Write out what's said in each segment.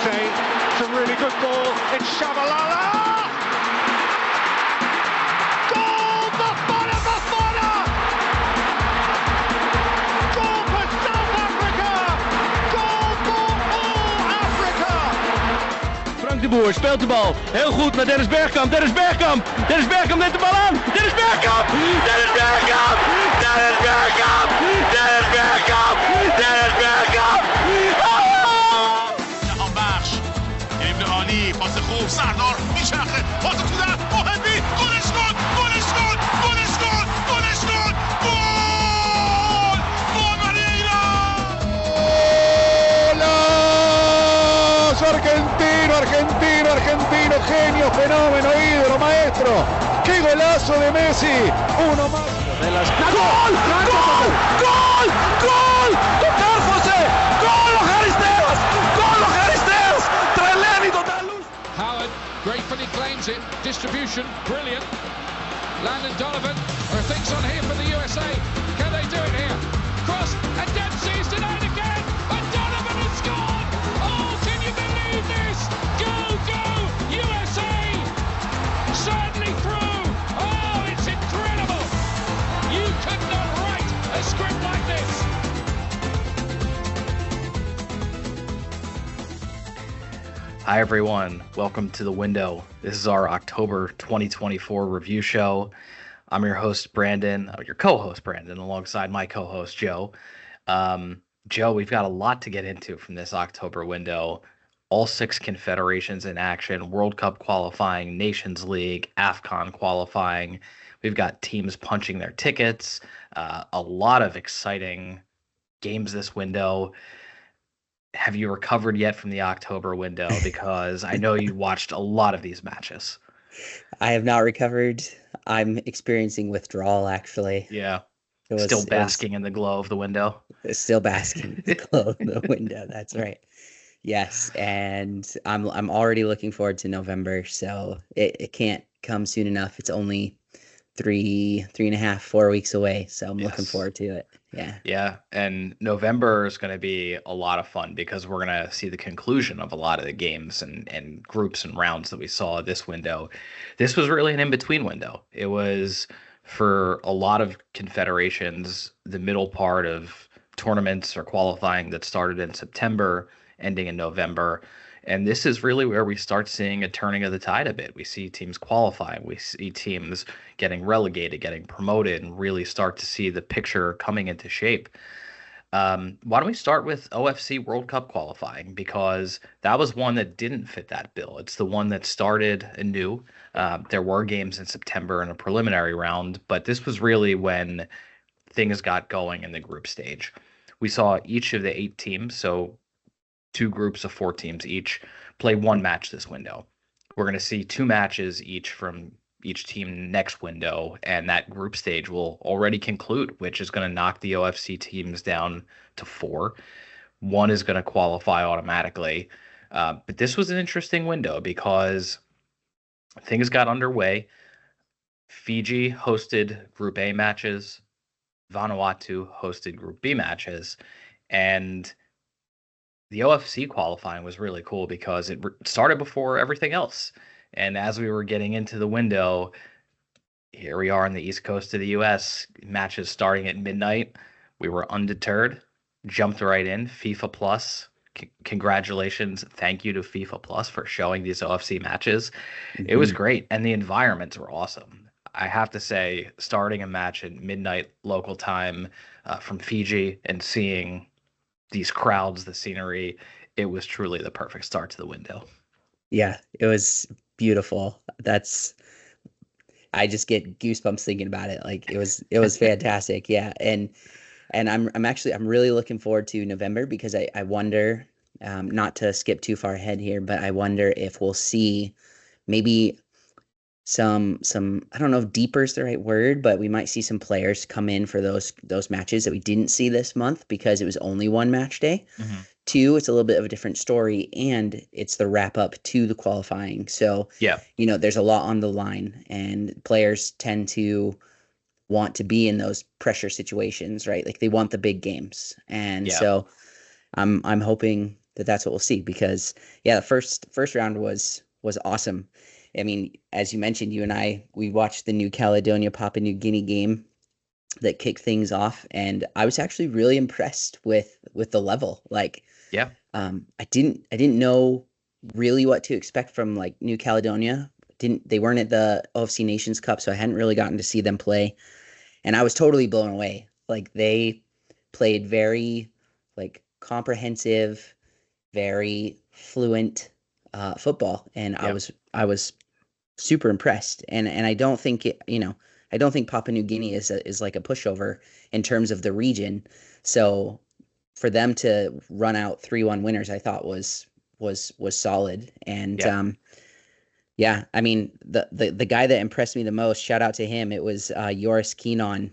USA. It's a really good ball. It's Shabalala. Goal! Bafana, Bafana! Goal for South Africa! Goal for all Africa! Frank de Boer speelt de bal. Heel goed naar Dennis Bergkamp. Dennis Bergkamp. Dennis Bergkamp neemt de bal aan. Dennis Bergkamp. Dennis Bergkamp. Dennis Bergkamp. Dennis Bergkamp. Dennis Bergkamp. جهانبخش ابن عالی پاس خوب سردار میچرخه پاس تو در محبی گلش کن گلش کن گلش کن گلش کن گل گل برای ایران ¡Golazo! Argentino, argentino, argentino, genio, fenómeno, ídolo, maestro. ¡Qué golazo de Messi! Uno más. Goal! Goal! Goal! Goal! Total José! Goal of Aristeas! Goal of Aristeas! Treleni total. Howard gratefully claims it. Distribution, brilliant. Landon Donovan, there are things on here for the USA. Can they do it here? Cross, and Dempsey's denied again. And Donovan has scored! Oh, can you believe this? Go, go, USA! Certainly through. Oh, it's incredible. You could not write a script like this. Hi, everyone. Welcome to The Window. This is our October 2024 review show. I'm your host, Brandon, your co-host, Brandon, alongside my co-host, Joe. Joe, we've got a lot to get into from this October window. All 6 confederations in action, World Cup qualifying, Nations League, AFCON qualifying. We've got teams punching their tickets, a lot of exciting games this window. Have you recovered yet from the October window? Because I know you watched a lot of these matches. I have not recovered. I'm experiencing withdrawal, actually. Yeah. Still basking in the glow of the window. Still basking in the glow of the window. That's right. Yes, and I'm already looking forward to November, so it can't come soon enough. It's only 3.5, 4 weeks away, so I'm looking forward to it. Yeah, and November is going to be a lot of fun because we're going to see the conclusion of a lot of the games and groups and rounds that we saw this window. This was really an in-between window. It was, for a lot of confederations, the middle part of tournaments or qualifying that started in September, ending in November. And this is really where we start seeing a turning of the tide a bit. We see teams qualifying. We see teams getting relegated, getting promoted, and really start to see the picture coming into shape. Why don't we start with OFC World Cup qualifying? Because that was one that didn't fit that bill. It's the one that started anew. There were games in September in a preliminary round, but this was really when things got going in the group stage. We saw each of the 8 teams, so 2 groups of 4 teams each, play 1 match this window. We're going to see 2 matches each from each team next window, and that group stage will already conclude, which is going to knock the OFC teams down to 4. 1 is going to qualify automatically. But this was an interesting window because things got underway. Fiji hosted Group A matches. Vanuatu hosted Group B matches. And the OFC qualifying was really cool because it started before everything else. And as we were getting into the window, here we are on the East Coast of the U.S., matches starting at midnight. We were undeterred, jumped right in. FIFA Plus, congratulations. Thank you to FIFA Plus for showing these OFC matches. Mm-hmm. It was great, and the environments were awesome. I have to say, starting a match at midnight local time from Fiji and seeing these crowds, the scenery, it was truly the perfect start to the window. Yeah, it was beautiful. I just get goosebumps thinking about it. Like it was fantastic. Yeah. And I'm really looking forward to November because I wonder, not to skip too far ahead here, but I wonder if we'll see maybe some I don't know if deeper is the right word, but we might see some players come in for those matches that we didn't see this month because it was only 1 match day. Mm-hmm. 2, it's a little bit of a different story, and it's the wrap up to the qualifying. So, yeah, there's a lot on the line, and players tend to want to be in those pressure situations, right? Like they want the big games. And so I'm hoping that's what we'll see, because the first round was awesome. I mean, as you mentioned, you and we watched the New Caledonia Papua New Guinea game that kicked things off, and I was actually really impressed with the level. Like, Yeah. I didn't know really what to expect from like New Caledonia. They weren't at the OFC Nations Cup, so I hadn't really gotten to see them play, and I was totally blown away. Like, they played very like comprehensive, very fluent football, and Yep. I was super impressed. And I don't think I don't think Papua New Guinea is like a pushover in terms of the region. So for them to run out 3-1 winners, I thought was solid. And Yeah. I mean, the guy that impressed me the most, shout out to him, it was Joris Keenon.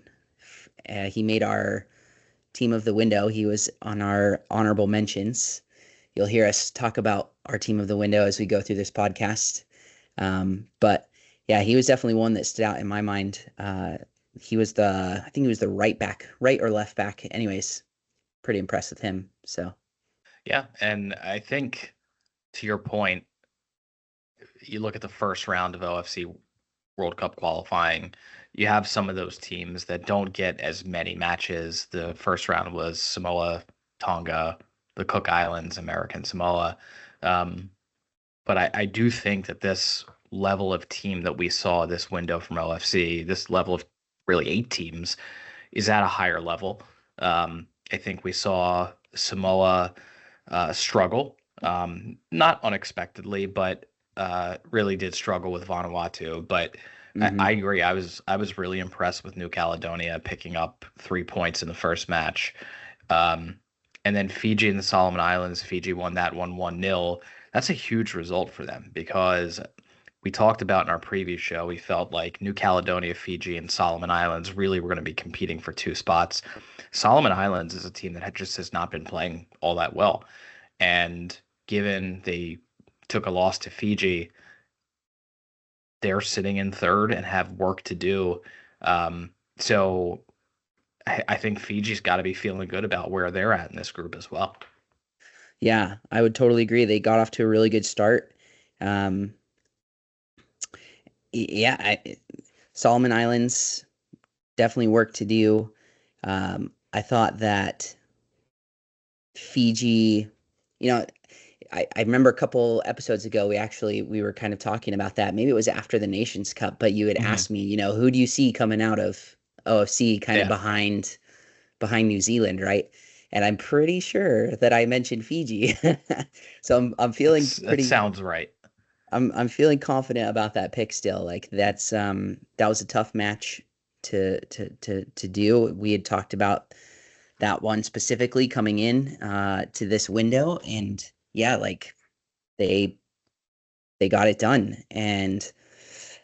He made our team of the window. He was on our honorable mentions. You'll hear us talk about our team of the window as we go through this podcast. But yeah, he was definitely one that stood out in my mind. He was I think he was the right or left back. Anyways, pretty impressed with him. So Yeah. And I think, to your point, you look at the first round of OFC World Cup qualifying, you have some of those teams that don't get as many matches. The first round was Samoa, Tonga, the Cook Islands, American Samoa. But I do think that this level of team that we saw this window from OFC, this level of really 8 teams, is at a higher level. I think we saw Samoa struggle, not unexpectedly, but really did struggle with Vanuatu. But I agree. I was really impressed with New Caledonia picking up 3 points in the first match. And then Fiji and the Solomon Islands, Fiji won that one 1-0. That's a huge result for them, because we talked about in our previous show, we felt like New Caledonia, Fiji, and Solomon Islands really were going to be competing for 2 spots. Solomon Islands is a team that has not been playing all that well. And given they took a loss to Fiji, they're sitting in third and have work to do. So I think Fiji's got to be feeling good about where they're at in this group as well. yeah, I would totally agree. They got off to a really good start. Solomon Islands definitely work to do. I thought that Fiji, I remember a couple episodes ago, we were kind of talking about that. Maybe it was after the Nations Cup, but you had asked me, who do you see coming out of OFC kind of behind New Zealand, right? And I'm pretty sure that I mentioned Fiji. So I'm feeling pretty. That sounds right. I'm feeling confident about that pick still. Like, that was a tough match to do. We had talked about that one specifically coming in to this window, and yeah, like they got it done. And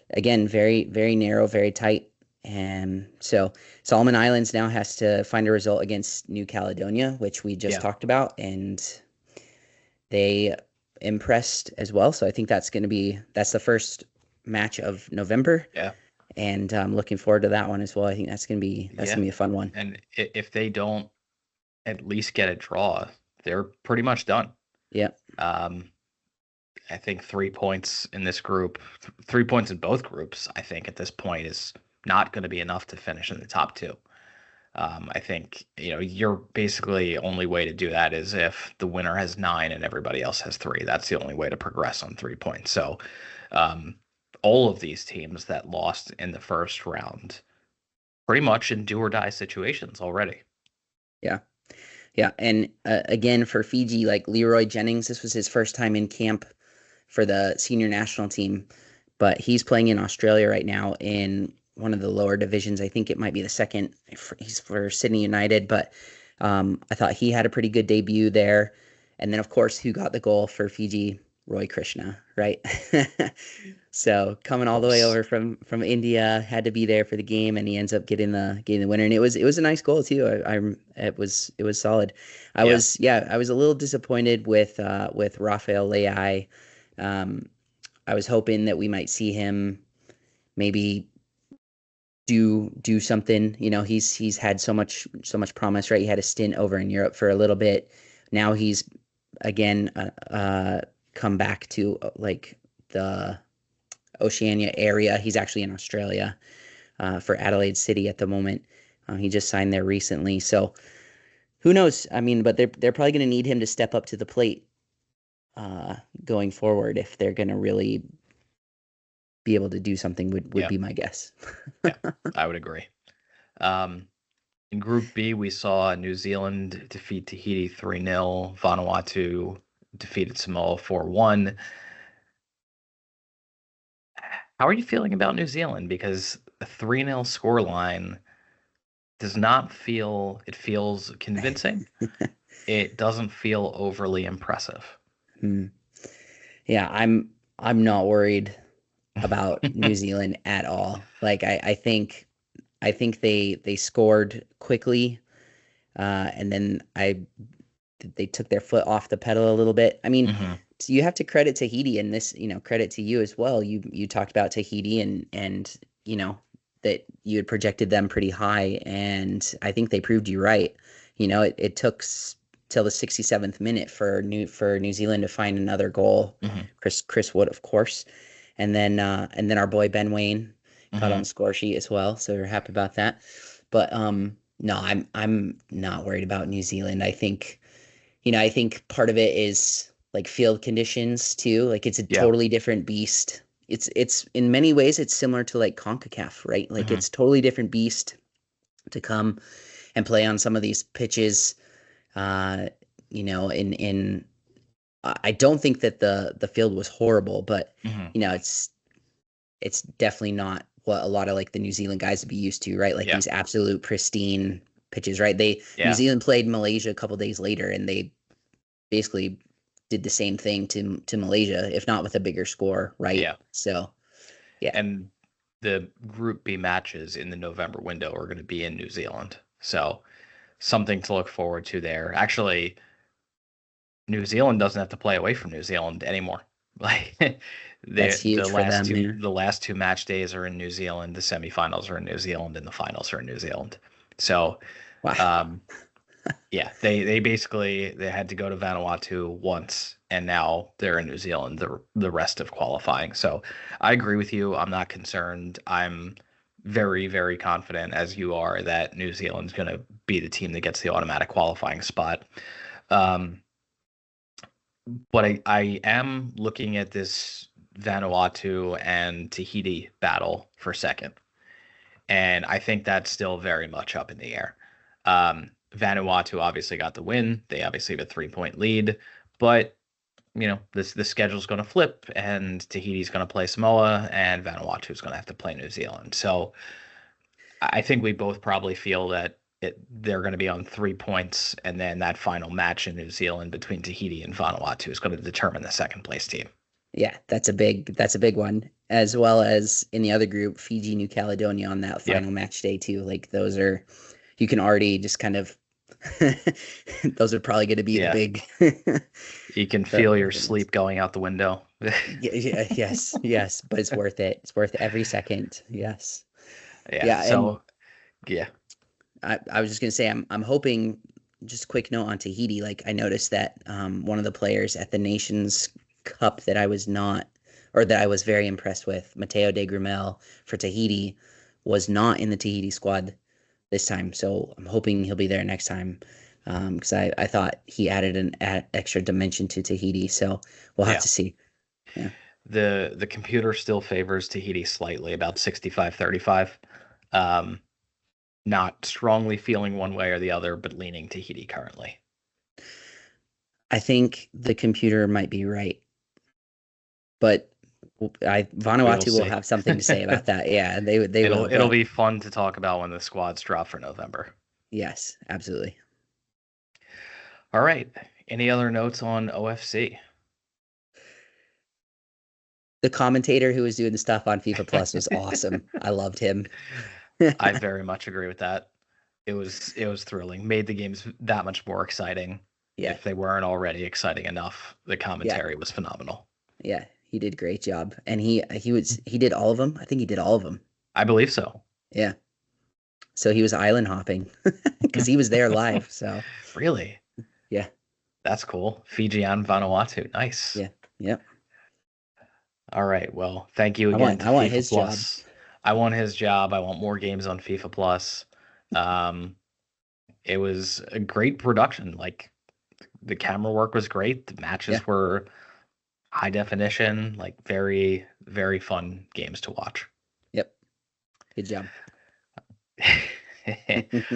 again, very, very narrow, very tight. And so Solomon Islands now has to find a result against New Caledonia, which we just talked about, and they impressed as well. So I think that's the first match of November. Yeah. And I'm looking forward to that one as well. I think that's gonna be a fun one. And if they don't at least get a draw, they're pretty much done. Yeah. I think 3 points in this group, 3 points in both groups, I think at this point is not going to be enough to finish in the top 2. I think, you're basically only way to do that is if the winner has 9 and everybody else has 3. That's the only way to progress on 3 points. So all of these teams that lost in the first round pretty much in do or die situations already. Yeah. Yeah. And again, for Fiji, like Leroy Jennings, this was his first time in camp for the senior national team, but he's playing in Australia right now in one of the lower divisions. I think it might be the second. He's for Sydney United, but I thought he had a pretty good debut there. And then, of course, who got the goal for Fiji? Roy Krishna, right? So coming all the way over from India, had to be there for the game, and he ends up getting the winner. And it was a nice goal too. It was solid. I was a little disappointed with Rafael Leai. I was hoping that we might see him maybe do something. He's had so much promise, right? He had a stint over in Europe for a little bit. Now he's again come back to like the Oceania area. He's actually in Australia for Adelaide City at the moment. He just signed there recently, so who knows? I mean, but they're probably going to need him to step up to the plate going forward if they're going to really be able to do something. Would be my guess. Yeah, I would agree. In Group B, we saw New Zealand defeat Tahiti 3-0. Vanuatu defeated Samoa 4-1. How are you feeling about New Zealand? Because a 3-0 scoreline does not feel, it feels convincing. It doesn't feel overly impressive. Yeah, I'm not worried about New Zealand at all. Like I think they scored quickly, and then they took their foot off the pedal a little bit. I mean, you have to credit Tahiti, and this, credit to you as well. You talked about Tahiti and that you had projected them pretty high, and I think they proved you right. It took till the 67th minute for New Zealand to find another goal. Chris Wood, of course, and then our boy Ben Wayne got on the score sheet as well, so we're happy about that. But no, I'm not worried about New Zealand. I think part of it is like field conditions too. Like it's a totally different beast. It's in many ways it's similar to like CONCACAF, right? Like it's totally different beast to come and play on some of these pitches. I don't think that the field was horrible, but it's definitely not what a lot of like the New Zealand guys would be used to, right? Like these absolute pristine pitches, right? New Zealand played Malaysia a couple days later, and they basically did the same thing to Malaysia, if not with a bigger score, right? Yeah. So, yeah. And the Group B matches in the November window are going to be in New Zealand, so something to look forward to there. Actually, New Zealand doesn't have to play away from New Zealand anymore. Like that's huge for them. The last two match days are in New Zealand. The semifinals are in New Zealand, and the finals are in New Zealand. So, wow. Yeah, they basically they had to go to Vanuatu once, and now they're in New Zealand the rest of qualifying. So I agree with you. I'm not concerned. I'm very, very confident, as you are, that New Zealand's going to be the team that gets the automatic qualifying spot. But I am looking at this Vanuatu and Tahiti battle for second, and I think that's still very much up in the air. Vanuatu obviously got the win. They obviously have a 3-point lead, but the schedule's going to flip, and Tahiti's going to play Samoa, and Vanuatu's going to have to play New Zealand. So I think we both probably feel that they're going to be on 3 points, and then that final match in New Zealand between Tahiti and Vanuatu is going to determine the second place team. Yeah, that's a big one. As well as in the other group, Fiji, New Caledonia on that final match day too. Like those are, you can already just kind of those are probably going to be the big. You can feel your sleep going out the window. Yes, but it's worth it. It's worth every second. Yes. Yeah. So, yeah. I was just going to say, I'm hoping, just a quick note on Tahiti. Like I noticed that one of the players at the Nations Cup that I was very impressed with, Mateo de Grumel for Tahiti, was not in the Tahiti squad this time. So I'm hoping he'll be there next time, because I thought he added an extra dimension to Tahiti. So we'll have to see. Yeah. The computer still favors Tahiti slightly, about 65-35. Not strongly feeling one way or the other, but leaning Tahiti currently. I think the computer might be right, but Vanuatu will have something to say about that. Yeah, they will. It'll be fun to talk about when the squads drop for November. Yes, absolutely. All right. Any other notes on OFC? The commentator who was doing the stuff on FIFA Plus was awesome. I loved him. I very much agree with that. It was thrilling. Made the games that much more exciting. Yeah. If they weren't already exciting enough, the commentary was phenomenal. Yeah, he did a great job. And he did all of them. I think he did all of them. I believe so. Yeah. So he was island hopping because he was there live. So really? Yeah. That's cool. Fiji and Vanuatu. Nice. Yeah. Yep. All right. Well, thank you again to I want FIFA his Plus. I want his job. I want more games on FIFA Plus. It was a great production. Like the camera work was great. The matches Yeah. were high definition, like very, very fun games to watch. Yep. Good job.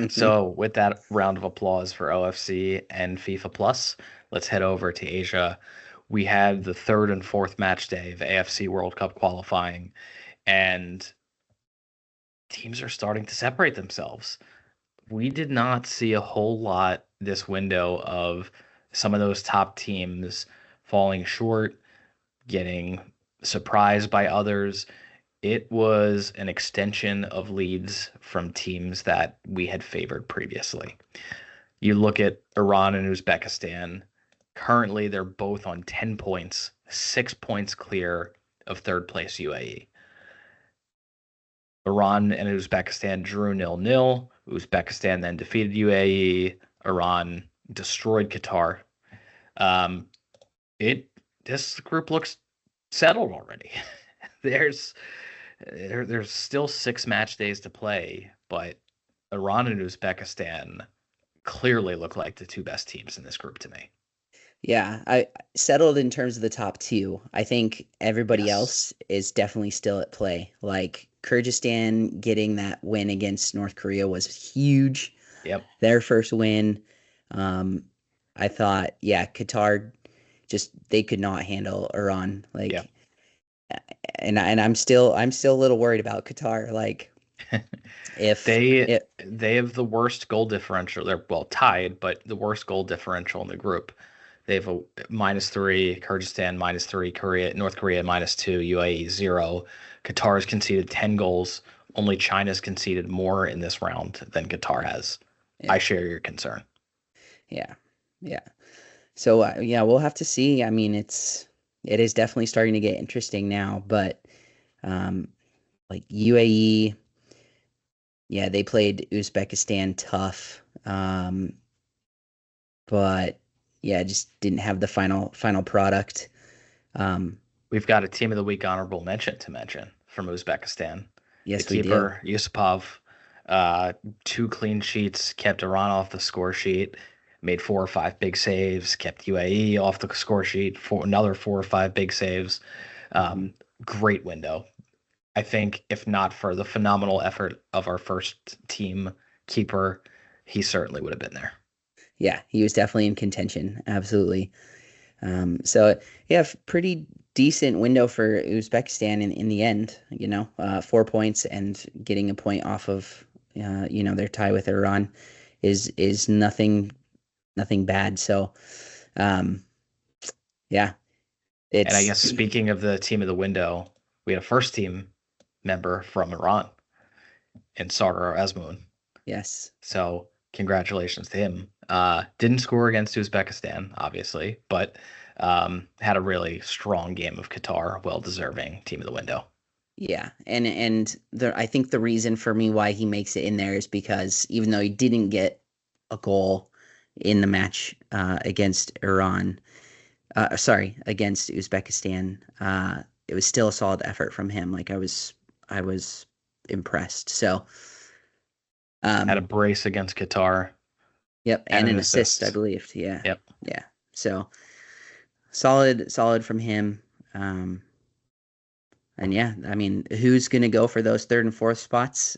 So with that round of applause for OFC and FIFA Plus, let's head over to Asia. We had the third and fourth match day of AFC World Cup qualifying, and teams are starting to separate themselves. We did not see a whole lot this window of some of those top teams falling short, getting surprised by others. It was an extension of leads from teams that we had favored previously. You look at Iran and Uzbekistan. Currently, they're both on 10 points, 6 points clear of third place UAE. Iran and Uzbekistan drew 0-0. Uzbekistan then defeated UAE. Iran destroyed Qatar. This group looks settled already. There's still 6 match days to play, but Iran and Uzbekistan clearly look like the two best teams in this group to me. Yeah, I settled in terms of the top two. I think everybody Yes. else is definitely still at play. Like Kyrgyzstan getting that win against North Korea was huge. Yep. Their first win. I thought, yeah, Qatar they could not handle Iran. Like, Yep. and I'm still a little worried about Qatar. Like, if They have the worst goal differential. They're tied, but the worst goal differential in the group. They have a -3, Kyrgyzstan -3, North Korea -2, UAE 0. Qatar's conceded 10 goals. Only China's conceded more in this round than Qatar has. Yeah. I share your concern. Yeah. So yeah, we'll have to see. I mean, it is definitely starting to get interesting now, but like UAE, yeah, they played Uzbekistan tough, but yeah, just didn't have the final product. We've got a team of the week honorable mention to mention from Uzbekistan. Yes, the keeper, Yusupov, 2 clean sheets, kept Iran off the score sheet, made 4 or 5 big saves, kept UAE off the score sheet for another 4 or 5 big saves. Great window. I think if not for the phenomenal effort of our first team keeper, he certainly would have been there. Yeah, he was definitely in contention. Absolutely. So yeah, pretty decent window for Uzbekistan in the end. 4 points and getting a point off of their tie with Iran is nothing bad. So yeah, and I guess speaking of the team of the window, we had a first team member from Iran in Sardar Azmoun. Yes. So congratulations to him. Didn't score against Uzbekistan, obviously, but had a really strong game of Qatar, well-deserving team of the window. Yeah, and I think the reason for me why he makes it in there is because even though he didn't get a goal in the match against against Uzbekistan, it was still a solid effort from him. Like I was impressed. So had a brace against Qatar. Yep, and an assist, I believe. Yeah. Yep. Yeah. So solid from him. And yeah, I mean, who's gonna go for those third and fourth spots?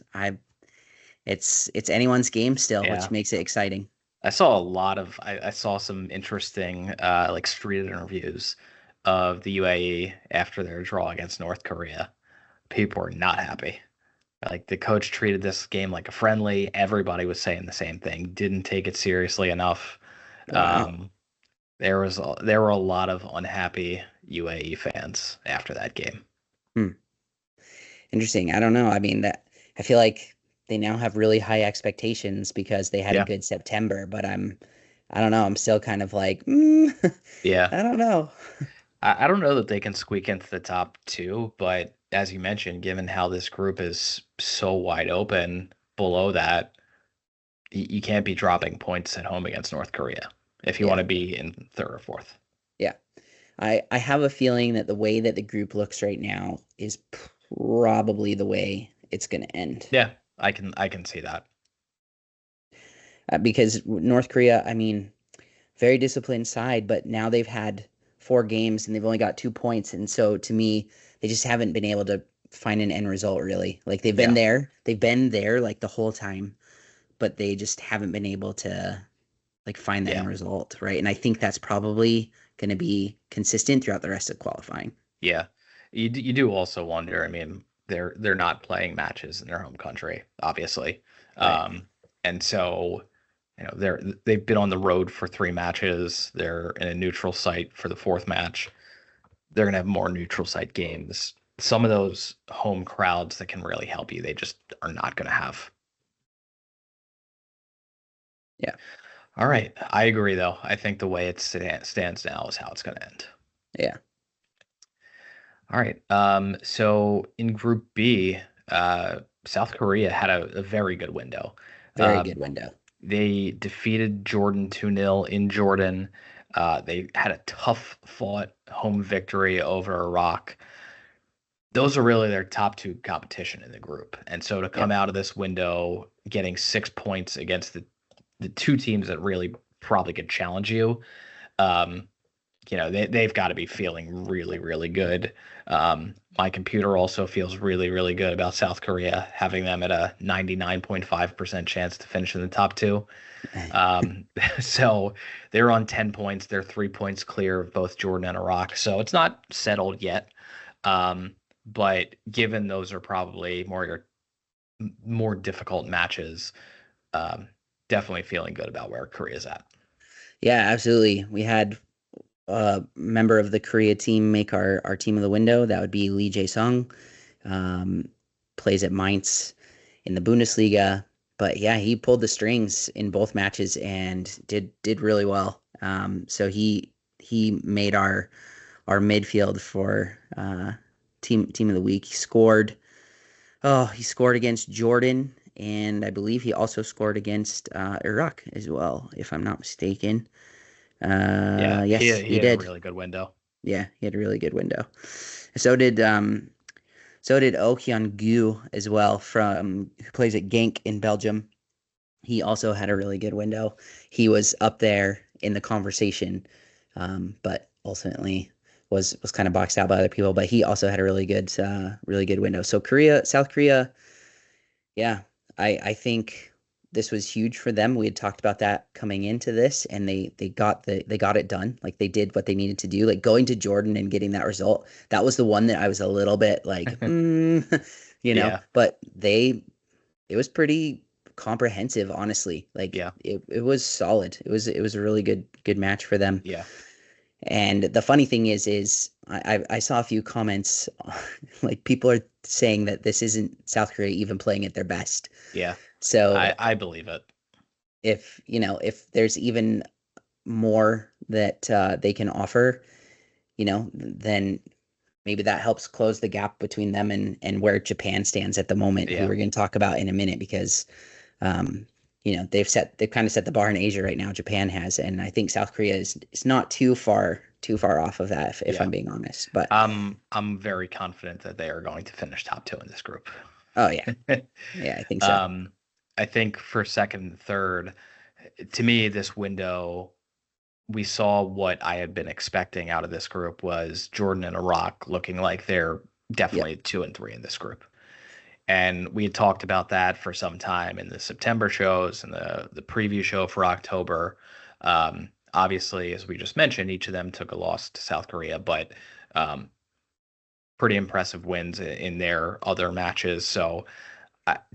It's anyone's game still, which makes it exciting. I saw some interesting like street interviews of the UAE after their draw against North Korea. People were not happy. Like the coach treated this game like a friendly. Everybody was saying the same thing. Didn't take it seriously enough. Wow. There were a lot of unhappy UAE fans after that game. Interesting. I don't know. I mean, I feel like they now have really high expectations because they had a good September, but I don't know. I'm still kind of like, yeah. I don't know. I don't know that they can squeak into the top 2, but as you mentioned, given how this group is so wide open below that, you can't be dropping points at home against North Korea. if you want to be in third or fourth. Yeah. I have a feeling that the way that the group looks right now is probably the way it's going to end. Yeah, I can see that. Because North Korea, I mean, very disciplined side, but now they've had 4 games and they've only got 2 points. And so to me, they just haven't been able to find an end result really. Like they've been there like the whole time, but they just haven't been able to like find the end result, right? And I think that's probably going to be consistent throughout the rest of qualifying. Yeah. You do also wonder, I mean, they're not playing matches in their home country, obviously. Right. And so, you know, they've been on the road for 3 matches. They're in a neutral site for the 4th match. They're going to have more neutral site games. Some of those home crowds that can really help you, they just are not going to have. Yeah. All right. I agree, though. I think the way it stands now is how it's going to end. Yeah. All right. So in Group B, South Korea had a very good window. Very good window. They defeated Jordan 2-0 in Jordan. They had a tough fought home victory over Iraq. Those are really their top 2 competition in the group. And so to come out of this window getting 6 points against the 2 teams that really probably could challenge you, you know, they've got to be feeling really, really good. My computer also feels really, really good about South Korea, having them at a 99.5% chance to finish in the top 2. So they're on 10 points. They're 3 points clear of both Jordan and Iraq. So it's not settled yet. But given those are probably more difficult matches, definitely feeling good about where Korea's at. Yeah, absolutely. We had a member of the Korea team make our team of the window. That would be Lee Jae-sung. Plays at Mainz in the Bundesliga. But yeah, he pulled the strings in both matches and did really well. So he made our midfield for team of the week. He scored against Jordan, and I believe he also scored against Iraq as well, if I'm not mistaken. Yes, he did. Had a really good window. Yeah, he had a really good window. So did Oh Hyun-gu as well, who plays at Genk in Belgium. He also had a really good window. He was up there in the conversation, but ultimately was kind of boxed out by other people. But he also had a really good window. So South Korea, yeah, I think this was huge for them. We had talked about that coming into this, and they got it done. Like they did what they needed to do. Like going to Jordan and getting that result. That was the one that I was a little bit like, you know. Yeah. But it was pretty comprehensive, honestly. Like it was solid. It was a really good match for them. Yeah. And the funny thing is I saw a few comments, like people are saying that this isn't South Korea even playing at their best. Yeah. So I believe it. If there's even more that they can offer, you know, then maybe that helps close the gap between them and where Japan stands at the moment, who we're going to talk about in a minute, because you know, they've kind of set the bar in Asia right now. Japan has, and I think South Korea is not too far off of that, if I'm being honest. But I'm very confident that they are going to finish top 2 in this group. Oh yeah, yeah, I think so. I think for second and third, to me, this window, we saw what I had been expecting out of this group was Jordan and Iraq looking like they're definitely 2 and 3 in this group. And we had talked about that for some time in the September shows and the preview show for October. Obviously, as we just mentioned, each of them took a loss to South Korea, but pretty impressive wins in their other matches. So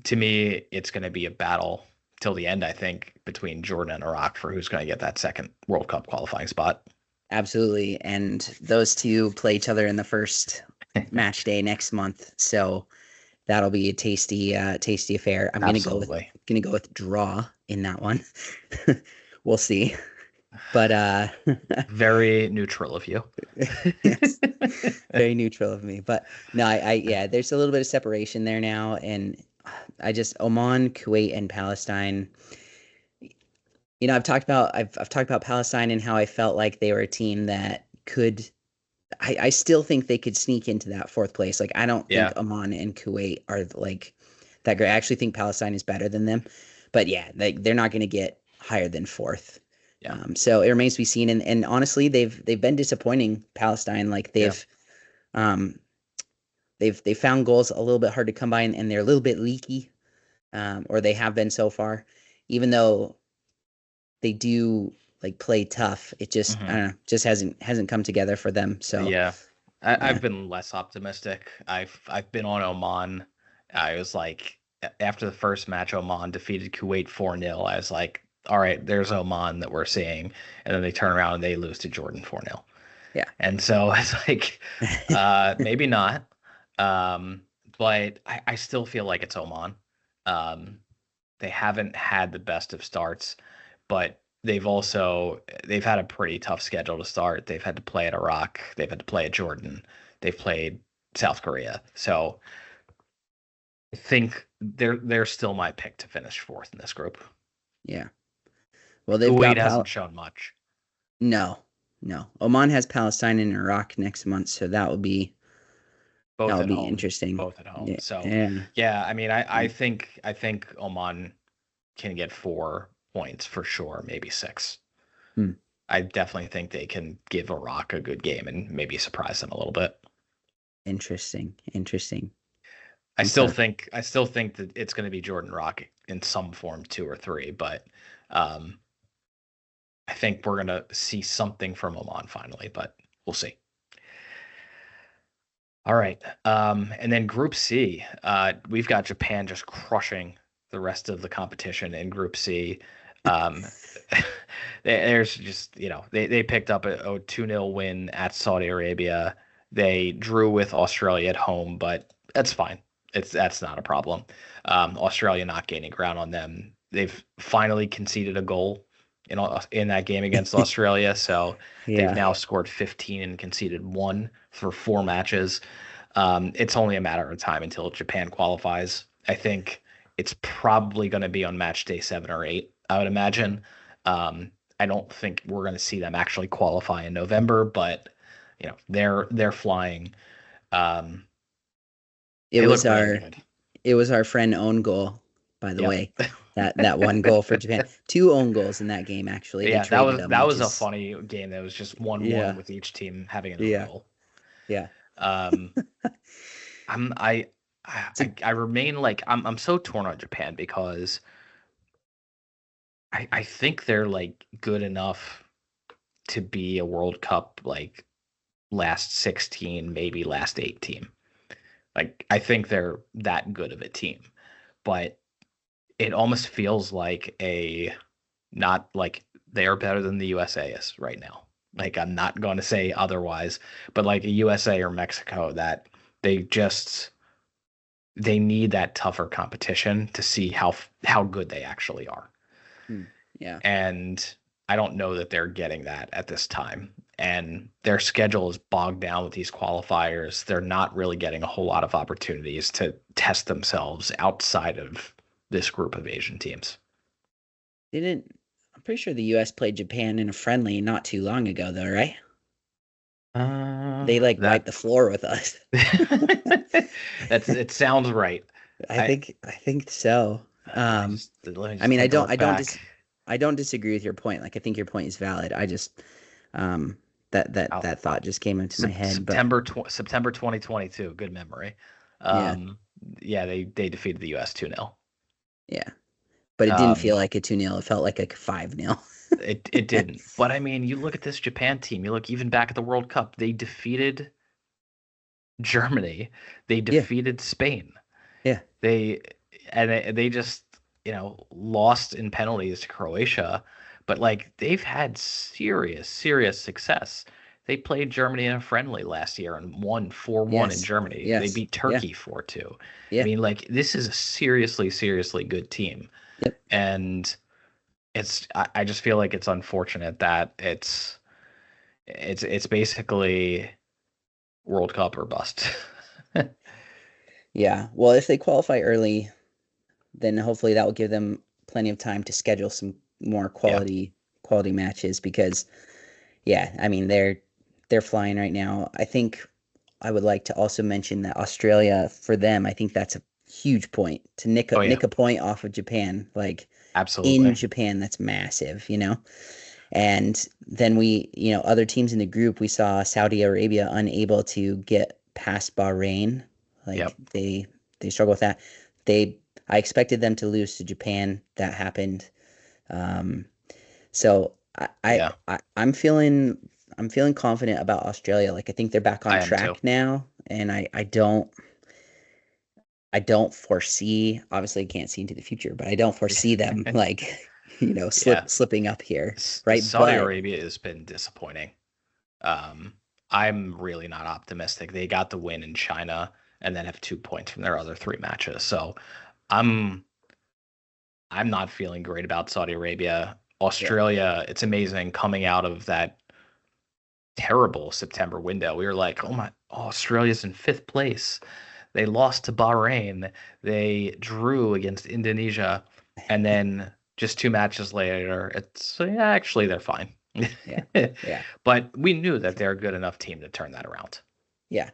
to me, it's going to be a battle till the end, I think, between Jordan and Iraq for who's going to get that second World Cup qualifying spot. Absolutely. And those two play each other in the first match day next month. So that'll be a tasty affair. I'm going to go with draw in that one. We'll see. But very neutral of you. Yes, very neutral of me. But no, I there's a little bit of separation there now, and Oman, Kuwait, and Palestine. I've talked about Palestine and how I felt like they were a team that could. I still think they could sneak into that fourth place. Like I don't think Yeah. Oman and Kuwait are like that great. I actually think Palestine is better than them, but yeah, they're not going to get higher than fourth. Yeah. So it remains to be seen. And honestly, they've been disappointing Palestine. Like um, they found goals a little bit hard to come by, and they're a little bit leaky, or they have been so far. Even though they do like play tough, it just I Mhm. don't know, just hasn't come together for them. So Yeah. yeah, I've been less optimistic. I've been on Oman. I was like after the first match, Oman defeated Kuwait 4-0. I was like, all right, there's Oman that we're seeing. And then they turn around and they lose to Jordan 4-0. yeah, And so it's like, maybe not. Um, but I still feel like it's Oman. Um, they haven't had the best of starts, but they've had a pretty tough schedule to start. They've had to play at Iraq, they've had to play at Jordan, they've played South Korea. So I think they're still my pick to finish fourth in this group. yeah. Well, they've Kuwait got hasn't shown much. no, no. Oman has Palestine and Iraq next month, so that Both will at be home. interesting. Both at home. Yeah, So yeah. yeah, I mean I think Oman can get 4 points for sure, maybe 6. Hmm. I definitely think they can give Iraq a good game and maybe surprise them a little bit. Interesting. I I'm still so think I still think that it's going to be Jordan Rock in some form, 2 or 3, but um, I think we're going to see something from Oman finally, but we'll see. All right, and then Group C, we've got Japan just crushing the rest of the competition in Group C. Um, there's just they picked up a 2-0 win at Saudi Arabia. They drew with Australia at home, but that's fine. That's not a problem. Australia not gaining ground on them. They've finally conceded a goal in that game against Australia, so they've yeah. now scored 15 and conceded 1 for 4 matches. It's only a matter of time until Japan qualifies. I think it's probably going to be on match day 7 or 8, I would imagine. I don't think we're going to see them actually qualify in November, but they're flying. Um, It they was look really our good. it was our friend own goal, by the Yep. way. That one goal for Japan. 2 own goals in that game actually. They Yeah, that traded was them, that which was a is funny game. That was just 1-1 yeah. with each team having an own Yeah. goal. Yeah. Um, I'm I It's a, I remain like I'm so torn on Japan because I think they're like good enough to be a World Cup like last 16, maybe last 8 team. Like I think they're that good of a team, but it almost feels like a not like they are better than the USA is right now. Like I'm not going to say otherwise, but like a USA or Mexico that they just they need that tougher competition to see how good they actually are. hmm, yeah. And I don't know that they're getting that at this time. And their schedule is bogged down with these qualifiers. They're not really getting a whole lot of opportunities to test themselves outside of this group of Asian teams. Didn't I'm pretty sure the US played Japan in a friendly not too long ago though, right? They like wiped That the floor with us. it sounds right. I think so. Let me I just mean, take a look back. I don't disagree with your point. Like, I think your point is valid. I just, Oh, that thought just came into my head. But September 2022. Good memory. yeah, Um, yeah, they defeated the US 2-0. yeah. But it didn't Um, feel like a 2-0. It felt like a 5-0. it didn't. But I mean, you look at this Japan team. You look even back at the World Cup. They defeated Germany. They Yeah, defeated Spain. yeah, They they just lost in penalties to Croatia, but like they've had serious success. They played Germany in a friendly last year and won 4-1 in yes, Germany. They yes, beat yeah, Turkey 4-2. I yeah, mean, like this is a seriously good team, yep, and I just feel like it's unfortunate that it's basically World Cup or bust. yeah. Well, if they qualify early, then hopefully that will give them plenty of time to schedule some more quality matches because, yeah, I mean they're flying right now. I think I would like to also mention that Australia, for them, I think that's a huge point to nick Oh, yeah. a point off of Japan. Like Absolutely. in Japan, that's massive, you know. And then we, other teams in the group, we saw Saudi Arabia unable to get past Bahrain. Like Yep. they struggle with that. I expected them to lose to Japan. That happened. So Yeah. I'm feeling confident about Australia. Like I think they're back on I am track too. now, and I don't foresee. Obviously, I can't see into the future, but I don't foresee them like Yeah. slipping up here, right? Saudi Arabia has been disappointing. I'm really not optimistic. They got the win in China and then have 2 points from their other 3 matches. So I'm not feeling great about Saudi Arabia. Australia, it's amazing coming out of that terrible September window. We were like, oh my, Australia's in 5th place. They lost to Bahrain. They drew against Indonesia. And then just 2 matches later, actually they're fine. Yeah. Yeah. But we knew that they're a good enough team to turn that around. Yeah.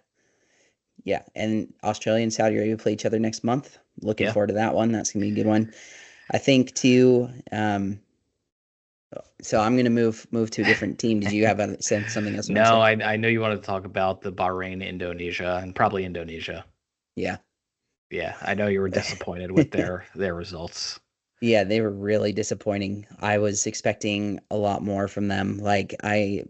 Yeah. And Australia and Saudi Arabia play each other next month. Looking Yeah. forward to that one. That's gonna be a good one. I think too. So I'm gonna move to a different team. Did you have something else? No, I know you wanted to talk about the Bahrain, Indonesia, and probably Indonesia. Yeah. Yeah, I know you were disappointed with their results. Yeah, they were really disappointing. I was expecting a lot more from them. Like I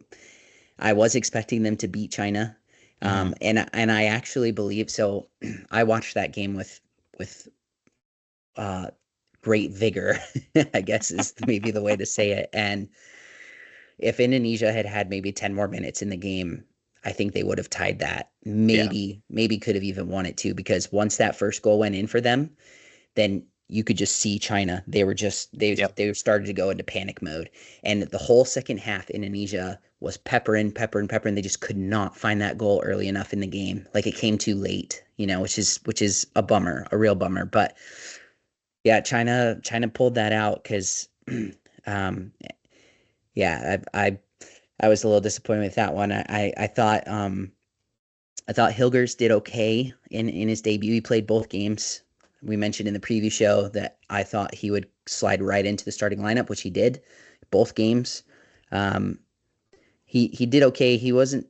was expecting them to beat China. And I actually believe so. I watched that game with great vigor, I guess is maybe the way to say it. And if Indonesia had had maybe 10 more minutes in the game, I think they would have tied that. Maybe could have even won it too, because once that first goal went in for them, then you could just see China. They were they started to go into panic mode. And the whole second half, Indonesia was peppering. They just could not find that goal early enough in the game. Like it came too late, which is a bummer, a real bummer. But yeah, China pulled that out because, yeah, I was a little disappointed with that one. I thought Hilgers did okay in his debut. He played both games. We mentioned in the preview show that I thought he would slide right into the starting lineup, which he did, both games. He did okay. He wasn't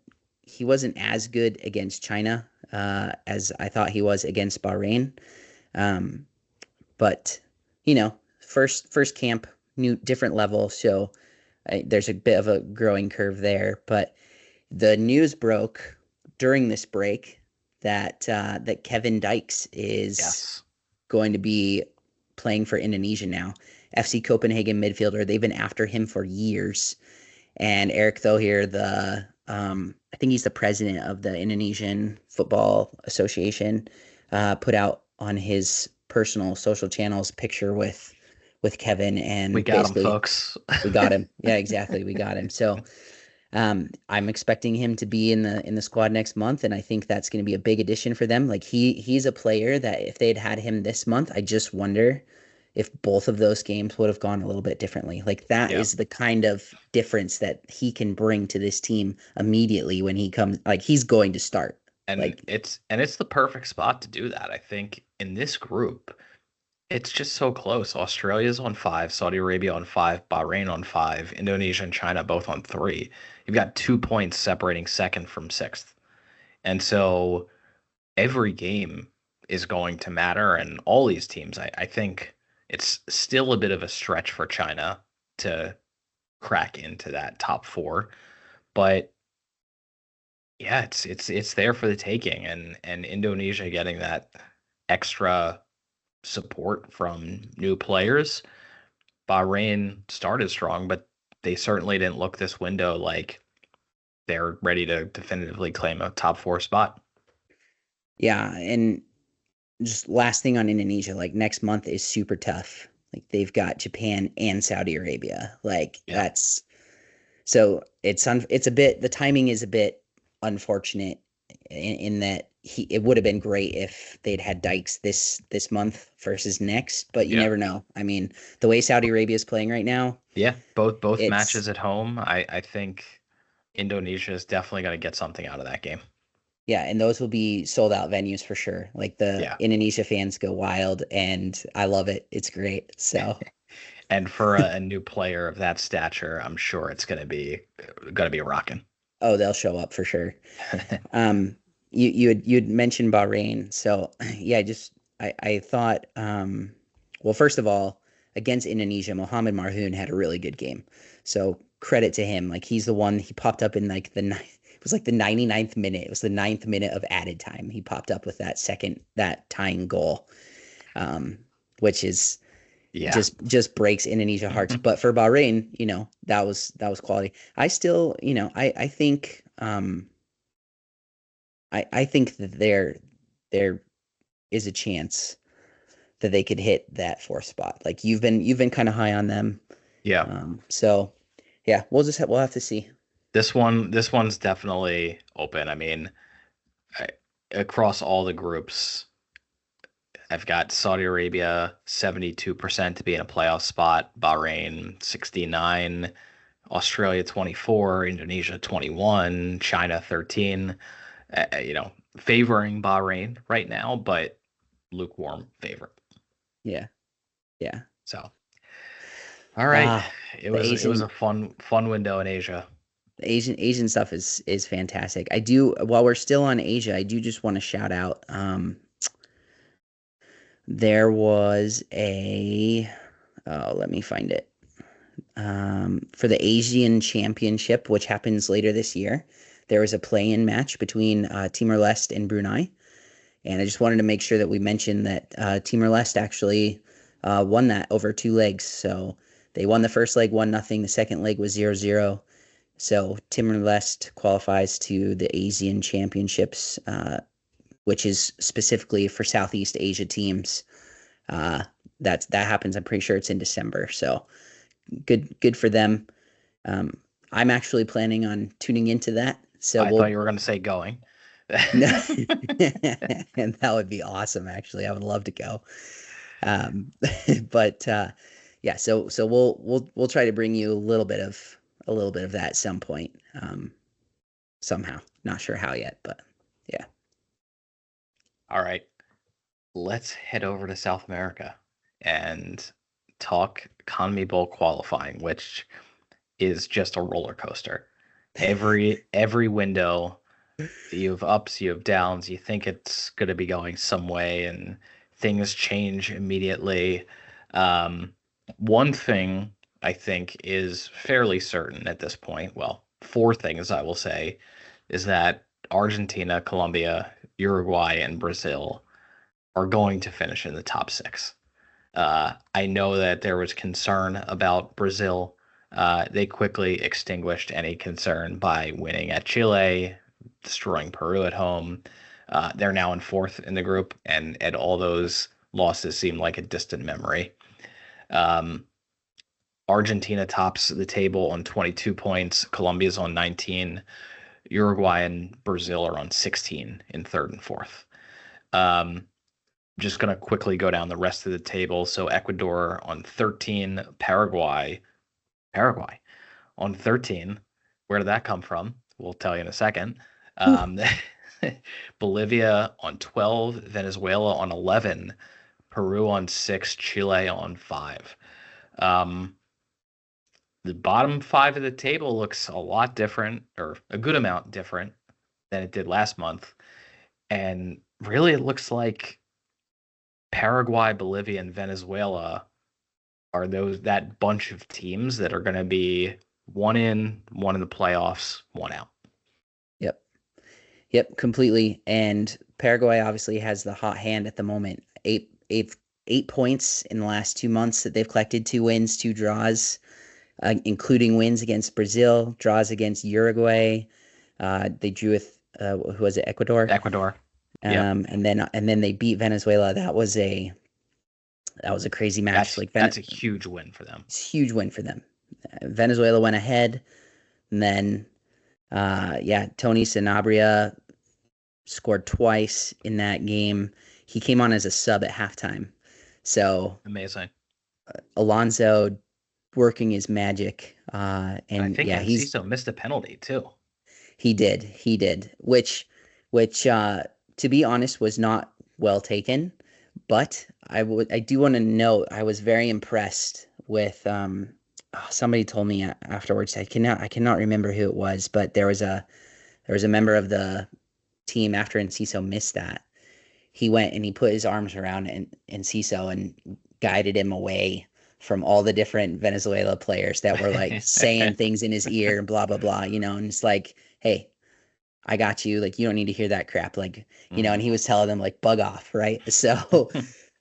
as good against China as I thought he was against Bahrain. But first camp, new different level, so there's a bit of a growing curve there. But the news broke during this break that Kevin Dykes is going to be playing for Indonesia now. FC Copenhagen midfielder. They've been after him for years. And Eric Thohir, I think he's the president of the Indonesian Football Association, put out on his personal social channels picture with Kevin, and we got him, folks. We got him. Yeah, exactly. We got him. So I'm expecting him to be in the squad next month, and I think that's going to be a big addition for them. Like he's a player that if they'd had him this month, I just wonder if both of those games would have gone a little bit differently. Like that is the kind of difference that he can bring to this team immediately when he comes. Like he's going to start. And it's the perfect spot to do that. I think in this group, it's just so close. Australia's on 5, Saudi Arabia on 5, Bahrain on 5, Indonesia and China both on 3. You've got 2 points separating 2nd from 6th. And so every game is going to matter. And all these teams, I think it's still a bit of a stretch for China to crack into that top 4. But yeah, it's there for the taking. And Indonesia getting that extra support from new players. Bahrain started strong, but they certainly didn't look this window like they're ready to definitively claim a top 4 spot. Yeah, and just last thing on Indonesia, like next month is super tough. Like they've got Japan and Saudi Arabia. Like that's so it's a bit, the timing is a bit unfortunate in that it would have been great if they'd had Dykes this month versus next, but you never know. I mean, the way Saudi Arabia is playing right now. Yeah, both It's- matches at home. I think Indonesia is definitely going to get something out of that game. Yeah, and those will be sold out venues for sure. Like the Indonesia fans go wild, and I love it. It's great. So, and for a new player of that stature, I'm sure it's going to be rocking. Oh, they'll show up for sure. You'd mentioned Bahrain, so yeah, I thought, well, first of all, against Indonesia, Mohamed Marhoun had a really good game, so credit to him. Like he's the one, he popped up in like it was like the 99th minute. It was the 9th minute of added time. He popped up with that tying goal, which is just breaks Indonesia hearts. But for Bahrain, that was quality. I still, I think I think that there is a chance that they could hit that 4th spot. Like you've been kind of high on them. Yeah. So yeah, we'll have to see. This one's definitely open. I mean, across all the groups, I've got Saudi Arabia 72% to be in a playoff spot, Bahrain 69, Australia 24, Indonesia 21, China 13. Favoring Bahrain right now, but lukewarm favorite. Yeah. So, all right, it was a fun window in Asia. The Asian stuff is fantastic. I do, while we're still on Asia, I do just want to shout out. There was let me find it. For the Asian Championship, which happens later this year, there was a play-in match between Timor-Leste and Brunei, and I just wanted to make sure that we mentioned that Timor-Leste actually won that over 2 legs. So they won the first leg 1-0. The second leg was 0-0. So Timor-Leste qualifies to the Asian Championships, which is specifically for Southeast Asia teams. That happens. I'm pretty sure it's in December. So good for them. I'm actually planning on tuning into that. So I thought you were going to say going. And that would be awesome. Actually, I would love to go. But yeah. So we'll try to bring you a little bit of that at some point. Somehow, not sure how yet, but yeah. All right, let's head over to South America and talk CONMEBOL qualifying, which is just a roller coaster. Every window, you have ups, you have downs. You think it's going to be going some way, and things change immediately. One thing I think is fairly certain at this point. Well, 4 things I will say is that Argentina, Colombia, Uruguay, and Brazil are going to finish in the top 6. I know that there was concern about Brazil. They quickly extinguished any concern by winning at Chile, destroying Peru at home. They're now in 4th in the group, and all those losses seem like a distant memory. Argentina tops the table on 22 points. Colombia's on 19. Uruguay and Brazil are on 16 in 3rd and 4th. Just going to quickly go down the rest of the table. So Ecuador on 13, Paraguay on 13. Where did that come from? We'll tell you in a second. Bolivia on 12, Venezuela on 11, Peru on 6, Chile on 5. The bottom 5 of the table looks a lot different, or a good amount different than it did last month. And really, it looks like Paraguay, Bolivia, and Venezuela are that bunch of teams that are going to be one in the playoffs, one out. Yep, completely. And Paraguay obviously has the hot hand at the moment. 8 points in the last 2 months that they've collected, 2 wins, 2 draws, including wins against Brazil, draws against Uruguay. They drew with who was it? Ecuador. And then they beat Venezuela. That was a crazy match. That's a huge win for them. It's a huge win for them. Venezuela went ahead, and then Tony Sanabria scored twice in that game. He came on as a sub at halftime. So Amazing. Alonso working his magic. And I And think yeah, Enciso missed a penalty too. he did, which to be honest was not well taken. But I do want to note I was very impressed with somebody told me afterwards. I cannot remember who it was, but there was a member of the team after Enciso missed that. He went and he put his arms around Enciso and guided him away from all the different Venezuela players that were like saying things in his ear and blah blah blah, and it's like, hey, I got you. Like, you don't need to hear that crap. Like, and he was telling them like bug off, right? So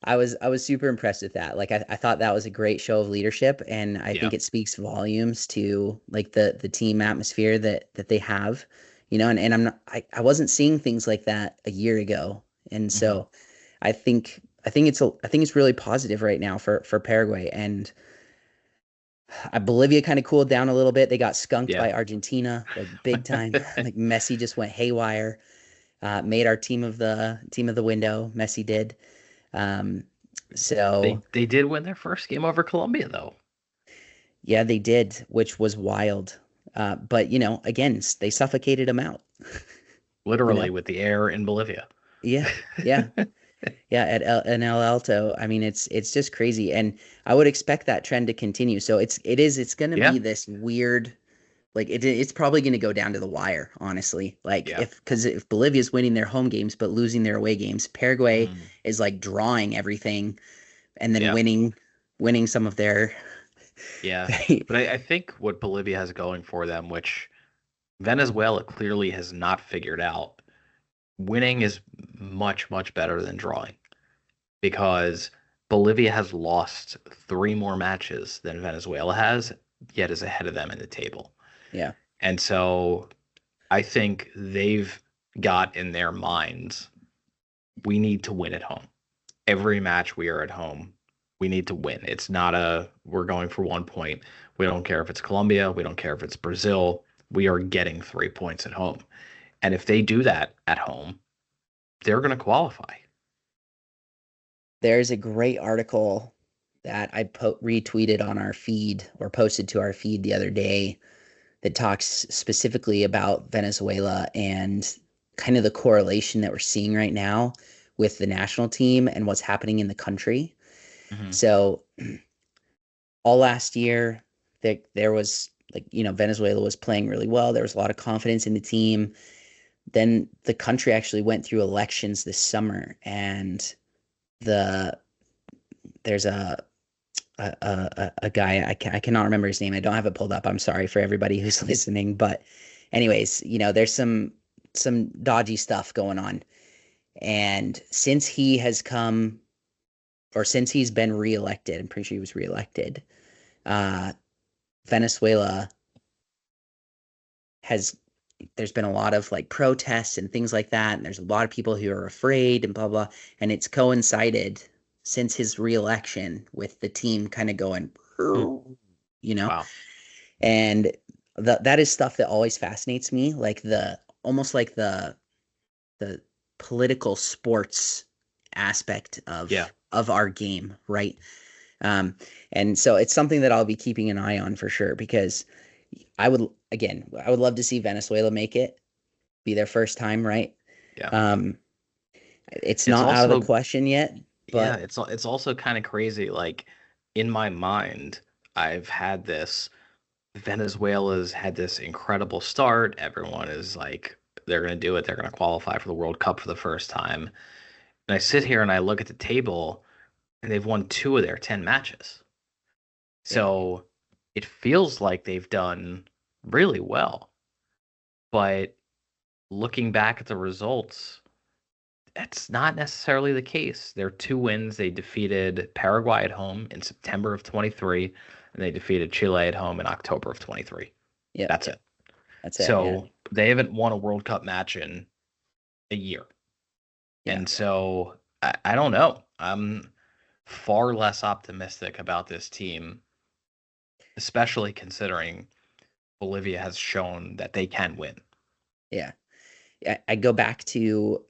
I was super impressed with that. Like I thought that was a great show of leadership, and I think it speaks volumes to like the team atmosphere that they have, and I wasn't seeing things like that a year ago. And so I think it's really positive right now for Paraguay. And Bolivia kind of cooled down a little bit. They got skunked by Argentina, like big time. Like Messi just went haywire. Made our team of the window. Messi did. So they did win their first game over Colombia, though. Yeah, they did, which was wild. But again, they suffocated them out. Literally with the air in Bolivia. Yeah. Yeah, in El Alto. I mean, it's just crazy, and I would expect that trend to continue. So it's going to be this weird, like it's probably going to go down to the wire, honestly. Like if Bolivia's winning their home games but losing their away games, Paraguay is like drawing everything, and then winning some of their. Yeah, but I think what Bolivia has going for them, which Venezuela clearly has not figured out. Winning is much, much better than drawing, because Bolivia has lost 3 more matches than Venezuela has, yet is ahead of them in the table. Yeah. And so I think they've got in their minds, we need to win at home. Every match we are at home, we need to win. It's not we're going for 1 point. We don't care if it's Colombia. We don't care if it's Brazil. We are getting 3 points at home. And if they do that at home, they're going to qualify. There's a great article that I retweeted on our feed, or posted to our feed the other day, that talks specifically about Venezuela and kind of the correlation that we're seeing right now with the national team and what's happening in the country. So all last year, there was Venezuela was playing really well. There was a lot of confidence in the team. Then the country actually went through elections this summer, and there's a guy, I cannot remember his name. I don't have it pulled up. I'm sorry for everybody who's listening, but anyways, there's some dodgy stuff going on. And since he's been reelected, I'm pretty sure he was reelected, Venezuela there's been a lot of like protests and things like that, and there's a lot of people who are afraid and blah blah, and it's coincided since his reelection with the team kind of going, Wow. And that is stuff that always fascinates me, like almost like the political sports aspect of our game, right? And so it's something that I'll be keeping an eye on for sure, because I would love to see Venezuela make it, be their first time, right? Yeah. It's not out of the question yet, but it's also kind of crazy. Like, in my mind, I've had Venezuela's had this incredible start. Everyone is like, they're going to do it. They're going to qualify for the World Cup for the first time. And I sit here and I look at the table, and they've won 2 of their 10 matches. So it feels like they've done really well. But looking back at the results, that's not necessarily the case. Their 2 wins, they defeated Paraguay at home in September of 23, and they defeated Chile at home in October of 23. Yeah, That's it. That's it. So they haven't won a World Cup match in a year. Yeah. And so I don't know. I'm far less optimistic about this team, especially considering Bolivia has shown that they can win. Yeah. I go back to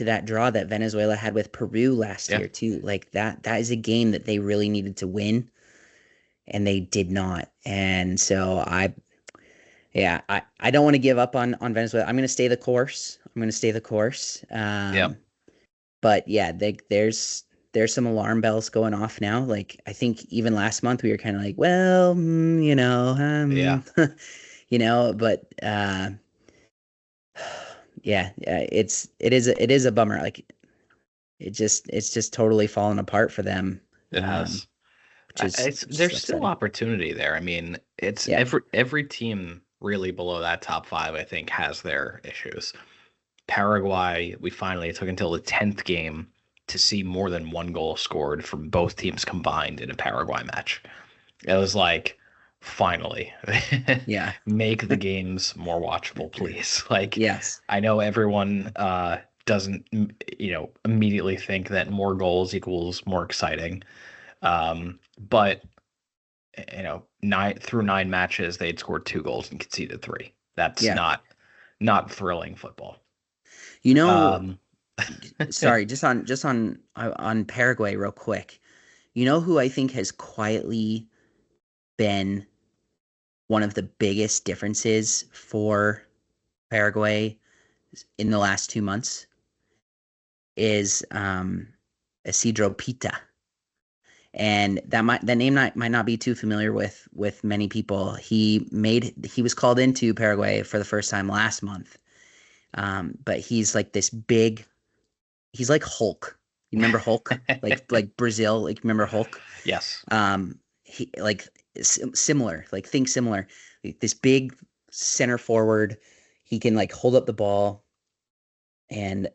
that draw that Venezuela had with Peru last year too. Like that is a game that they really needed to win, and they did not. And so I don't want to give up on Venezuela. I'm going to stay the course. Yep. But yeah, there's some alarm bells going off now. Like I think even last month we were kind of like, well, Yeah. but yeah, it is a bummer. Like it's just totally fallen apart for them. It has. Which There's is still upsetting. opportunity there. I mean, it's Yeah. every team really below that top five, I think, has their issues. Paraguay, we finally took until the 10th game to see more than one goal scored from both teams combined in a Paraguay match. It was like, finally, Yeah. make the games more watchable, please. Like, Yes. I know everyone doesn't, immediately think that more goals equals more exciting. But nine matches, they'd scored 2 goals and conceded 3. That's Yeah. not thrilling football. You know, Um, sorry, just on Paraguay real quick. You know who I think has quietly been one of the biggest differences for Paraguay in the last 2 months is Isidro Pita. And that name might not be too familiar with many people. He was called into Paraguay for the first time last month. But he's like this big. He's like Hulk. You remember Hulk? like Brazil. Like remember Hulk? yes. He like similar. Like think similar. Like, this big center forward. He can like hold up the ball, and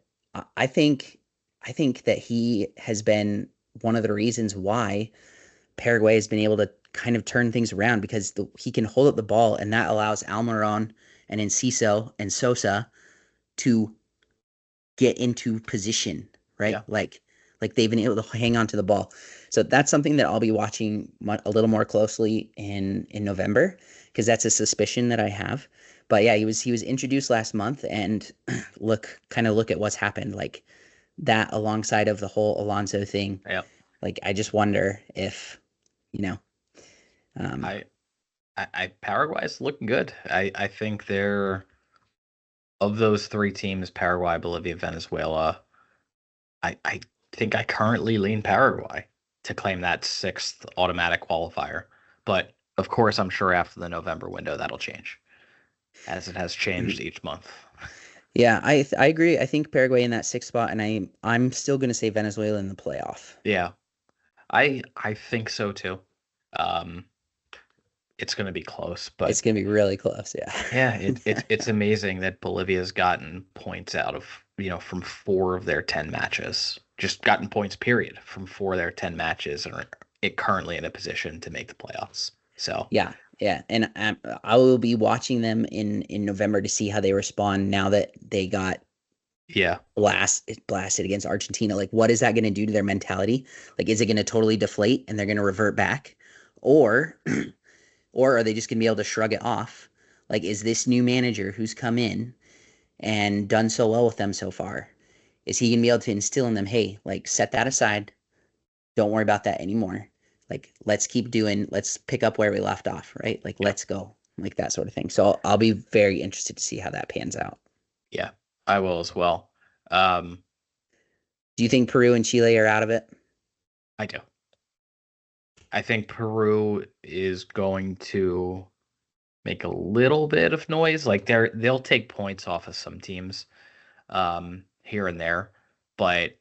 I think that he has been one of the reasons why Paraguay has been able to kind of turn things around because he can hold up the ball, and that allows Almiron and Enciso and Sosa to get into position, right? Yeah. Like they've been able to hang on to the ball. So that's something that I'll be watching a little more closely in November because that's a suspicion that I have. But yeah, he was introduced last month, and look at what's happened. Like that alongside of the whole Alonso thing. Yeah. Like I just wonder if, you know, um, Paraguay's looking good. I think they're of those 3 teams, Paraguay, Bolivia, Venezuela. I think I currently lean Paraguay to claim that 6th automatic qualifier. But of course, I'm sure after the November window that'll change, as it has changed each month. yeah, I agree. I think Paraguay in that 6th spot, and I'm still going to say Venezuela in the playoff. Yeah, I think so too. It's going to be close, but It's going to be really close. Yeah. yeah, it's amazing that Bolivia's gotten points out of from 4 of their 10 matches. Just gotten points, period, from 4 of their 10 matches, and are currently in a position to make the playoffs. So Yeah, and I will be watching them in November to see how they respond now that they got yeah, blasted against Argentina. Like, what is that going to do to their mentality? Like, is it going to totally deflate and they're going to revert back, or or are they just going to be able to shrug it off? Like, is this new manager who's come in and done so well with them so far? Is he going to be able to instill in them, hey, like, set that aside. Don't worry about that anymore. Like, let's pick up where we left off, right? Like, let's go, like that sort of thing. So I'll be very interested to see how that pans out. yeah, I will as well. Do you think Peru and Chile are out of it? I do. I think Peru is going to make a little bit of noise. Like they'll take points off of some teams here and there, but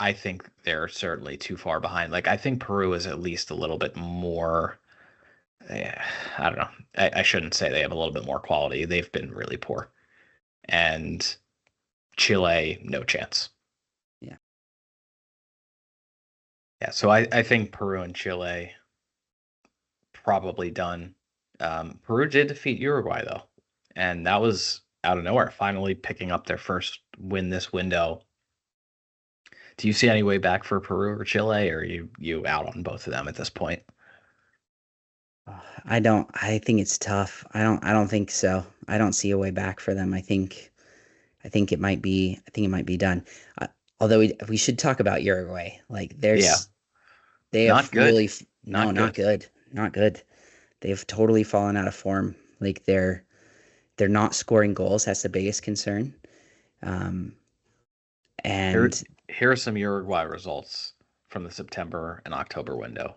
I think they're certainly too far behind. Like I think Peru is at least a little bit more. I don't know. I shouldn't say they have a little bit more quality. They've been really poor, and Chile, no chance. Yeah. Yeah. So I think Peru and Chile probably done. Peru did defeat Uruguay though, and that was out of nowhere. Finally picking up their first win this window. Do you see any way back for Peru or Chile, or are you out on both of them at this point? I don't. I think it's tough. I don't think so. I don't see a way back for them. I think I think it might be. I think it might be done. Although we should talk about Uruguay. Like Yeah, they have not good. no, Not not good. good, not good. They've totally fallen out of form. Like they're not scoring goals. That's the biggest concern. Um, Here, and here are some Uruguay results from the September and October window.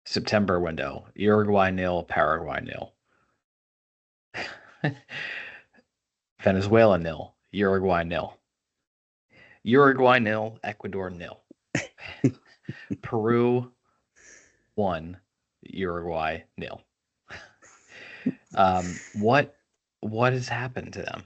September window, Uruguay nil, Paraguay nil. Venezuela nil, Uruguay nil. Uruguay nil, Ecuador nil. Peru 1, Uruguay nil. What has happened to them?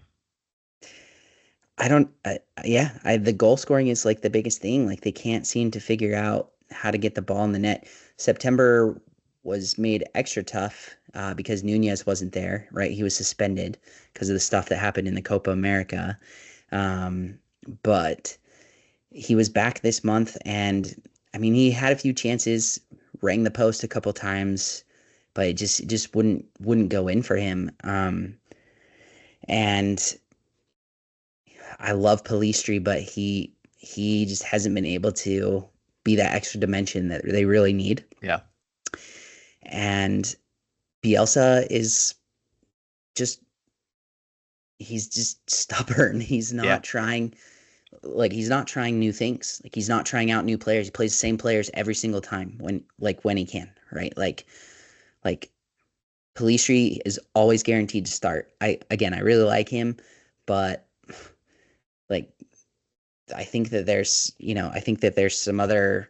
I don't. The goal scoring is like the biggest thing. Like they can't seem to figure out how to get the ball in the net. September was made extra tough because Nunez wasn't there, right? He was suspended because of the stuff that happened in the Copa America. But he was back this month, and I mean, he had a few chances, rang the post a couple times, but it just wouldn't go in for him. And I love Palistri, but he just hasn't been able to be that extra dimension that they really need. Yeah. And Bielsa is just he's just stubborn. He's not trying he's not trying new things. Like he's not trying out new players. He plays the same players every single time when he can, right? Like Palistri is always guaranteed to start. I really like him, but like I think that there's some other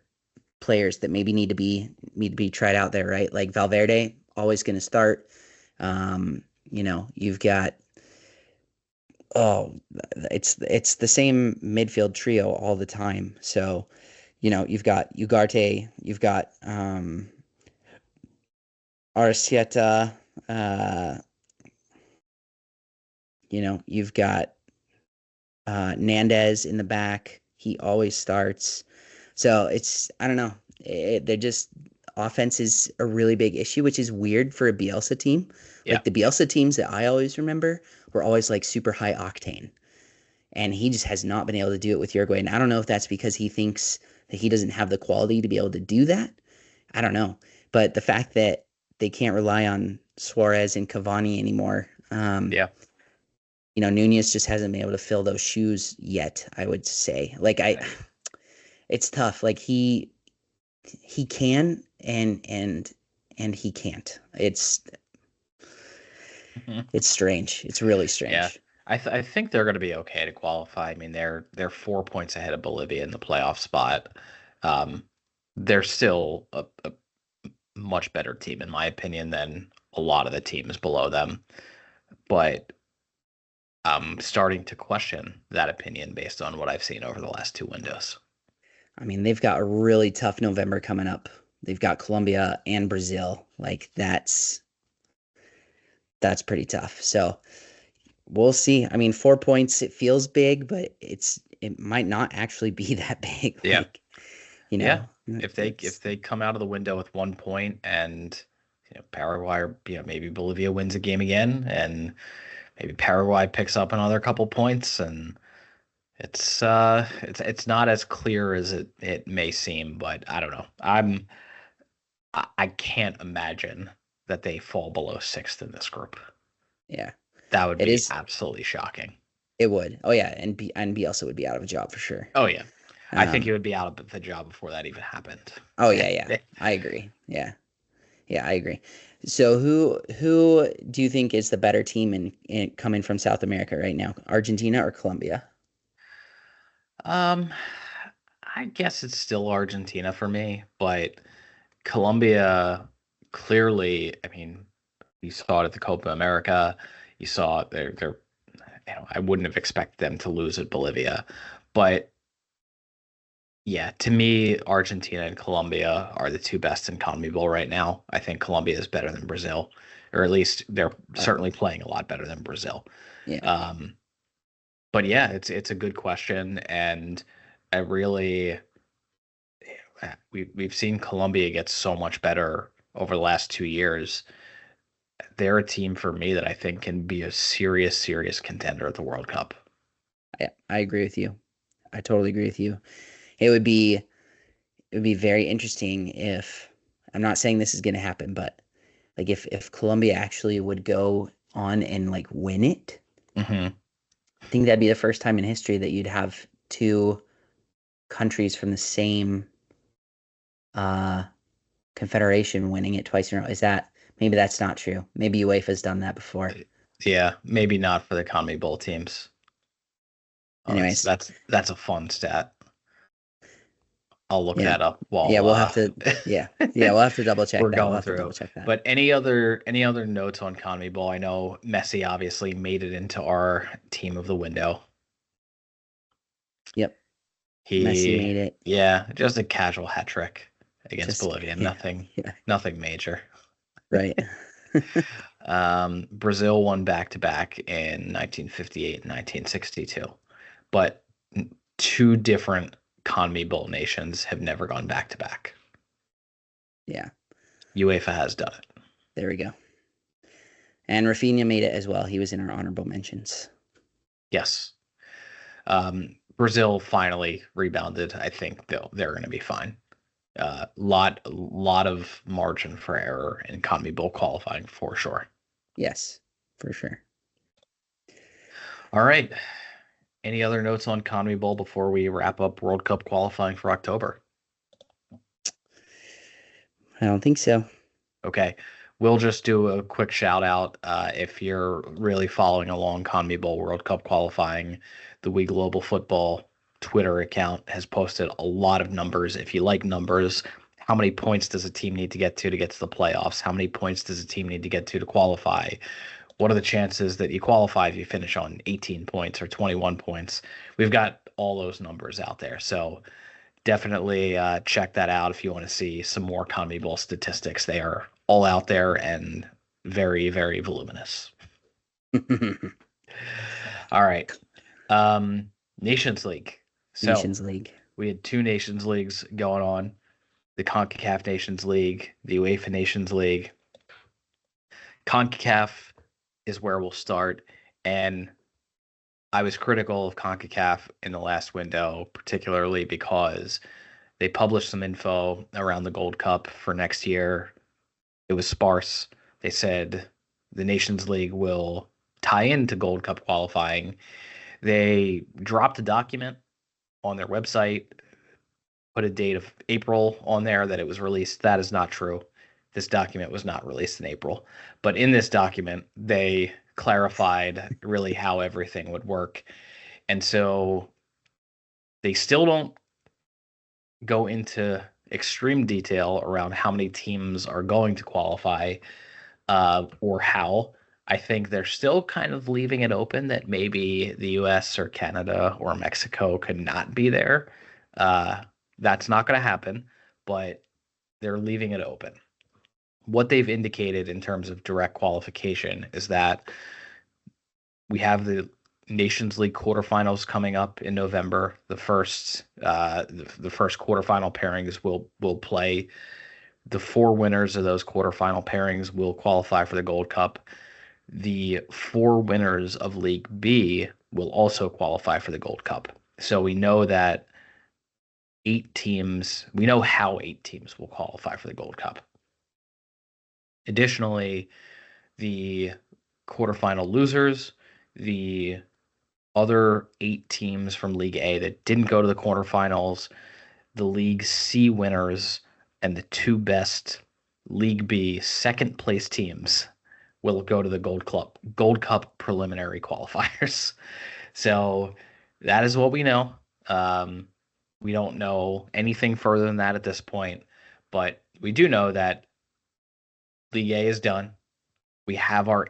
players that maybe need to be tried out there, right? Like Valverde, always going to start. You've got it's the same midfield trio all the time. So, you've got Ugarte, you've got Arcieta, you've got Nandez in the back. He always starts. So I don't know. They're just offense is a really big issue, which is weird for a Bielsa team. Yeah. Like the Bielsa teams that I always remember were always like super high octane. And he just has not been able to do it with Uruguay. And I don't know if that's because he thinks that he doesn't have the quality to be able to do that. I don't know. But the fact that they can't rely on Suarez and Cavani anymore. Nunez just hasn't been able to fill those shoes yet, I would say. It's tough. Like he can and he can't. It's strange. It's really strange. Yeah. I think they're going to be okay to qualify. I mean, they're 4 points ahead of Bolivia in the playoff spot. They're still a much better team, in my opinion, than a lot of the teams below them. But I'm starting to question that opinion based on what I've seen over the last two windows. I mean, they've got a really tough November coming up. They've got Colombia and Brazil. Like that's pretty tough. So we'll see. I mean, 4 points, it feels big, but it might not actually be that big. Yeah. Like, If they come out of the window with 1 point and Paraguay or maybe Bolivia wins a game again, and maybe Paraguay picks up another couple points, and it's not as clear as it may seem, but I don't know. I can't imagine that they fall below sixth in this group. Yeah. That would be absolutely shocking. It would. Oh yeah, and Bielsa would be out of a job for sure. Oh yeah. I think he would be out of the job before that even happened. Oh yeah. I agree. Yeah, I agree. So who do you think is the better team in coming from South America right now? Argentina or Colombia? I guess it's still Argentina for me, but Colombia clearly, I mean, you saw it at the Copa America. You saw they're I wouldn't have expected them to lose at Bolivia, but yeah, to me, Argentina and Colombia are the two best in CONMEBOL right now. I think Colombia is better than Brazil, or at least they're certainly playing a lot better than Brazil. Yeah. But yeah, it's a good question, and I really we've seen Colombia get so much better over the last 2 years. They're a team for me that I think can be a serious contender at the World Cup. I agree with you. I totally agree with you. It would be very interesting if, I'm not saying this is going to happen, but like if Colombia actually would go on and like win it, Hmm. I think that'd be the first time in history that you'd have two countries from the same uh confederation winning it twice in a row. Is that, maybe that's not true? Maybe UEFA's done that before. Yeah, maybe not for the CONMEBOL teams. Oh, Anyways, that's a fun stat. I'll look yeah, that up yeah, while we'll have to, we'll have to double check we're that. We'll going have to double through. check that. But any other notes on CONMEBOL? I know Messi obviously made it into our team of the window. Yep, Messi He, made it. yeah, just a casual hat trick against Just Bolivia. yeah, Nothing major. right. Brazil won back-to-back in 1958 and 1962, but two different CONMEBOL nations have never gone back-to-back. Yeah, UEFA has done it. there we go. And Rafinha made it as well. He was in our honorable mentions. Yes. Brazil finally rebounded. I think they're going to be fine. Lot of margin for error in CONMEBOL qualifying for sure. Yes, for sure. All right. Any other notes on CONMEBOL before we wrap up World Cup qualifying for October? I don't think so. Okay. We'll just do a quick shout out. If you're really following along CONMEBOL World Cup qualifying, the We Global Football Twitter account has posted a lot of numbers. If you like numbers, how many points does a team need to get to the playoffs? How many points does a team need to get to qualify? What are the chances that you qualify if you finish on 18 points or 21 points? We've got all those numbers out there. So definitely check that out if you want to see some more CONMEBOL statistics. They are all out there and very, very voluminous. All right. Nations League. So Nations League. we had two Nations Leagues going on, the CONCACAF Nations League, the UEFA Nations League. CONCACAF is where we'll start. And I was critical of CONCACAF in the last window, particularly because they published some info around the Gold Cup for next year. It was sparse. They said the Nations League will tie into Gold Cup qualifying. They dropped a document on their website, put a date of April on there that it was released. That is not true. This document was not released in April. But in this document, they clarified really how everything would work. And so they still don't go into extreme detail around how many teams are going to qualify or how. I think they're still kind of leaving it open that maybe the US or Canada or Mexico could not be there. That's not going to happen, but they're leaving it open. What they've indicated in terms of direct qualification is that we have the Nations League quarterfinals coming up in November. The first quarterfinal pairings will play. The four winners of those quarterfinal pairings will qualify for the Gold Cup. The four winners of League B will also qualify for the Gold Cup. So we know that we know how 8 teams will qualify for the Gold Cup. Additionally, the quarterfinal losers, the other 8 teams from League A that didn't go to the quarterfinals, the League C winners, and the 2 best League B second place teams will go to the Gold Cup preliminary qualifiers. So that is what we know. We don't know anything further than that at this point, but we do know that League A is done. We have our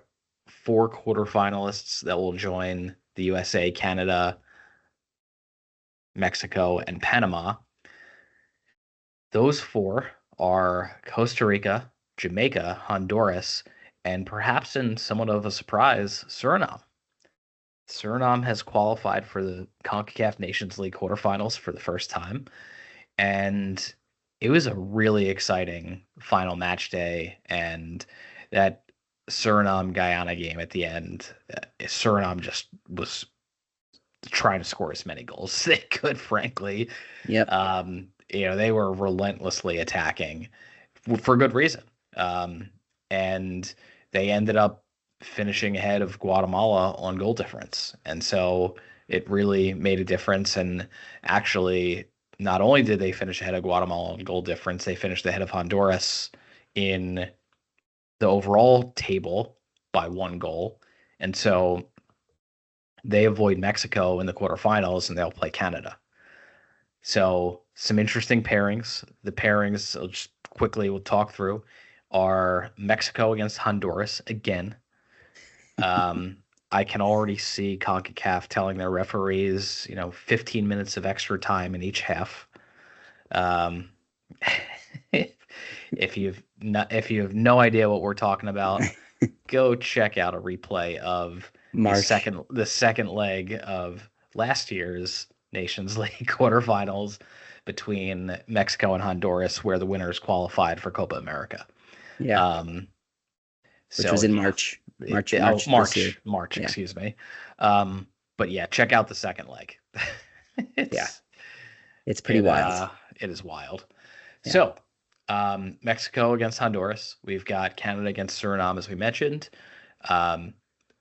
4 quarterfinalists that will join the USA, Canada, Mexico, and Panama. Those 4 are Costa Rica, Jamaica, Honduras, and perhaps in somewhat of a surprise, Suriname. Suriname has qualified for the CONCACAF Nations League quarterfinals for the first time, and it was a really exciting final match day, and that Suriname-Guyana game at the end, Suriname just was trying to score as many goals as they could, frankly. Yep. They were relentlessly attacking for good reason. And they ended up finishing ahead of Guatemala on goal difference. And so it really made a difference. And actually, not only did they finish ahead of Guatemala on goal difference, they finished ahead of Honduras in the overall table by 1 goal. And so they avoid Mexico in the quarterfinals and they'll play Canada. So some interesting pairings. The pairings, I'll just quickly we'll talk through, are Mexico against Honduras again. I can already see CONCACAF telling their referees, 15 minutes of extra time in each half. If you have no idea what we're talking about, go check out a replay of the second leg of last year's Nations League quarterfinals between Mexico and Honduras, where the winners qualified for Copa America. Yeah. Which was in March. March. Excuse me. But yeah, check out the second leg. It's pretty wild. It is wild. Yeah. So, Mexico against Honduras. We've got Canada against Suriname, as we mentioned. The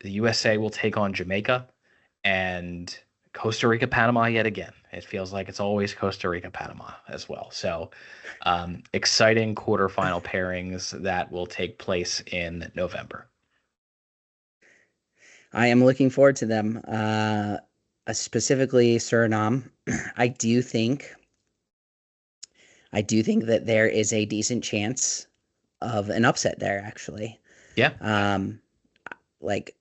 USA will take on Jamaica, and Costa Rica, Panama yet again. It feels like it's always Costa Rica, Panama as well. So, exciting quarterfinal pairings that will take place in November. I am looking forward to them. Specifically Suriname. I do think that there is a decent chance of an upset there, actually. Yeah. Like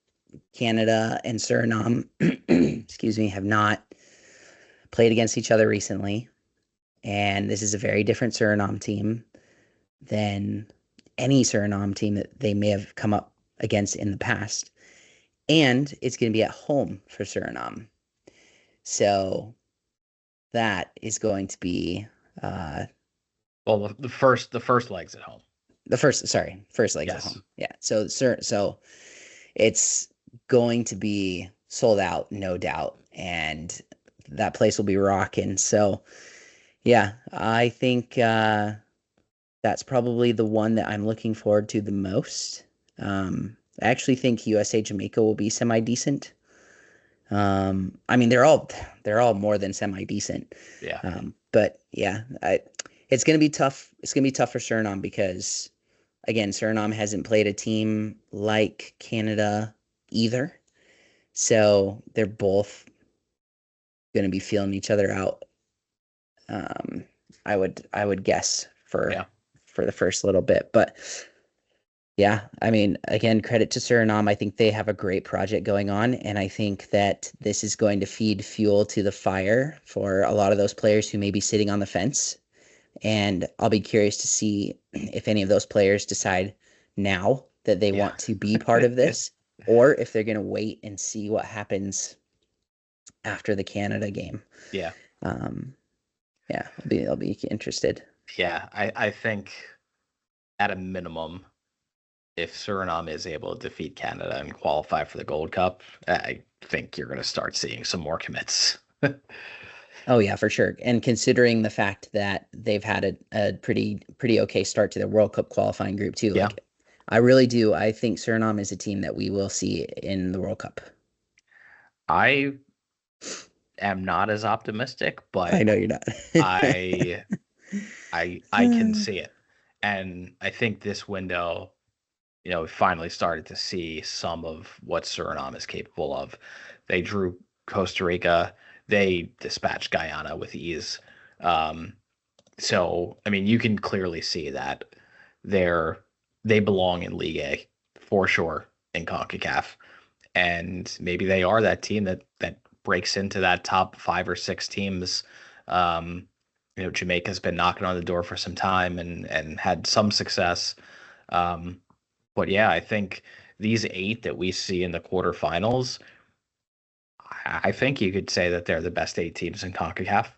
Canada and Suriname, excuse me, have not played against each other recently. And this is a very different Suriname team than any Suriname team that they may have come up against in the past. And it's going to be at home for Suriname. So that is going to be well, the first leg's at home. First leg's at home. Yeah. So it's going to be sold out, no doubt, and that place will be rocking. So yeah, I think that's probably the one that I'm looking forward to the most. I actually think USA Jamaica will be semi-decent. I mean, they're all more than semi-decent. Yeah. But yeah, it's going to be tough. It's going to be tough for Suriname because, again, Suriname hasn't played a team like Canada either. So they're both going to be feeling each other out. I would guess for the first little bit, but yeah, I mean, again, credit to Suriname. I think they have a great project going on, and I think that this is going to feed fuel to the fire for a lot of those players who may be sitting on the fence. And I'll be curious to see if any of those players decide now that they want to be part of this, or if they're going to wait and see what happens after the Canada game. Yeah. I'll be interested. Yeah, I think at a minimum, if Suriname is able to defeat Canada and qualify for the Gold Cup, I think you're going to start seeing some more commits. Oh yeah, for sure. And considering the fact that they've had a pretty okay start to the World Cup qualifying group too. Yeah. Like, I really do. I think Suriname is a team that we will see in the World Cup. I am not as optimistic, but I know you're not. I can see it. And I think this window, we finally started to see some of what Suriname is capable of. They drew Costa Rica. They dispatched Guyana with ease. So, I mean, you can clearly see that they belong in League A for sure in CONCACAF. And maybe they are that team that breaks into that top 5 or 6 teams. Jamaica's been knocking on the door for some time and had some success. But yeah, I think these 8 that we see in the quarterfinals, I think you could say that they're the best 8 teams in CONCACAF.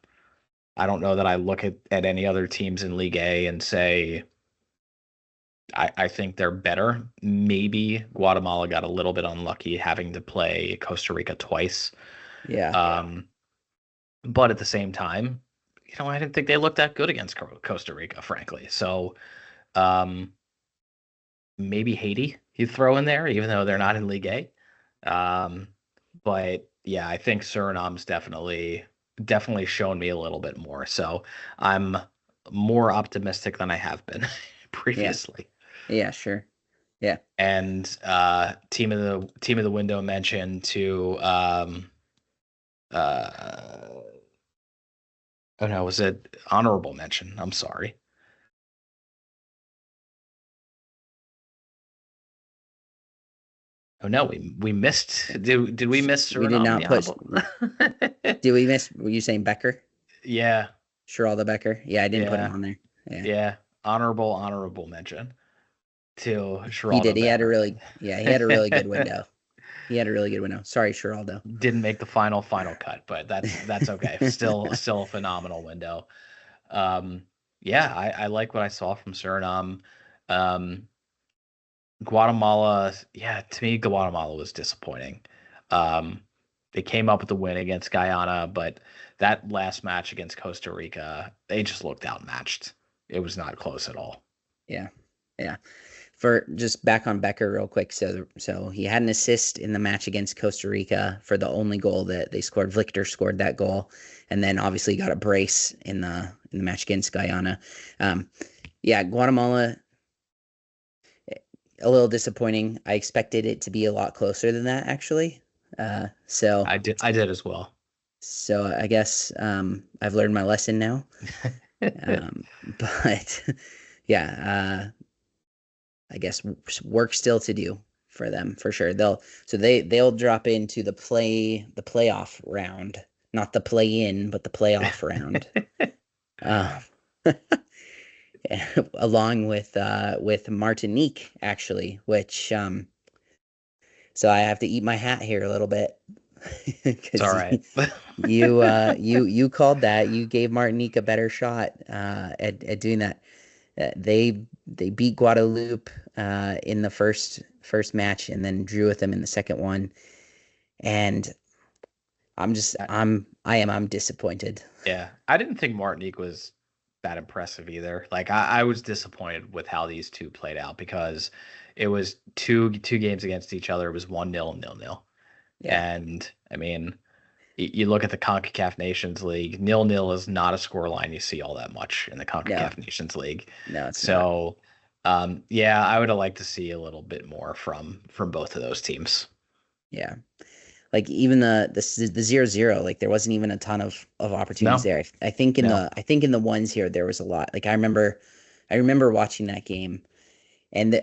I don't know that I look at any other teams in League A and say, I think they're better. Maybe Guatemala got a little bit unlucky having to play Costa Rica twice. Yeah. But at the same time, I didn't think they looked that good against Costa Rica, frankly. So maybe Haiti you throw in there, even though they're not in League A. But yeah, I think Suriname's definitely shown me a little bit more. So I'm more optimistic than I have been previously. Yeah, sure. Yeah. And team of the window mention to oh no, was it honorable mention? I'm sorry. Oh no, we missed. Did we miss We did Suriname in not the push. honorable? Did we miss? Were you saying Becker? Yeah, Geraldo Becker? Yeah, I didn't put him yeah, on there. Yeah. yeah. Honorable mention to He Geraldo did. He had a Becker. really good window. He had a really good window. Sorry, Geraldo. Didn't make the final cut, but that's okay. Still a phenomenal window. Yeah, I like what I saw from Suriname. Guatemala, yeah, to me, Guatemala was disappointing. They came up with the win against Guyana, but that last match against Costa Rica, they just looked outmatched. It was not close at all. Yeah. Yeah. For just back on Becker real quick. So he had an assist in the match against Costa Rica for the only goal that they scored. Victor scored that goal, and then obviously got a brace in the match against Guyana. Yeah, Guatemala, a little disappointing. I expected it to be a lot closer than that, actually. So I did as well. So I guess I've learned my lesson now. But yeah, I guess work still to do for them for sure. They'll drop into the playoff round, not the play in, but the playoff round. Along with Martinique, actually, which so I have to eat my hat here a little bit. It's all right. you called that. You gave Martinique a better shot at doing that. They beat Guadeloupe in the first match and then drew with them in the second one. And I'm disappointed. Yeah, I didn't think Martinique was that impressive either. Like I was disappointed with how these two played out because it was two games against each other. It was 1-0, 0-0. Yeah. And I mean, you look at the CONCACAF Nations League, 0-0 is not a scoreline you see all that much in the CONCACAF Nations League. No, it's so not. Yeah, I would have liked to see a little bit more from both of those teams. Yeah. Like even the 0-0, like there wasn't even a ton of opportunities there. I think in the ones here there was a lot. Like I remember watching that game, and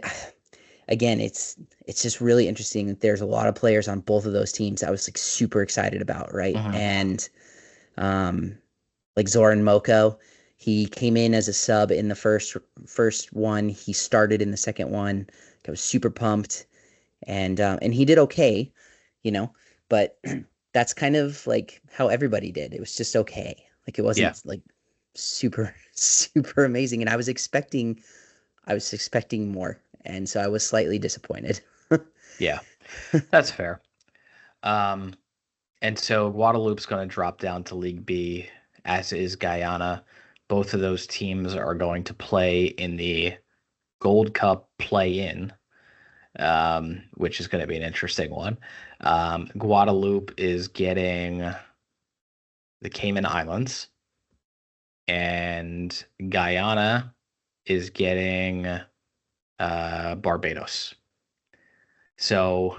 again, it's just really interesting that there's a lot of players on both of those teams I was like super excited about, right? Mm-hmm. And like Zoran Moko, he came in as a sub in the first one. He started in the second one. I was super pumped, and he did okay, but that's kind of like how everybody did. It was just okay. Like it wasn't like super amazing, and I was expecting more. And so I was slightly disappointed. Yeah, that's fair. And so Guadeloupe's going to drop down to League B, as is Guyana. Both of those teams are going to play in the Gold Cup play-in, which is going to be an interesting one. Guadeloupe is getting the Cayman Islands, and Guyana is getting Barbados. So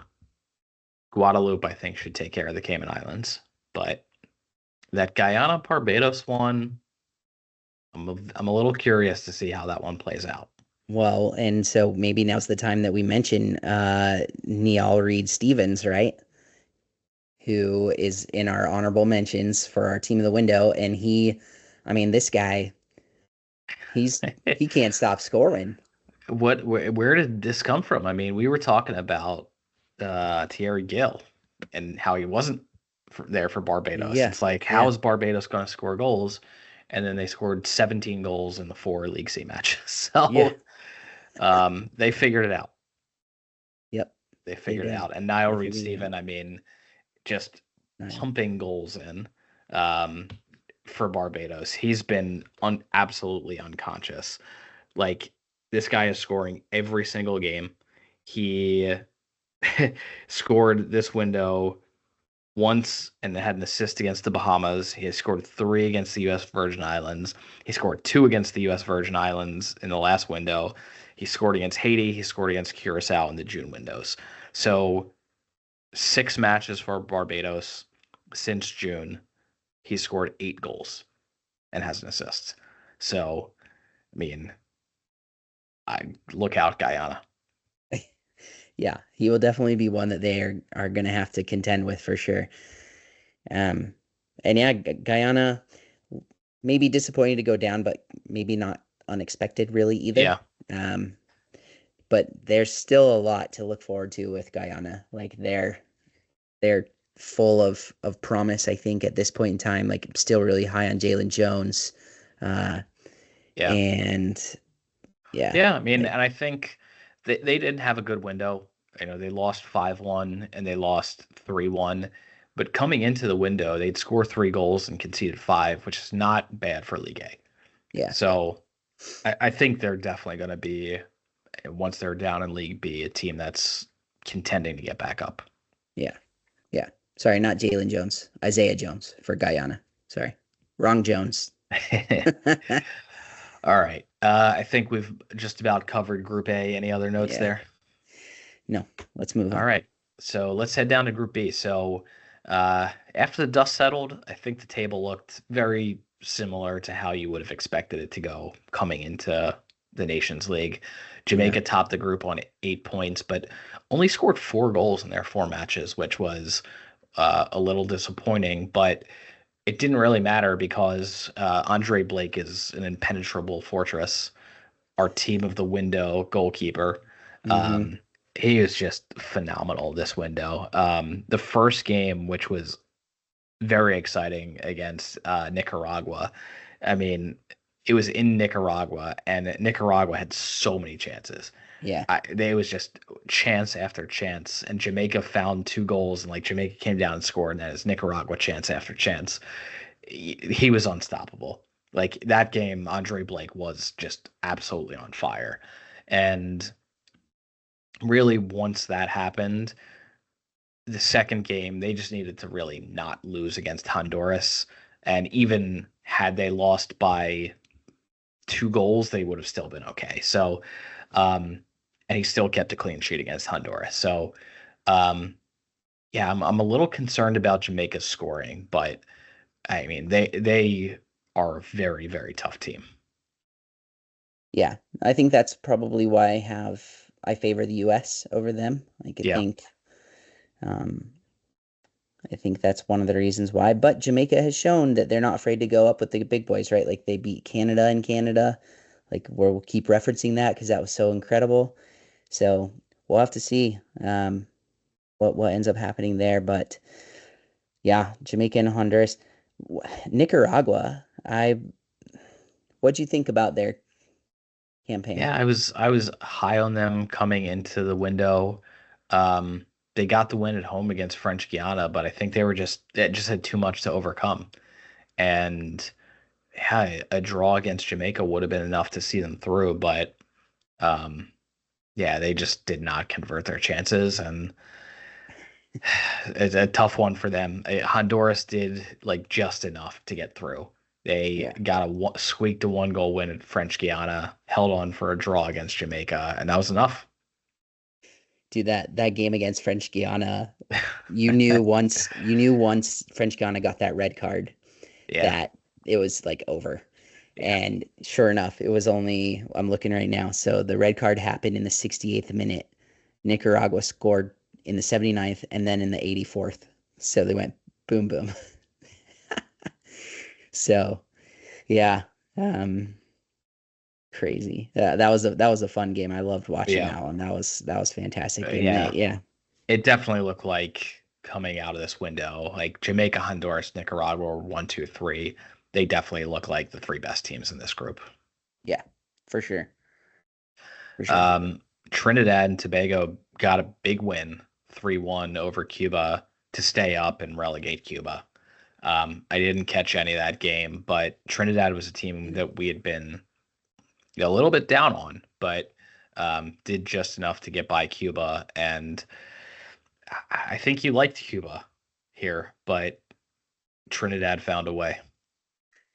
Guadeloupe, I think, should take care of the Cayman Islands, but that Guyana Barbados one, I'm a little curious to see how that one plays out. Well, and so maybe now's the time that we mention Niall Reed-Stevens, right? Who is in our honorable mentions for our team of the window, and this guy, he can't stop scoring. Where did this come from? I mean, we were talking about Thierry Gill and how he wasn't there for Barbados. Yeah. It's like, how is Barbados going to score goals? And then they scored 17 goals in the 4 League C matches. So they figured it out. Yep. They figured it out. And Niall Reed-Stevens, I mean, just pumping goals in for Barbados. He's been absolutely unconscious. Like, this guy is scoring every single game. He scored this window once and had an assist against the Bahamas. He has scored 3 against the U.S. Virgin Islands. He scored 2 against the U.S. Virgin Islands in the last window. He scored against Haiti. He scored against Curacao in the June windows. So 6 matches for Barbados since June. He scored 8 goals and has an assist. So, I mean, look out, Guyana. Yeah, he will definitely be one that they are going to have to contend with for sure. And yeah, Guyana may be disappointing to go down, but maybe not unexpected really either. Yeah. But there's still a lot to look forward to with Guyana. Like, they're full of promise, I think, at this point in time. Like, I'm still really high on Jalen Jones. Yeah. And yeah. Yeah, I mean, and I think they didn't have a good window. You know, they lost 5-1 and they lost 3-1. But coming into the window, they'd score 3 goals and conceded 5, which is not bad for League A. Yeah. So I think they're definitely going to be, once they're down in League B, a team that's contending to get back up. Yeah. Yeah. Sorry, not Jalen Jones. Isaiah Jones for Guyana. Sorry. Wrong Jones. All right. I think we've just about covered Group A. Any other notes there? No. Let's move on. All right. So let's head down to Group B. So after the dust settled, I think the table looked very similar to how you would have expected it to go coming into the Nations League. Jamaica topped the group on 8 points, but only scored 4 goals in their 4 matches, which was a little disappointing. But it didn't really matter because Andre Blake is an impenetrable fortress. Our team of the window goalkeeper. He is just phenomenal this window. The first game, which was very exciting against Nicaragua. I mean, it was in Nicaragua, and Nicaragua had so many chances. Yeah. They was just chance after chance, and Jamaica found 2 goals, and like Jamaica came down and scored, and then it's Nicaragua chance after chance. He was unstoppable. Like, that game, Andre Blake was just absolutely on fire. And really, once that happened, the second game, they just needed to really not lose against Honduras. And even had they lost by 2 goals, they would have still been okay. So, and he still kept a clean sheet against Honduras. So, yeah, I'm a little concerned about Jamaica's scoring, but I mean, they are a very, very tough team. Yeah, I think that's probably why I favor the U.S. over them. Like, I think that's one of the reasons why. But Jamaica has shown that they're not afraid to go up with the big boys, right? Like, they beat Canada in Canada. Like, we'll keep referencing that because that was so incredible. So we'll have to see what ends up happening there. But yeah, Jamaica and Honduras. Nicaragua, what'd you think about their campaign? Yeah, I was high on them coming into the window. They got the win at home against French Guiana, but I think they just had too much to overcome. And yeah, a draw against Jamaica would have been enough to see them through, but yeah, they just did not convert their chances, and it's a tough one for them. Honduras did like just enough to get through. They got squeaked a 1-goal win at French Guiana, held on for a draw against Jamaica, and that was enough. Dude, that game against French Guiana, you knew once French Guiana got that red card, that it was like over. Yeah. And sure enough, it was only, I'm looking right now, so the red card happened in the 68th minute. Nicaragua scored in the 79th and then in the 84th. So they went boom, boom. So, yeah, crazy. That was a fun game. I loved watching that one. That was fantastic. It definitely looked like coming out of this window, like Jamaica, Honduras, Nicaragua were 1, 2, 3. They definitely look like the 3 best teams in this group. Yeah, for sure. Trinidad and Tobago got a big win, 3-1 over Cuba. to stay up and relegate Cuba. I didn't catch any of that game, but Trinidad was a team that we had been a little bit down on, but did just enough to get by Cuba. And I think you liked Cuba here, but Trinidad found a way.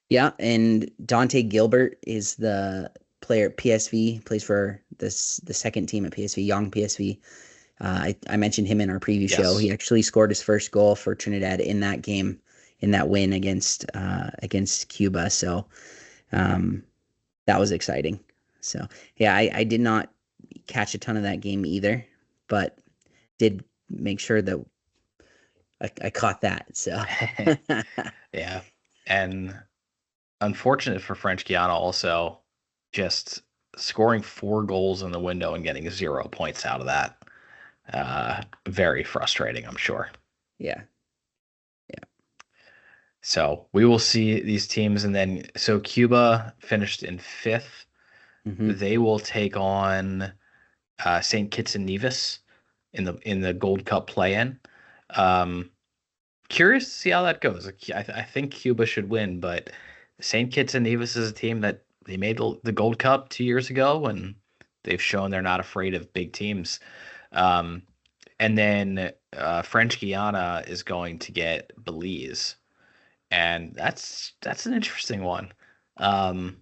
Yeah, and Dante Gilbert is the player at PSV, plays for the second team at PSV, young PSV. I mentioned him in our preview show. He actually scored his first goal for Trinidad in that game, in that win against Cuba. So that was exciting. So yeah, I did not catch a ton of that game either, but did make sure that I caught that. So yeah, and unfortunate for French Guiana also, just scoring 4 goals in the window and getting 0 points out of that. Very frustrating, I'm sure. Yeah. So we will see these teams, and then so Cuba finished in 5th. Mm-hmm. They will take on St. Kitts and Nevis in the Gold Cup play-in. Curious to see how that goes. I think Cuba should win, but St. Kitts and Nevis is a team that they made the Gold Cup 2 years ago, and they've shown they're not afraid of big teams. And then French Guiana is going to get Belize, and that's an interesting one. I'm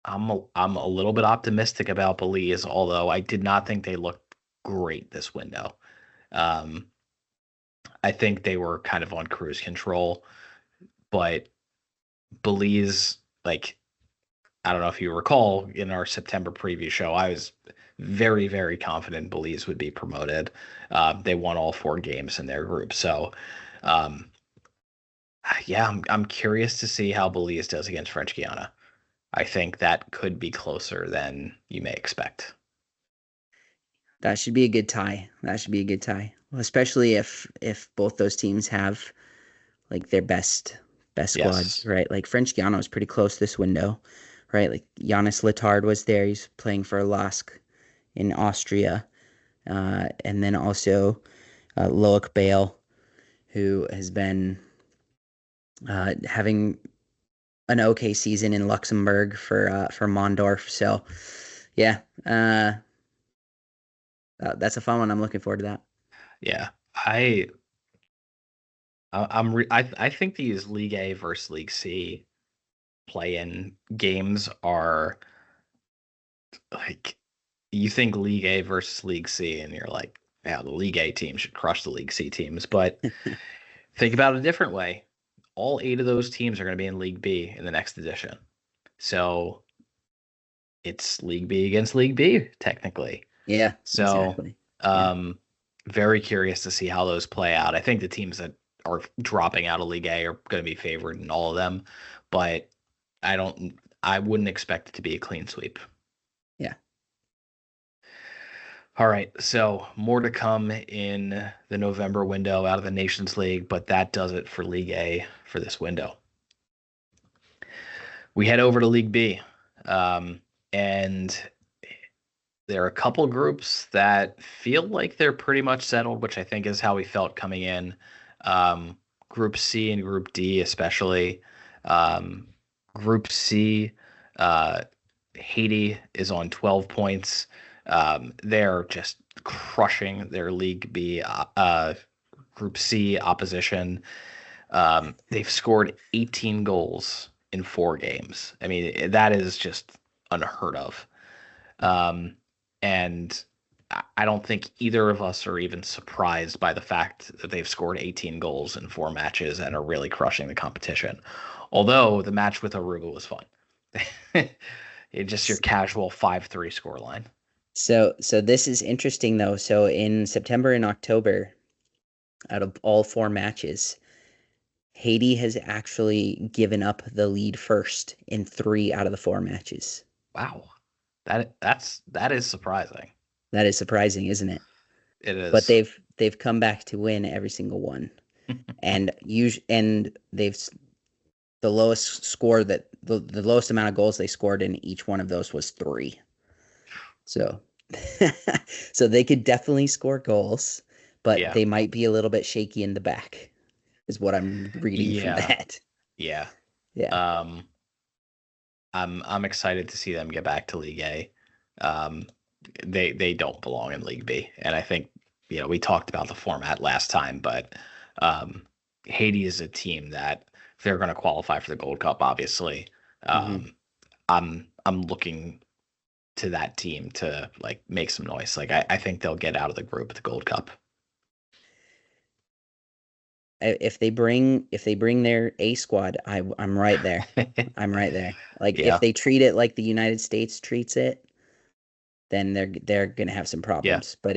a little bit optimistic about Belize, although I did not think they looked great this window. I think they were kind of on cruise control, but Belize, like, I don't know if you recall in our September preview show, I was very, very confident Belize would be promoted. They won all 4 games in their group. So, yeah, I'm curious to see how Belize does against French Guiana. I think that could be closer than you may expect. That should be a good tie. Well, especially if both those teams have like their best squads, right? Like French Guiana was pretty close this window, right? Like Giannis Letard was there. He's playing for Lask in Austria. And then also Loic Bale, who has been having an okay season in Luxembourg for Mondorf. So yeah, that's a fun one. I'm looking forward to that. Yeah, I think these League A versus League C play-in games are like, you think League A versus League C, and you're like, yeah, the League A team should crush the League C teams. But think about it a different way. All 8 of those teams are going to be in League B in the next edition. So it's League B against League B, technically. Yeah. So exactly. Very curious to see how those play out. I think the teams that are dropping out of League A are going to be favored in all of them, but I wouldn't expect it to be a clean sweep. Yeah. All right, so more to come in the November window out of the Nations League, but that does it for League A for this window. We head over to League B, and there are a couple groups that feel like they're pretty much settled, which I think is how we felt coming in. Group C and Group D especially. Group C, Haiti is on 12 points. They're just crushing their League B, Group C opposition. They've scored 18 goals in 4 games. I mean, that is just unheard of. And I don't think either of us are even surprised by the fact that they've scored 18 goals in 4 matches and are really crushing the competition. Although the match with Aruba was fun. It's just your casual 5-3 scoreline. So this is interesting though. So in September and October, out of all 4 matches, Haiti has actually given up the lead first in 3 out of the 4 matches. Wow. That is surprising. That is surprising, isn't it? It is. But they've come back to win every single one. and they've the lowest score that the lowest amount of goals they scored in each one of those was 3. So so they could definitely score goals, but Yeah. they might be a little bit shaky in the back, is what I'm reading from Yeah. that. Yeah. Yeah. I'm excited to see them get back to League A. They don't belong in League B, and I think we talked about the format last time, but Haiti is a team that if they're going to qualify for the Gold Cup, obviously. I'm looking to that team to like make some noise. Like I think they'll get out of the group at the Gold Cup. If they bring their A squad, I'm right there. I'm right there. Like Yeah. if they treat it like the United States treats it, then they're gonna have some problems. But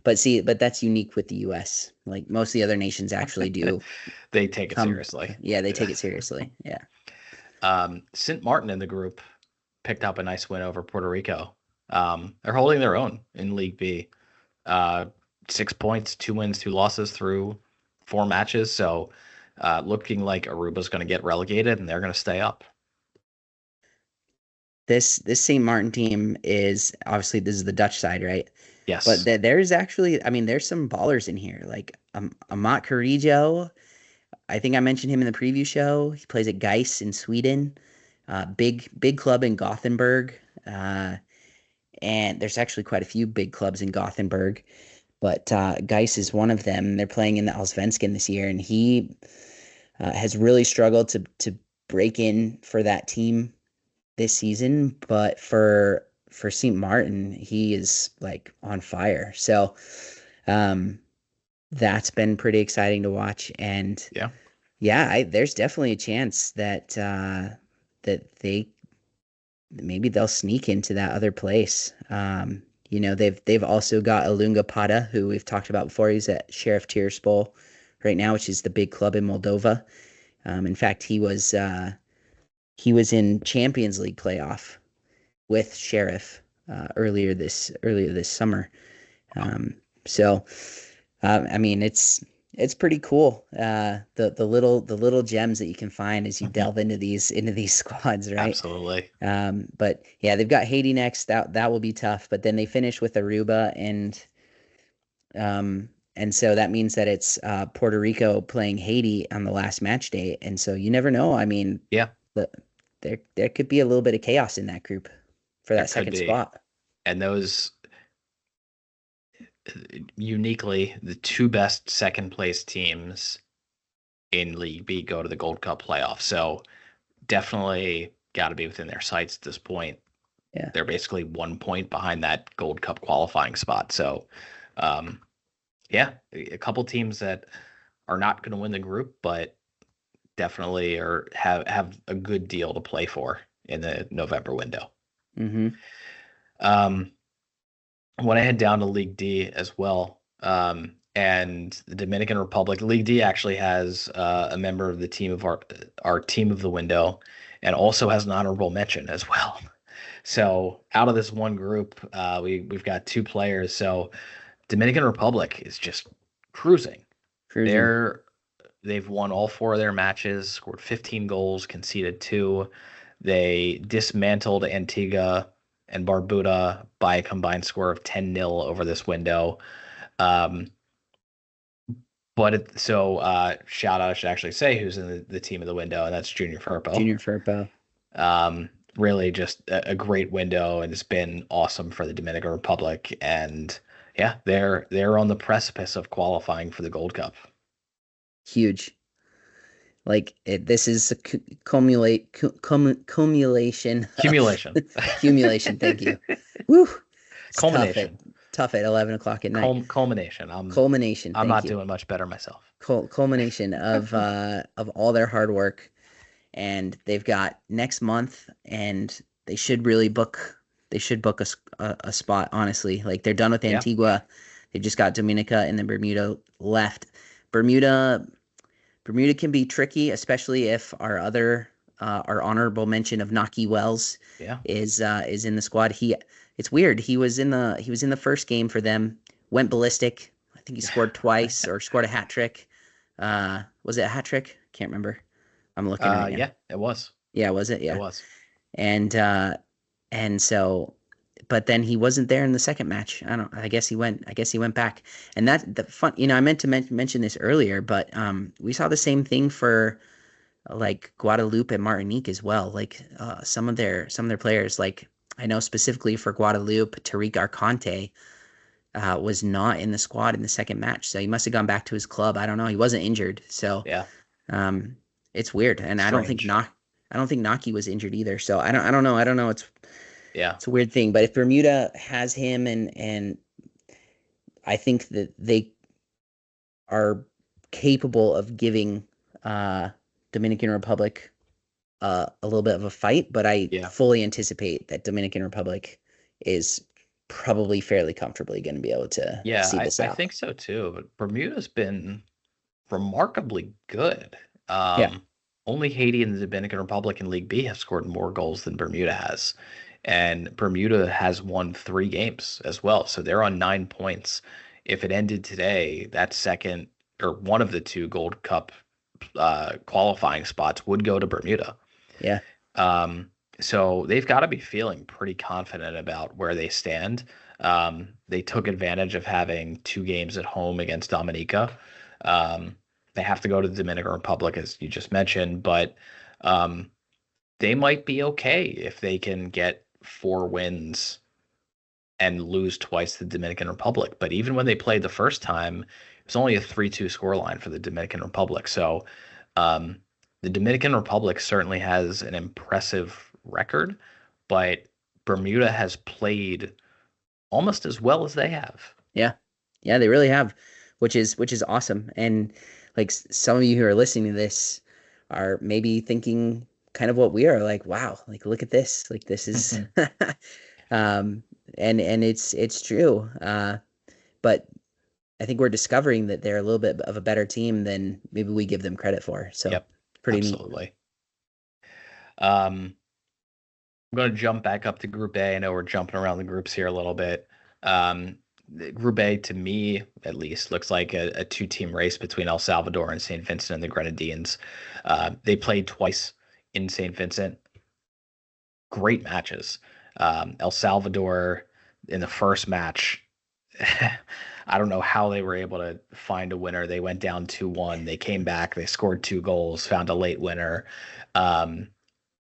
but that's unique with the U.S. Like most of the other nations actually do. They take it seriously. Yeah, they take it seriously. Yeah. St. Martin in the group picked up a nice win over Puerto Rico. They're holding their own in League B. 6 points, 2 wins, 2 losses through 4 matches. So looking like Aruba's going to get relegated and they're going to stay up. This St. Martin team is obviously, this is the Dutch side, right? Yes. But there's actually, I mean, there's some ballers in here. Like Amat Carrillo, I think I mentioned him in the preview show. He plays at Gais in Sweden. Big club in Gothenburg. And there's actually quite a few big clubs in Gothenburg. But Gais is one of them. They're playing in the Allsvenskan this year, and he has really struggled to break in for that team this season. But for St. Martin, he is like on fire. So that's been pretty exciting to watch. And there's definitely a chance that that maybe they'll sneak into that other place. They've also got Ilunga Pata, who we've talked about before. He's at Sheriff Tiraspol right now, which is the big club in Moldova. In fact, he was in Champions League playoff with Sheriff earlier this summer. I mean, it's pretty cool. The little gems that you can find as you delve into these squads, right? Absolutely. But yeah, they've got Haiti next. That will be tough. But then they finish with Aruba, and so that means that it's Puerto Rico playing Haiti on the last match day. And so you never know. I mean, there could be a little bit of chaos in that group for that second spot. And those, uniquely, the 2 best second place teams in League B go to the Gold Cup playoff. So definitely got to be within their sights at this point. Yeah. They're basically 1 point behind that Gold Cup qualifying spot. So, a couple teams that are not going to win the group, but definitely have a good deal to play for in the November window. Mm-hmm. When I head down to League D as well, and the Dominican Republic, League D actually has a member of the team of our team of the window, and also has an honorable mention as well. So out of this one group, we've got 2 players. So Dominican Republic is just cruising. They've won all 4 of their matches, scored 15 goals, conceded 2. They dismantled Antigua and Barbuda by a combined score of 10-0 over this window. Shout out, I should actually say who's in the team of the window, and that's Junior Firpo. Really just a great window, and it's been awesome for the Dominican Republic. And yeah, they're on the precipice of qualifying for the Gold Cup. Huge. Like this is a cumulation. Accumulation. Thank you. Woo. Culmination. Tough at 11 o'clock at night. Culmination. Culmination. I'm not doing much better myself. Culmination of all their hard work, and they've got next month, and they should really book. They should book a spot. Honestly, like they're done with Antigua. They've just got Dominica and then Bermuda left. Bermuda can be tricky, especially if our honorable mention of Naki Wells is in the squad. It's weird. He was in the first game for them, went ballistic. I think he scored twice or scored a hat trick. Was it a hat trick? Can't remember. I'm looking right now. Yeah, it was. Yeah, was it? Yeah. It was. And so but then he wasn't there in the second match. I guess he went back. And that the fun, I meant to mention this earlier, but we saw the same thing for like Guadeloupe and Martinique as well. Like some of their players, like I know specifically for Guadeloupe, Tariq Arconte was not in the squad in the second match. So he must have gone back to his club. I don't know. He wasn't injured. So Yeah. It's weird. And Strange. I don't think Naki was injured either. So I don't know. It's a weird thing. But if Bermuda has him and I think that they are capable of giving Dominican Republic a little bit of a fight, but I fully anticipate that Dominican Republic is probably fairly comfortably going to be able to see this out. I think so too. But Bermuda's been remarkably good. Only Haiti and the Dominican Republic in League B have scored more goals than Bermuda has. And Bermuda has won 3 games as well. So they're on 9 points. If it ended today, that second or one of the 2 Gold Cup qualifying spots would go to Bermuda. Yeah. So they've got to be feeling pretty confident about where they stand. They took advantage of having 2 games at home against Dominica. They have to go to the Dominican Republic, as you just mentioned, but they might be okay if they can get 4 wins and lose twice to the Dominican Republic. But even when they played the first time, it was only a 3-2 scoreline for the Dominican Republic. So the Dominican Republic certainly has an impressive record, but Bermuda has played almost as well as they have. Yeah, they really have, which is awesome. And like some of you who are listening to this are maybe thinking kind of what we are, like, wow, like look at this, like this is, and it's true. But I think we're discovering that they're a little bit of a better team than maybe we give them credit for. So pretty absolutely neat. I'm going to jump back up to Group A. I know we're jumping around the groups here a little bit. Group A, to me, at least, looks like a 2-team race between El Salvador and St. Vincent and the Grenadines. They played twice in St. Vincent. Great matches. El Salvador, in the first match, I don't know how they were able to find a winner. They went down 2-1. They came back. They scored 2 goals, found a late winner.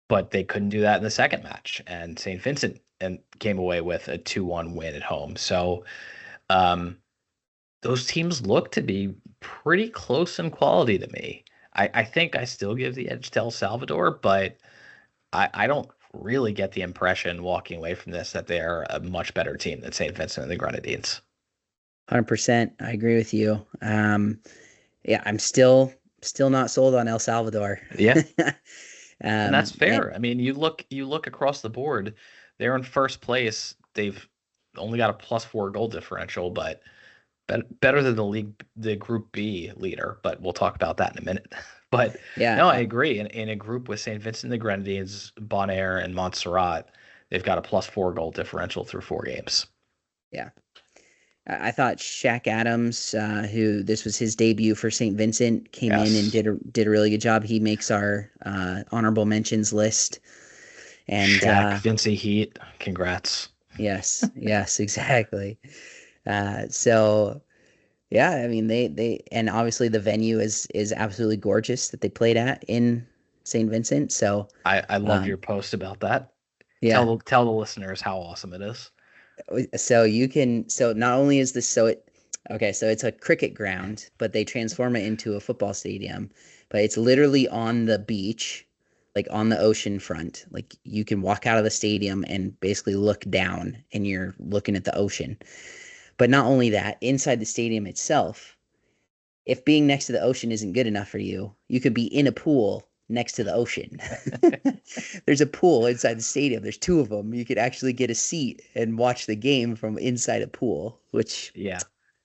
But they couldn't do that in the second match. And St. Vincent came away with a 2-1 win at home. So those teams look to be pretty close in quality to me. I think I still give the edge to El Salvador, but I don't really get the impression walking away from this that they're a much better team than St. Vincent and the Grenadines. 100%. I agree with you. I'm still not sold on El Salvador. Yeah. And that's fair. I mean, you look across the board, they're in first place. They've only got a +4 goal differential, but better than the Group B leader. But we'll talk about that in a minute. But I agree. In a group with St. Vincent and the Grenadines, Bonaire, and Montserrat, they've got a +4 goal differential through 4 games. Yeah. I thought Shaq Adams, who this was his debut for St. Vincent, came in and did a really good job. He makes our honorable mentions list. And Shaq, Vincey Heat, congrats. Yes, exactly. So, yeah, I mean they and obviously the venue is absolutely gorgeous that they played at in St. Vincent. So I love your post about that. Yeah, tell the listeners how awesome it is. So not only is this so it's a cricket ground, but they transform it into a football stadium, but it's literally on the beach, like on the ocean front. Like you can walk out of the stadium and basically look down and you're looking at the ocean. But not only that, inside the stadium itself, if being next to the ocean isn't good enough for you, you could be in a pool next to the ocean. There's a pool inside the stadium. There's 2 of them. You could actually get a seat and watch the game from inside a pool, which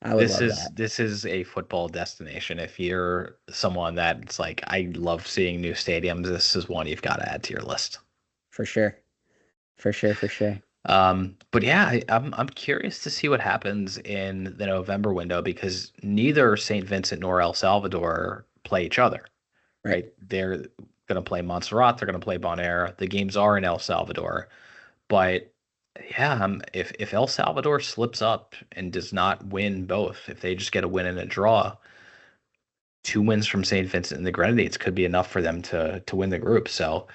I would love that. This is a football destination. If you're someone that's like, I love seeing new stadiums, this is one you've got to add to your list. For sure. But yeah, I'm curious to see what happens in the November window because neither St. Vincent nor El Salvador play each other. Right. They're going to play Montserrat. They're going to play Bonaire. The games are in El Salvador. But Yeah, if El Salvador slips up and does not win both, if they just get a win and a draw, 2 wins from St. Vincent and the Grenadines could be enough for them to win the group. So,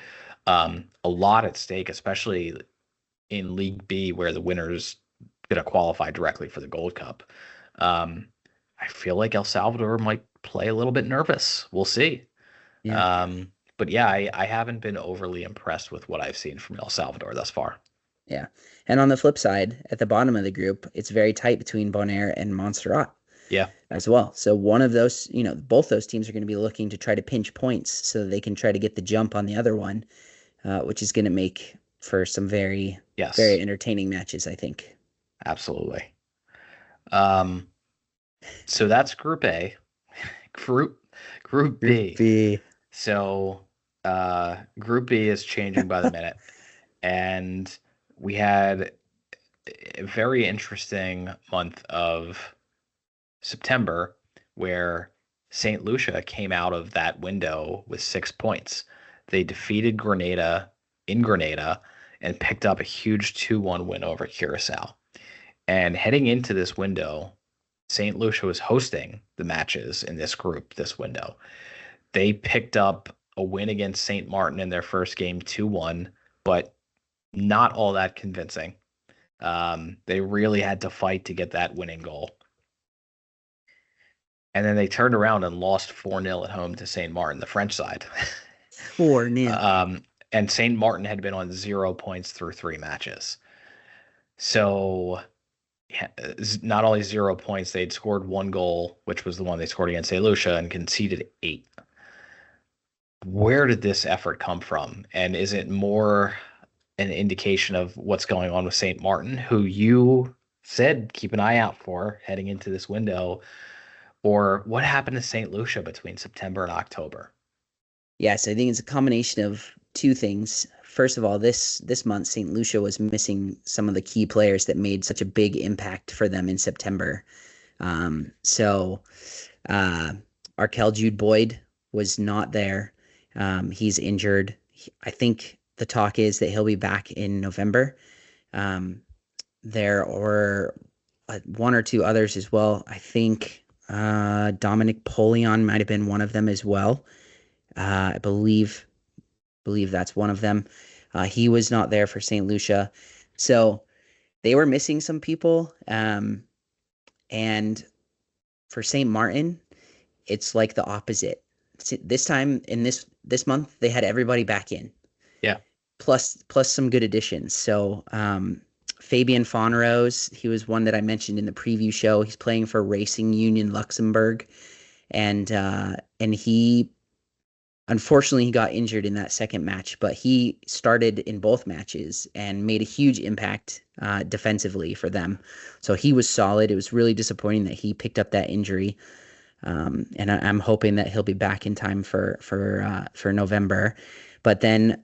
a lot at stake, especially in League B, where the winner's going to qualify directly for the Gold Cup. Um, I feel like El Salvador might play a little bit nervous. We'll see. Yeah. But yeah, I haven't been overly impressed with what I've seen from El Salvador thus far. Yeah. And on the flip side, at the bottom of the group, it's very tight between Bonaire and Montserrat Yeah, as well. So one of those, both those teams are going to be looking to try to pinch points so that they can try to get the jump on the other one, which is going to make for some very, yes, very entertaining matches, I think. absolutely. Um, so that's Group A. Group B. B. So Group B is changing by the minute. And we had a very interesting month of September where St. Lucia came out of that window with 6 points. They defeated Grenada in Grenada and picked up a huge 2-1 win over Curacao. And heading into this window, St. Lucia was hosting the matches in this group this window. They picked up a win against St. Martin in their first game, 2-1, but not all that convincing. They really had to fight to get that winning goal. And then they turned around and lost 4-0 at home to St. Martin, the French side. 4-0. And St. Martin had been on 0 points through 3 matches. So not only 0 points, they'd scored 1 goal, which was the one they scored against St. Lucia, and conceded 8. Where did this effort come from? And is it more an indication of what's going on with St. Martin, who you said keep an eye out for heading into this window, or what happened to St. Lucia between September and October? Yes, I think it's a combination of two things. First of all, this month, St. Lucia was missing some of the key players that made such a big impact for them in September. Arkell Jude Boyd was not there. He's injured. I think the talk is that he'll be back in November. There were one or two others as well. I think Dominic Polion might have been one of them as well. I believe that's one of them. He was not there for St. Lucia. So they were missing some people. And for St. Martin, it's like the opposite. This time in this month, they had everybody back in. Yeah. Plus some good additions. So Fabian Fonrose, he was one that I mentioned in the preview show. He's playing for Racing Union Luxembourg. And he unfortunately, he got injured in that second match, but he started in both matches and made a huge impact defensively for them. So he was solid. It was really disappointing that he picked up that injury, and I'm hoping that he'll be back in time for November. But then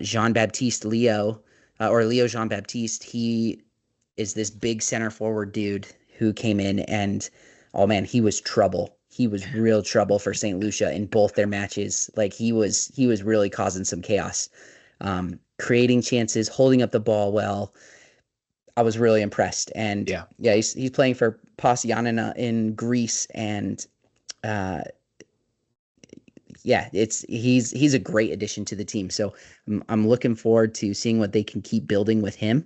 Jean-Baptiste Leo, or Leo Jean-Baptiste, he is this big center forward dude who came in and, oh man, he was trouble. He was real trouble for St. Lucia in both their matches. Like he was really causing some chaos, creating chances, holding up the ball well. I was really impressed. And yeah, he's playing for Oceania in Greece, and he's a great addition to the team. So I'm looking forward to seeing what they can keep building with him.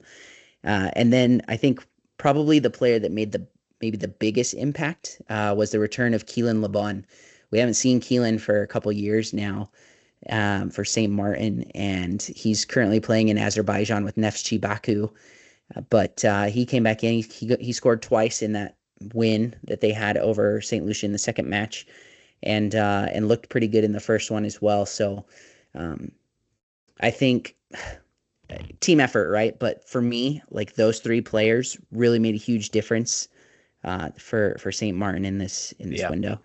And then I think probably the player that made maybe the biggest impact was the return of Keelan Lebon. We haven't seen Keelan for a couple years now for St. Martin, and he's currently playing in Azerbaijan with Neftchi Baku. But he came back in. He scored twice in that win that they had over St. Lucia in the second match, and looked pretty good in the first one as well. So I think team effort, right? But for me, like those 3 players really made a huge difference for St. Martin in this window.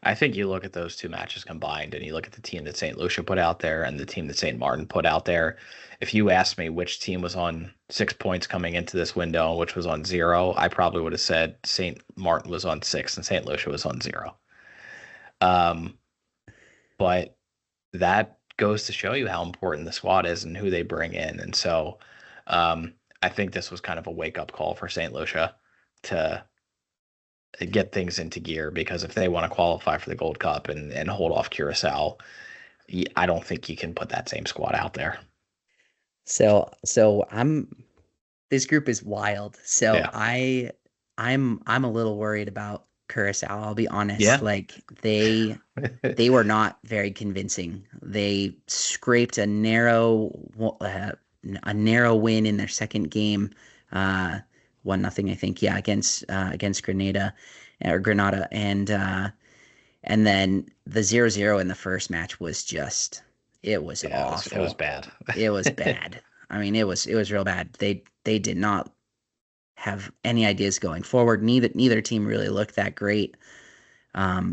I think you look at those 2 matches combined and you look at the team that St. Lucia put out there and the team that St. Martin put out there. If you asked me which team was on 6 points coming into this window and which was on 0, I probably would have said St. Martin was on 6 and St. Lucia was on 0. But that goes to show you how important the squad is and who they bring in. And so I think this was kind of a wake-up call for St. Lucia to get things into gear, because if they want to qualify for the Gold Cup and hold off Curacao, I don't think you can put that same squad out there. So this group is wild. So Yeah. I'm a little worried about Curacao. I'll be honest. Yeah. Like they were not very convincing. They scraped a narrow win in their second game, 1-0, I think. Yeah, against Grenada, and then the 0-0 in the first match was just, it was awful. It was bad. It was bad. I mean, it was real bad. They did not have any ideas going forward. Neither team really looked that great.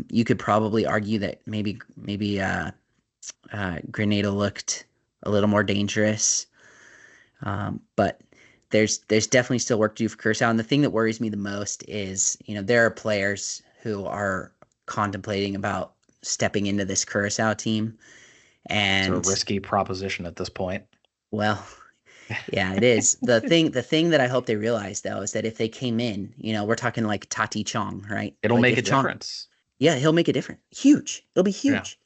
You could probably argue that maybe Grenada looked a little more dangerous, but there's definitely still work to do for Curacao. And the thing that worries me the most is, there are players who are contemplating about stepping into this Curacao team, and it's a risky proposition at this point. Well, yeah, it is. The thing that I hope they realize, though, is that if they came in, we're talking like Tati Chong, right? It'll like make a difference. Yeah, he'll make a difference. Huge. It'll be huge.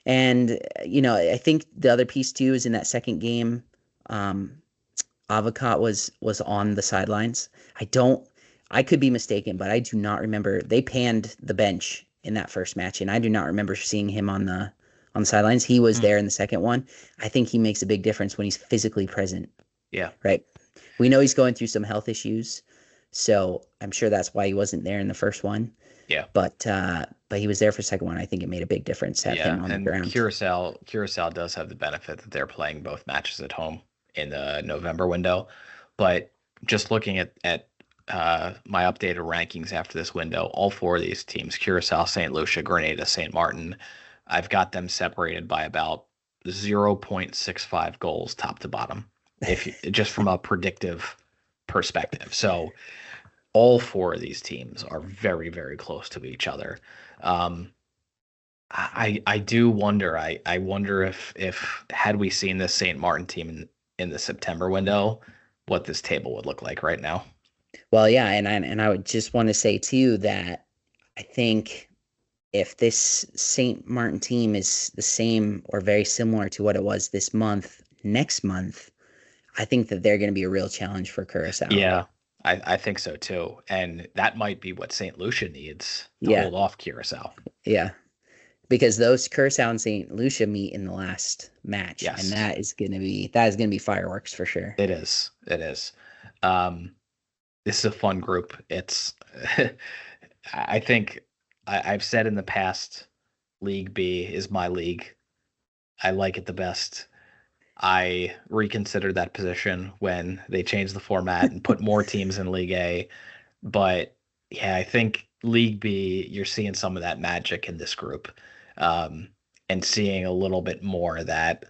Yeah. And, I think the other piece, too, is in that second game, Avocat was on the sidelines. I could be mistaken, but I do not remember. They panned the bench in that first match, and I do not remember seeing him on the sidelines. He was there in the second one. I think he makes a big difference when he's physically present. Yeah. Right. We know he's going through some health issues, so I'm sure that's why he wasn't there in the first one. Yeah. But he was there for the second one. I think it made a big difference to have him on the ground. Curacao does have the benefit that they're playing both matches at home in the November window. But just looking at my updated rankings after this window, all four of these teams, Curacao, St. Lucia, Grenada, St. Martin, I've got them separated by about 0.65 goals top to bottom, just from a predictive perspective. So all four of these teams are very, very close to each other. I do wonder. I wonder if had we seen this St. Martin team in the September window, what this table would look like right now. Well, yeah, and I would just want to say too that I think if this St. Martin team is the same or very similar to what it was this month, next month, I think that they're going to be a real challenge for Curacao. Yeah, I think so too. And that might be what St. Lucia needs to hold off Curacao. Yeah, because those Curacao and St. Lucia meet in the last match. Yes. And that is going to be fireworks for sure. It is. This is a fun group. It's I think I've said in the past, League B is my league. I like it the best. I reconsidered that position when they changed the format and put more teams in League A. But yeah, I think League B, you're seeing some of that magic in this group, and seeing a little bit more that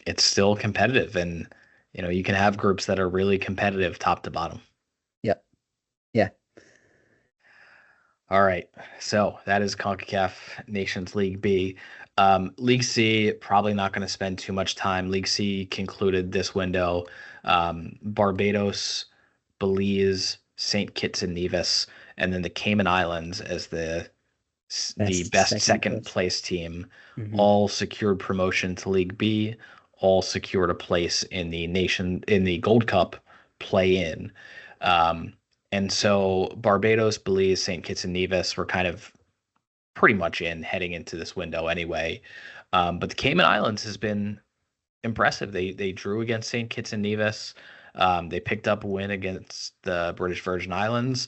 it's still competitive, and you can have groups that are really competitive top to bottom. Yep. Yeah. All right, so that is CONCACAF Nations League B. League C, probably not going to spend too much time. League C concluded this window. Barbados, Belize, St. Kitts and Nevis, and then the Cayman Islands as the best second place team, all secured promotion to League B, all secured a place in the Gold Cup play-in. And so Barbados, Belize, St. Kitts and Nevis were kind of pretty much heading into this window anyway. But the Cayman Islands has been impressive. They drew against St. Kitts and Nevis. They picked up a win against the British Virgin Islands,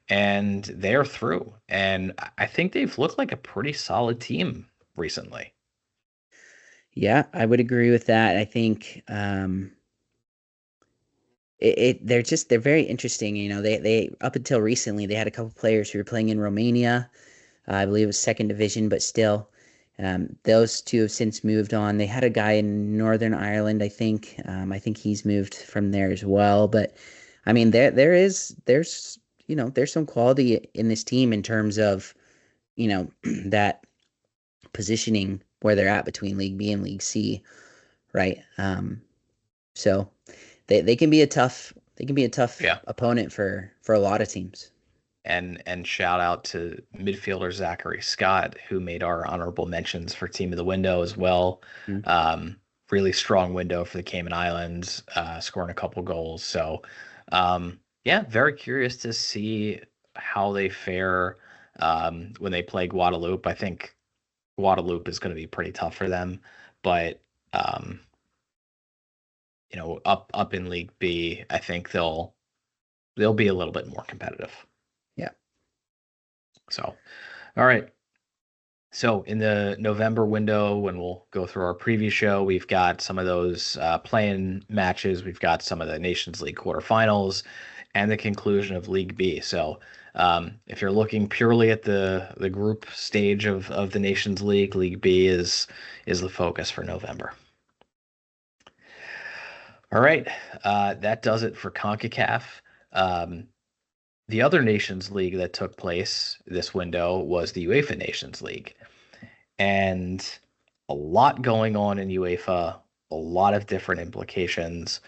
and they're through. And I think they've looked like a pretty solid team recently. Yeah, I would agree with that. I think they're very interesting. They up until recently, they had a couple players who were playing in Romania. I believe it was second division, but still, those two have since moved on. They had a guy in Northern Ireland, I think. I think he's moved from there as well. But I mean, there's some quality in this team in terms of, that positioning where they're at between League B and League C, right? So they can be a tough Yeah. opponent for a lot of teams. And shout out to midfielder Zachary Scott, who made our honorable mentions for team of the window as well. Mm. Really strong window for the Cayman Islands, scoring a couple goals. So, yeah, very curious to see how they fare when they play Guadeloupe. I think Guadeloupe is going to be pretty tough for them, but um, up in League B, I think they'll be a little bit more competitive. Yeah. So, all right. So in the November window, when we'll go through our preview show, we've got some of those play-in matches. We've got some of the Nations League quarterfinals and the conclusion of League B. So if you're looking purely at the group stage of the Nations League, League B is the focus for November. All right. That does it for CONCACAF. The other Nations League that took place this window was the UEFA Nations League. And a lot going on in UEFA, a lot of different implications.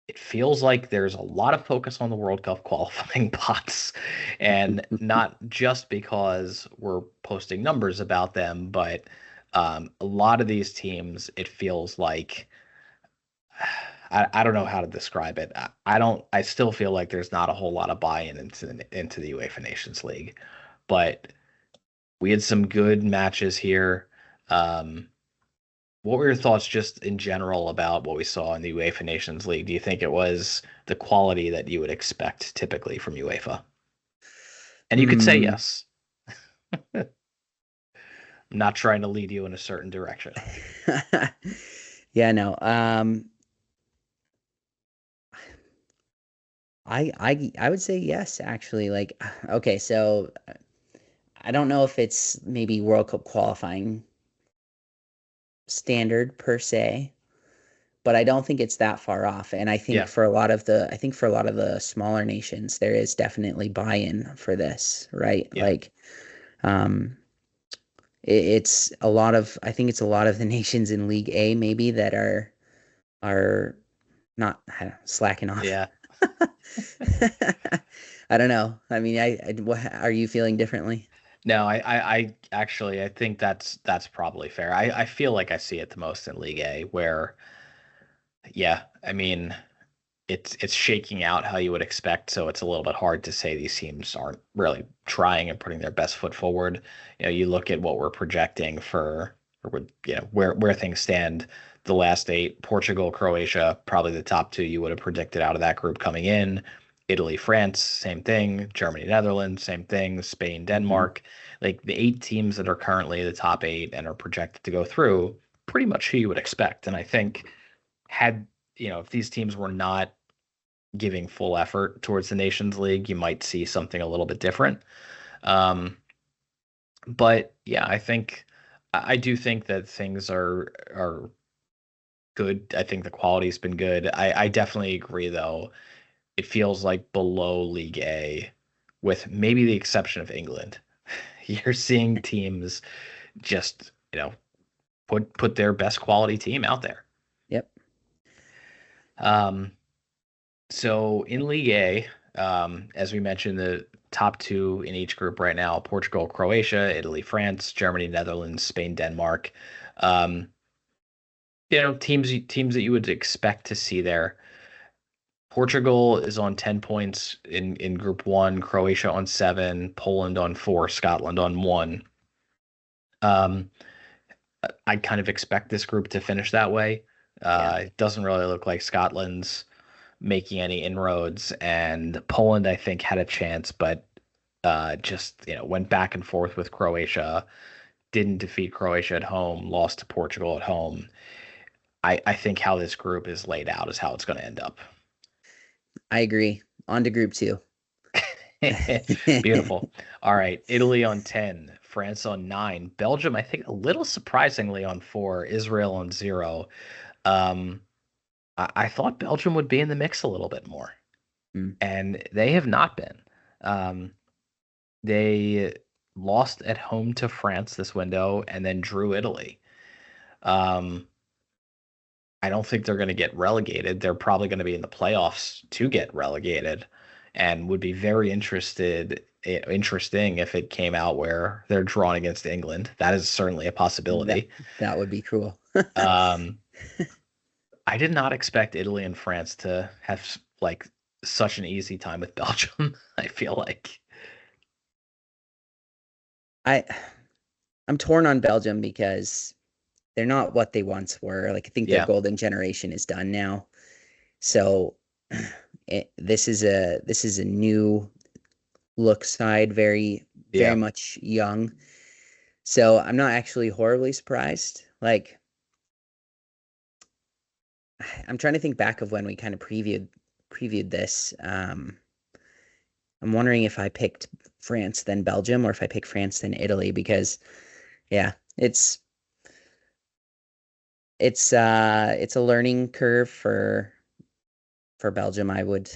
It feels like there's a lot of focus on the World Cup qualifying pots, and not just because we're posting numbers about them, but a lot of these teams, it feels like I don't know how to describe it. I still feel like there's not a whole lot of buy-in into the UEFA Nations League, but we had some good matches here. What were your thoughts just in general about what we saw in the UEFA Nations League? Do you think it was the quality that you would expect typically from UEFA? And you could say yes. I'm not trying to lead you in a certain direction. Yeah, no. I would say yes, actually. Like, okay, so I don't know if it's maybe World Cup qualifying standard per se, but I don't think it's that far off. And I think for a lot of the smaller nations, there is definitely buy-in for this, right? Yeah. Like, it's a lot of the nations in League A maybe that are not slacking off. Yeah. I don't know. I mean, are you feeling differently? No, I actually I think that's probably fair. I feel like I see it the most in League A, where yeah, I mean it's shaking out how you would expect, so it's a little bit hard to say these teams aren't really trying and putting their best foot forward. You look at what we're projecting for, or where things stand. The last 8, Portugal, Croatia, probably the top 2 you would have predicted out of that group coming in. Italy, France, same thing. Germany, Netherlands, same thing. Spain, Denmark. Like the 8 teams that are currently the top 8 and are projected to go through, pretty much who you would expect. And I think if these teams were not giving full effort towards the Nations League, you might see something a little bit different. But yeah, I do think that things are good. I think the quality's been good. I definitely agree, though. It feels like below League A, with maybe the exception of England. You're seeing teams just, put their best quality team out there. Yep. So in League A, as we mentioned, the top 2 in each group right now: Portugal, Croatia, Italy, France, Germany, Netherlands, Spain, Denmark. Teams that you would expect to see there. Portugal is on 10 points in Group 1, Croatia on 7, Poland on 4, Scotland on 1. I kind of expect this group to finish that way. It doesn't really look like Scotland's making any inroads, and Poland, I think, had a chance, but just went back and forth with Croatia, didn't defeat Croatia at home, lost to Portugal at home. I think how this group is laid out is how it's going to end up. I agree. On to Group 2. Beautiful. All right. Italy on 10, France on 9, Belgium, I think, a little surprisingly on 4, Israel on 0. I thought Belgium would be in the mix a little bit more, and they have not been. They lost at home to France this window and then drew Italy. I don't think they're going to get relegated. They're probably going to be in the playoffs to get relegated, and would be very interesting if it came out where they're drawn against England. That is certainly a possibility. That would be cool. Um, I did not expect Italy and France to have like such an easy time with Belgium. I feel like I'm torn on Belgium because they're not what they once were. Like I think their Yeah. golden generation is done now. So this is a new look side, very Yeah. much young. So I'm not actually horribly surprised. Like I'm trying to think back of when we kind of previewed this. I'm wondering if I picked France then Belgium or if I picked France then Italy because yeah, it's a learning curve for Belgium, I would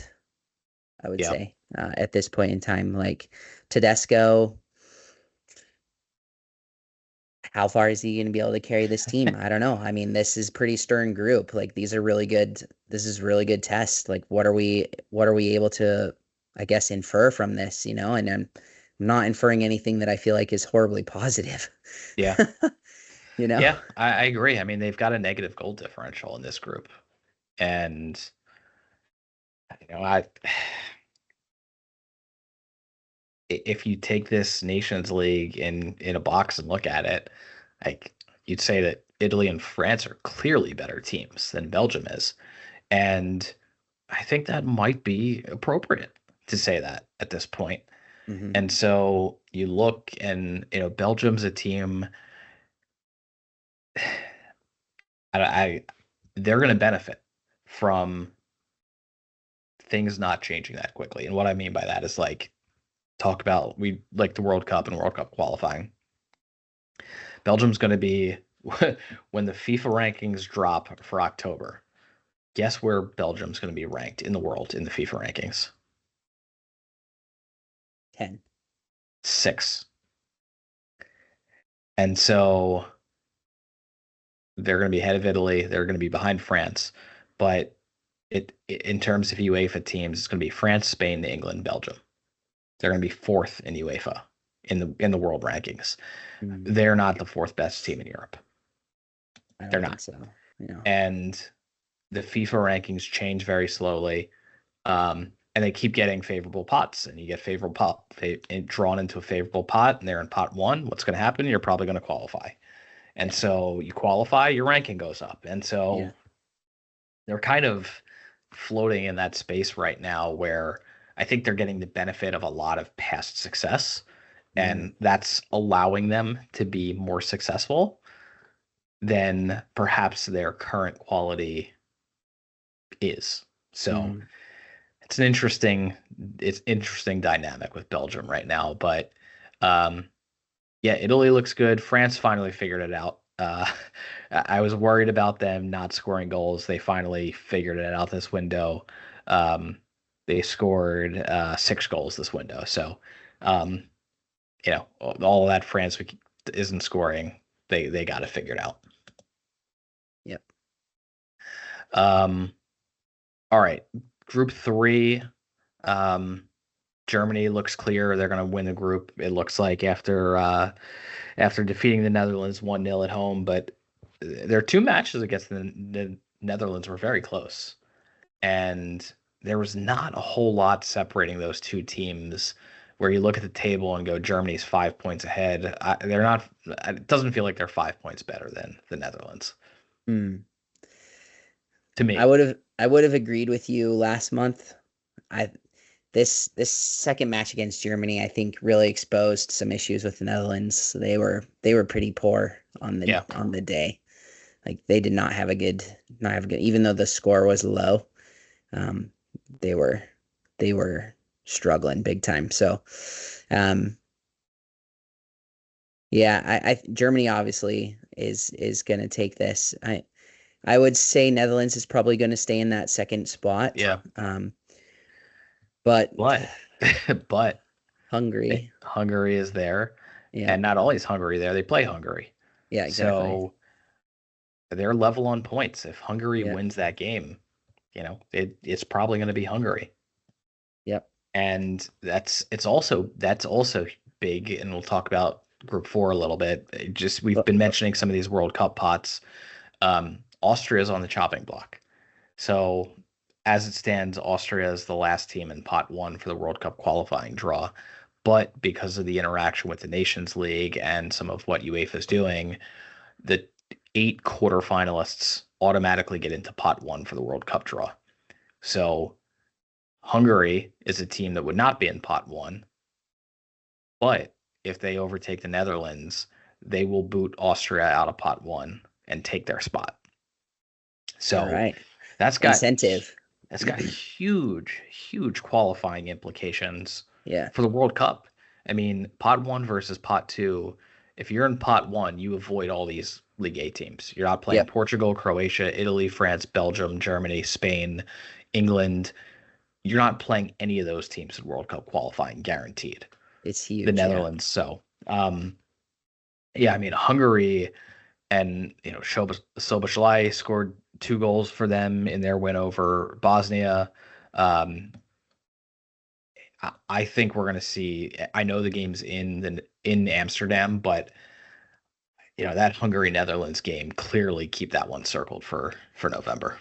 Yeah. say at this point in time. Like Tedesco, how far is he going to be able to carry this team? I don't know. I mean, this is pretty stern group. Like these are really good. This is really good test. Like what are we able to, I guess, infer from this? You know, and I'm not inferring anything that I feel like is horribly positive. Yeah. You know. Yeah, I agree. I mean, they've got a negative goal differential in this group. And if you take this Nations League in a box and look at it, like you'd say that Italy and France are clearly better teams than Belgium is. And I think that might be appropriate to say that at this point. Mhm. And so you look and Belgium's a team they're going to benefit from things not changing that quickly. And what I mean by that is like we like the World Cup and World Cup qualifying. Belgium's going to be when the FIFA rankings drop for October. Guess where Belgium's going to be ranked in the world in the FIFA rankings? 10. 6. And so they're going to be ahead of Italy. They're going to be behind France. But in terms of UEFA teams, it's going to be France, Spain, England, Belgium. They're going to be 4th in UEFA in the world rankings. Mm. They're not the 4th best team in Europe. They're not. So, And the FIFA rankings change very slowly. And they keep getting favorable pots, and you get favorable pot drawn into a favorable pot, and they're in pot 1. What's going to happen? You're probably going to qualify. And so you qualify, your ranking goes up. And so they're kind of floating in that space right now where I think they're getting the benefit of a lot of past success, and that's allowing them to be more successful than perhaps their current quality is. So it's an interesting dynamic with Belgium right now. But yeah, Italy looks good. France finally figured it out. I was worried about them not scoring goals. They finally figured it out this window. They scored 6 goals this window. So, all of that France isn't scoring. They got it figured out. Yep. All right. Group 3. Germany looks clear. They're going to win the group. It looks like after defeating the Netherlands 1-0 at home, but their 2 matches against the Netherlands were very close, and there was not a whole lot separating those 2 teams. Where you look at the table and go, Germany's 5 points ahead. They're not. It doesn't feel like they're 5 points better than the Netherlands. To me, I would have agreed with you last month. This second match against Germany, I think, really exposed some issues with the Netherlands. They were pretty poor on the day. Like they did not have a good, even though the score was low. They were struggling big time. So, Germany obviously is going to take this. I would say Netherlands is probably going to stay in that second spot. Yeah. But Hungary is there. Yeah. And not only is Hungary there, they play Hungary. Yeah, exactly. So they're level on points. If Hungary Yeah. wins that game, it's probably going to be Hungary. Yep. And that's also big, and we'll talk about Group 4 a little bit. We've been mentioning some of these World Cup pots. Austria's on the chopping block. So as it stands, Austria is the last team in pot 1 for the World Cup qualifying draw. But because of the interaction with the Nations League and some of what UEFA is doing, the 8 quarterfinalists automatically get into pot 1 for the World Cup draw. So Hungary is a team that would not be in pot 1, but if they overtake the Netherlands, they will boot Austria out of pot 1 and take their spot. So All right. that's got incentive. That's got huge qualifying implications Yeah. for the World Cup. I mean, pot 1 versus pot 2. If you're in pot 1, you avoid all these League A teams. You're not playing Portugal, Croatia, Italy, France, Belgium, Germany, Spain, England. You're not playing any of those teams in World Cup qualifying, guaranteed. It's huge. The Netherlands. So, I mean, Hungary and, Szoboszlai scored 2 goals for them in their win over Bosnia. I think we're going to see. I know the game's in Amsterdam, but that Hungary-Netherlands game, clearly keep that one circled for November.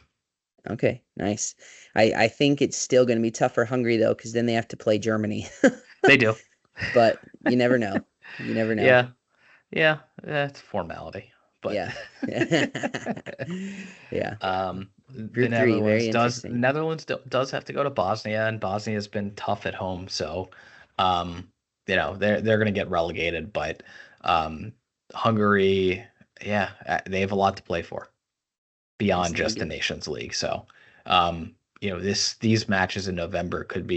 Okay, nice. I think it's still going to be tough for Hungary though, because then they have to play Germany. They do, but you never know. You never know. Yeah, it's formality. But yeah. The Netherlands does have to go to Bosnia, and Bosnia has been tough at home, so they're going to get relegated. But Hungary, they have a lot to play for beyond just the Nations League. So these matches in November could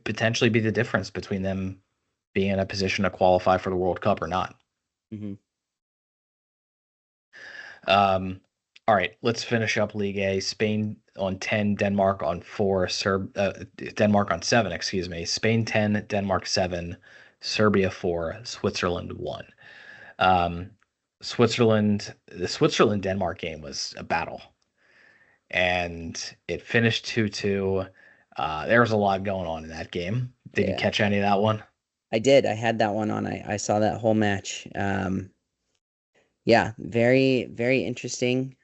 potentially be the difference between them being in a position to qualify for the World Cup or not. Mm-hmm. All right, let's finish up League A. Spain on 10, Denmark on 4, Denmark on 7, excuse me. Spain 10, Denmark 7, Serbia 4, Switzerland 1. The Switzerland-Denmark game was a battle, and it finished 2-2. There was a lot going on in that game. Did you catch any of that one? I did. I had that one on. I saw that whole match. Very, very interesting.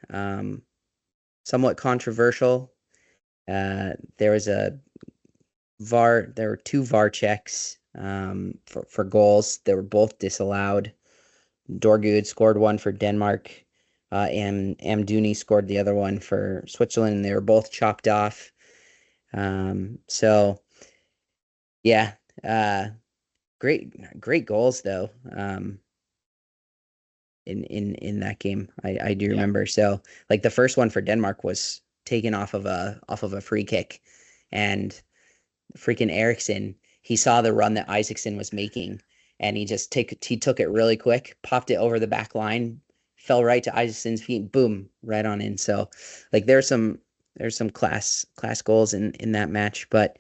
Somewhat controversial. There was there were 2 VAR checks for goals. They were both disallowed. Dorgud scored one for Denmark, and Amdouni scored the other one for Switzerland, and they were both chopped off. Great goals though. In that game, I do remember. So like the first one for Denmark was taken off of a free kick, and freaking Eriksson, he saw the run that Isaacson was making, and he took it really quick, popped it over the back line, fell right to Isaacson's feet, boom, right on in. So like there's some class goals in that match, but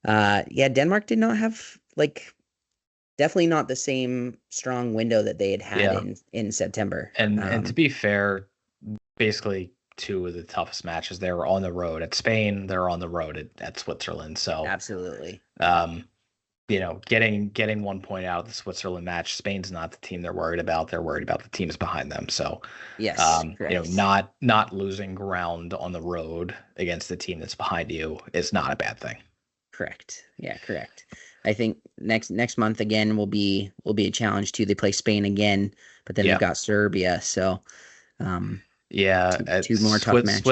Denmark did not have definitely not the same strong window that they had in September. And to be fair, basically 2 of the toughest matches, they were on the road at Spain, they're on the road at Switzerland. So absolutely. Getting 1 point out of the Switzerland match, Spain's not the team they're worried about. They're worried about the teams behind them. So yes, not losing ground on the road against the team that's behind you is not a bad thing. Correct. Yeah, correct. I think next month again will be a challenge too. They play Spain again, but then they've got Serbia. So two more tough matches.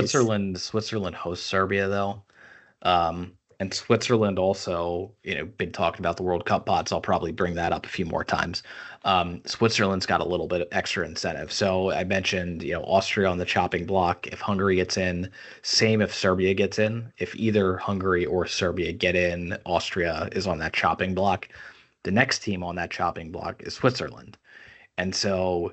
Switzerland hosts Serbia though, and Switzerland also been talking about the World Cup pots. I'll probably bring that up a few more times. Switzerland's got a little bit of extra incentive. So I mentioned Austria on the chopping block. If Hungary gets in, same if Serbia gets in. If either Hungary or Serbia get in, Austria is on that chopping block. The next team on that chopping block is Switzerland. And so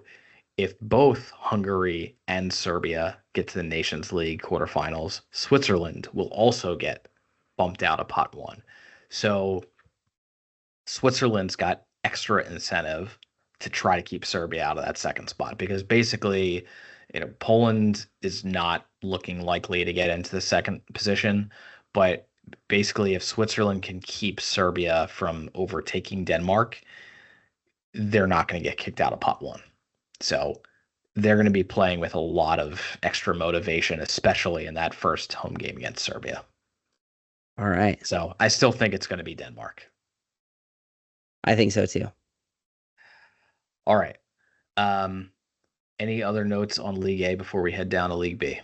if both Hungary and Serbia get to the Nations League quarterfinals, Switzerland will also get bumped out of pot 1. So Switzerland's got extra incentive to try to keep Serbia out of that second spot, because basically Poland is not looking likely to get into the second position, but basically, if Switzerland can keep Serbia from overtaking Denmark, they're not going to get kicked out of pot one. So they're going to be playing with a lot of extra motivation, especially in that first home game against Serbia. All right. So I still think it's going to be Denmark. I think so too. All right. Any other notes on League A before we head down to League B?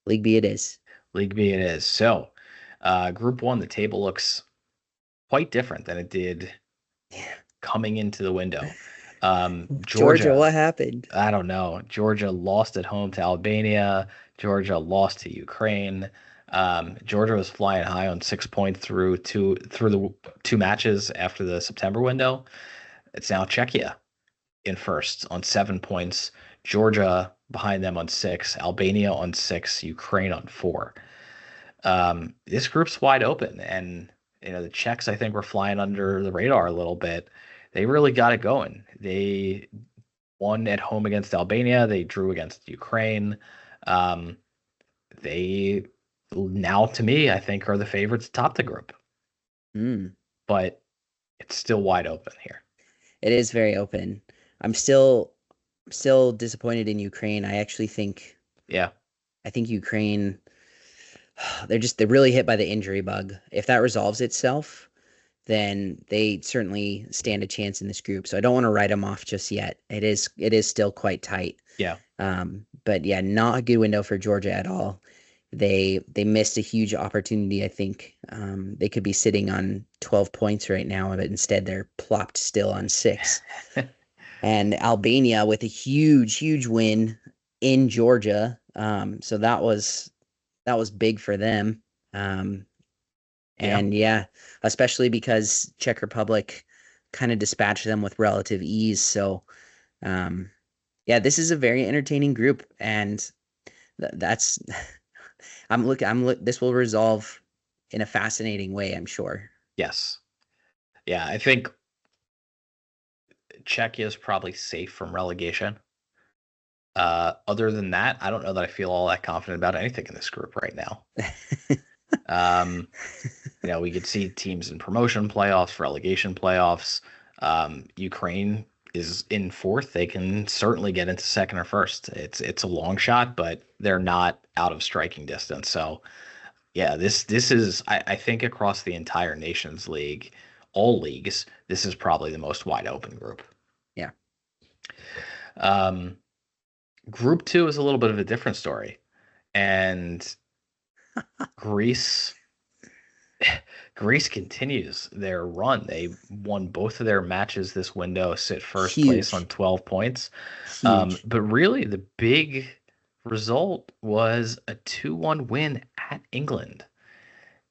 League B it is. League B it is. So Group 1, the table looks quite different than it did coming into the window. Georgia, what happened? I don't know. Georgia lost at home to Albania. Georgia lost to Ukraine. Georgia was flying high on 6 points through the two matches after the September window. It's now Czechia in first on 7 points. Georgia behind them on 6. Albania on 6. Ukraine on 4. This group's wide open, and the Czechs, I think, were flying under the radar a little bit. They really got it going. They won at home against Albania. They drew against Ukraine. They now, to me, I think, are the favorites to top the group. But it's still wide open here. It is very open. I'm still disappointed in Ukraine. I actually think. Yeah. I think Ukraine. They're really hit by the injury bug. If that resolves itself, then they certainly stand a chance in this group. So I don't want to write them off just yet. It is still quite tight. Yeah. But yeah, not a good window for Georgia at all. They missed a huge opportunity. I think they could be sitting on 12 points right now, but instead they're plopped still on 6. And Albania with a huge win in Georgia. So that was big for them. And yeah, especially because Czech Republic kind of dispatched them with relative ease. So, yeah, this is a very entertaining group, and that's this will resolve in a fascinating way, I'm sure. Yes. Yeah, I think Czechia is probably safe from relegation. Other than that, I don't know that I feel all that confident about anything in this group right now. We could see teams in promotion playoffs, relegation playoffs. Ukraine is in 4th. They can certainly get into 2nd or 1st. It's a long shot, but they're not out of striking distance. So yeah, this is I think across the entire Nations League, all leagues, this is probably the most wide open group. Yeah. Group 2 is a little bit of a different story. And Greece continues their run. They won both of their matches this window, sit first place on 12 points. But really, the big result was a 2-1 win at England.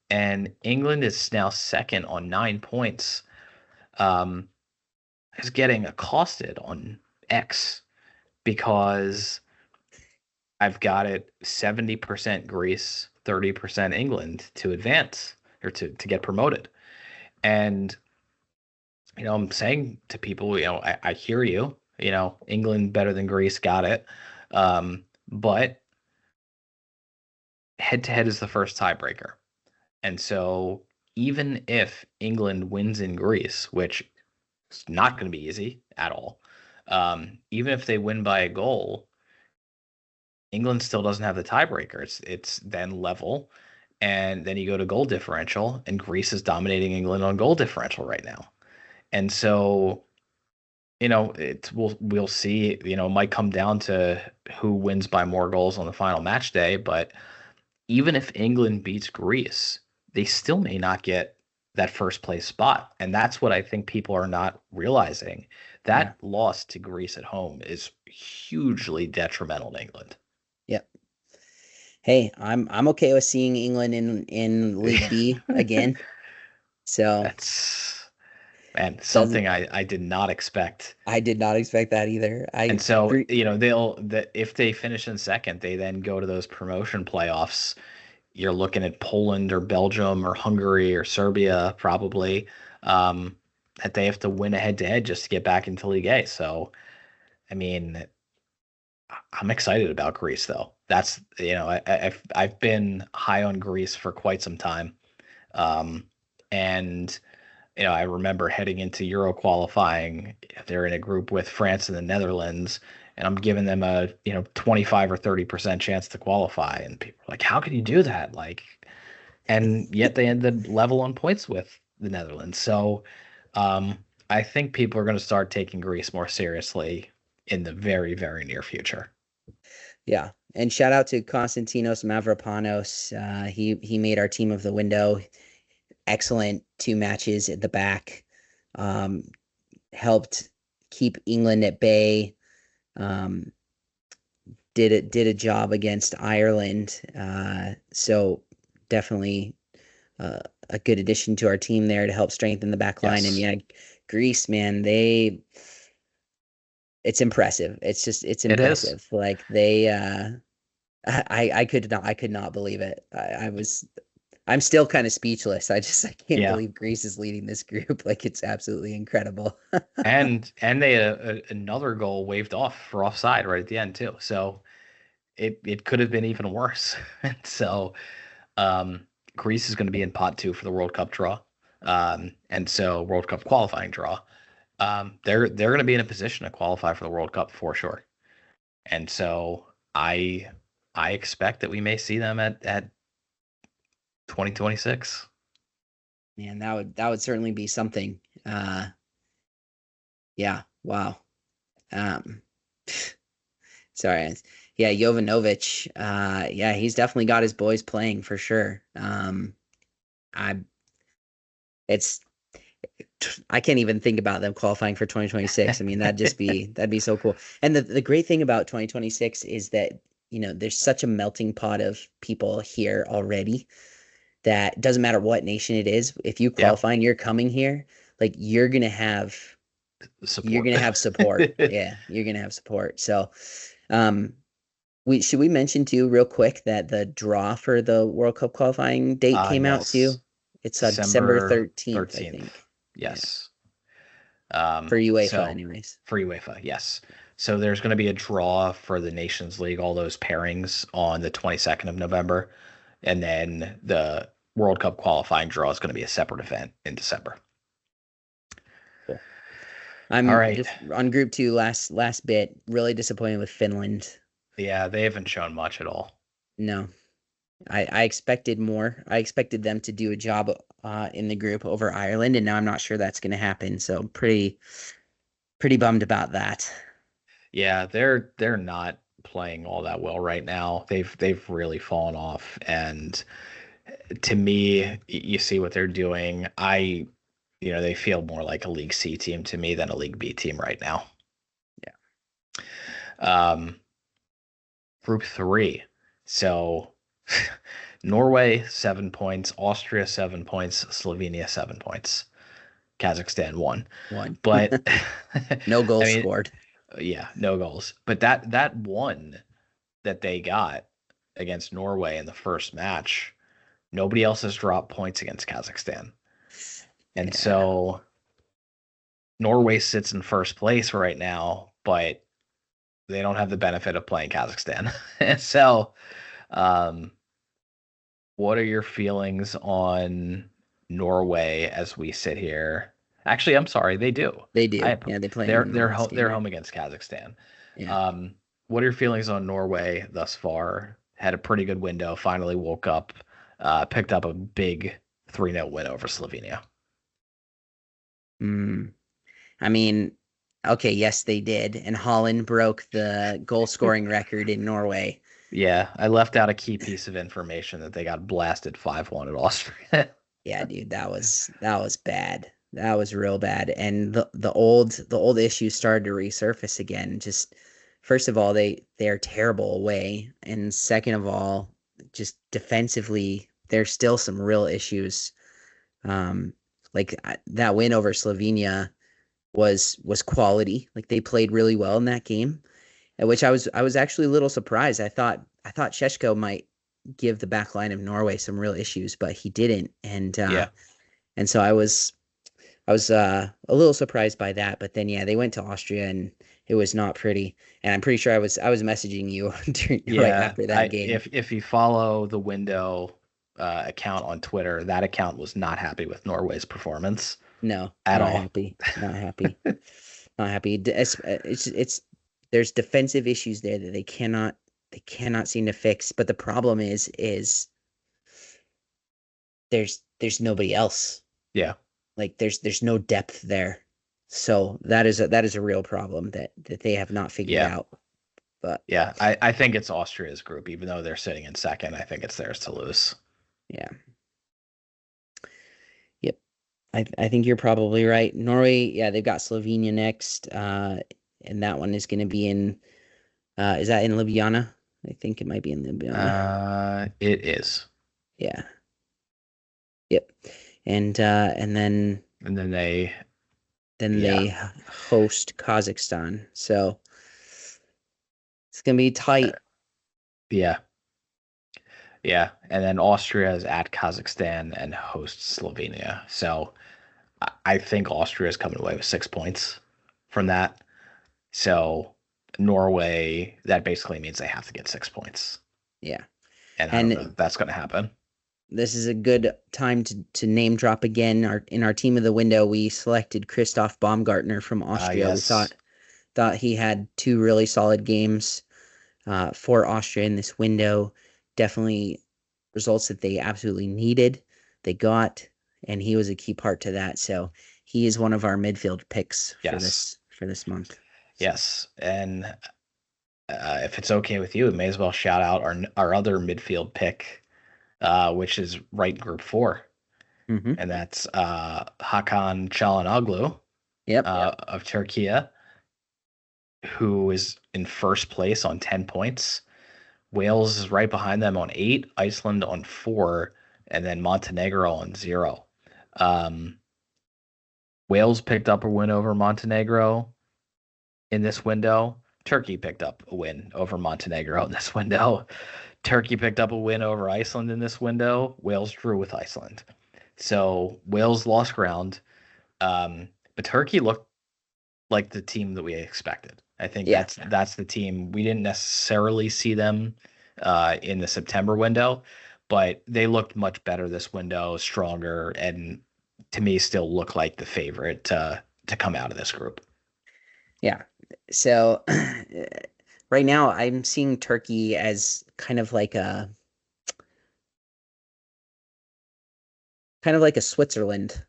And England is now second on 9 points. Is getting accosted on X because I've got it 70% Greece, 30% England to advance or to get promoted. And, I'm saying to people, I hear you, England better than Greece, got it. But head-to-head is the first tiebreaker. And so even if England wins in Greece, which is not going to be easy at all, even if they win by a goal, England still doesn't have the tiebreaker. It's then level, and then you go to goal differential, and Greece is dominating England on goal differential right now. And so, we'll see. It might come down to who wins by more goals on the final match day. But even if England beats Greece, they still may not get that first place spot, and that's what I think people are not realizing. That loss to Greece at home is hugely detrimental to England. Yep. Hey, I'm okay with seeing England in League B again. So that's something I did not expect. I did not expect that either. And so if they finish in second, they then go to those promotion playoffs. You're looking at Poland or Belgium or Hungary or Serbia probably that they have to win a head-to-head just to get back into League A. So, I mean, I'm excited about Greece though. That's I've been high on Greece for quite some time, and I remember heading into Euro qualifying. They're in a group with France and the Netherlands, and I'm giving them a 25 or 30% chance to qualify, and people are like, "How can you do that?" Like, and yet they ended level on points with the Netherlands. So, I think people are going to start taking Greece more seriously in the very, very near future. Yeah. And shout out to Konstantinos Mavropanos. He made our team of the window. Excellent 2 matches at the back. Helped keep England at bay. Did a job against Ireland. So definitely a good addition to our team there to help strengthen the back line. Yes. And yeah, Greece, man, it's impressive. It's impressive. Like they I could not believe it. I'm still kind of speechless. I can't believe Greece is leading this group. Like, it's absolutely incredible. and they had another goal waved off for offside right at the end too. So it could have been even worse. So Greece is going to be in pot 2 for the World Cup draw. And so World Cup qualifying draw. They're going to be in a position to qualify for the World Cup for sure. And so I expect that we may see them at 2026. Man, that would certainly be something. Yeah, wow. Sorry. Yeah, Jovanovic. Yeah, he's definitely got his boys playing for sure. I can't even think about them qualifying for 2026. I mean, that'd be so cool. And the great thing about 2026 is that, there's such a melting pot of people here already that doesn't matter what nation it is. If you qualify and you're coming here, like you're going to have support. You're going to have support. Yeah, you're going to have support. So, should we mention too real quick that the draw for the World Cup qualifying date came out too? It's December 13th, I think. Yes. Yeah. For UEFA, anyways. For UEFA, yes. So there's going to be a draw for the Nations League, all those pairings on the 22nd of November. And then the World Cup qualifying draw is going to be a separate event in December. Cool. I'm all right. Just on Group 2, last bit, really disappointed with Finland. Yeah, they haven't shown much at all. No. I expected more. I expected them to do a job in the group over Ireland, and now I'm not sure that's going to happen. So pretty bummed about that. Yeah, they're not playing all that well right now. They've really fallen off, and to me, you see what they're doing. They feel more like a League C team to me than a League B team right now. Yeah. Group 3. So Norway 7 points, Austria 7 points, Slovenia 7 points, Kazakhstan 1. But no goals scored. Yeah, no goals. But that one that they got against Norway in the first match, nobody else has dropped points against Kazakhstan. And so Norway sits in first place right now, but they don't have the benefit of playing Kazakhstan. So what are your feelings on Norway as we sit here? Actually, I'm sorry, they do. They do. Yeah, they play. They're home against Kazakhstan. Yeah. What are your feelings on Norway thus far? Had a pretty good window. Finally woke up. Picked up a big 3-0 win over Slovenia. I mean, okay, yes, they did. And Holland broke the goal scoring record in Norway. Yeah, I left out a key piece of information that they got blasted 5-1 at Austria. Yeah, dude, that was bad. That was real bad. And the old issues started to resurface again. Just first of all, they're terrible away, and second of all, just defensively, there's still some real issues. Like that win over Slovenia was quality. Like they played really well in that game, at which I was actually a little surprised. I thought Šeško might give the back line of Norway some real issues, but he didn't. And and so I was I was a little surprised by that, but then yeah, they went to Austria and it was not pretty. And I'm pretty sure I was messaging you right Yeah, after that game. if you follow the window account on Twitter, that account was not happy with Norway's performance No, at not all. happy. Not happy. Not happy. It's there's defensive issues there that they cannot seem to fix. But the problem is there's nobody else. Yeah. Like there's no depth there. So that is a real problem that they have not figured Yeah. out. But Yeah, I think it's Austria's group, even though they're sitting in second. I think it's theirs to lose. yeah. Yep. I think you're probably right. Norway, yeah, they've got Slovenia next. And that one is gonna be in is that in Ljubljana? I think it might be in Ljubljana. It is. Yeah. Yep. And then And then they they host Kazakhstan. So it's gonna be tight. Yeah. Yeah. And then Austria is at Kazakhstan and hosts Slovenia. So I think Austria is coming away with 6 points from that. So Norway, that basically means they have to get 6 points. Yeah. And I don't know if that's going to happen. This is a good time to name drop again. In our team of the window, we selected Christoph Baumgartner from Austria. Yes. We thought he had 2 really solid games for Austria in this window. Definitely results that they absolutely needed. They got, and he was a key part to that. So he is one of our midfield picks for this month. Yes, and if it's okay with you, we may as well shout out our other midfield pick, which is right in Group 4, and that's Hakan Çalhanoğlu of Turkey, who is in first place on 10 points. Wales is right behind them on 8, Iceland on 4, and then Montenegro on 0. Wales picked up a win over Montenegro in this window. Turkey picked up a win over Montenegro in this window. Turkey picked up a win over Iceland in this window. Wales drew with Iceland. So Wales lost ground. But Turkey looked like the team that we expected. I think that's the team. We didn't necessarily see them in the September window, but they looked much better this window, stronger, and to me still look like the favorite to come out of this group. Yeah. So right now I'm seeing Turkey as kind of like a Switzerland.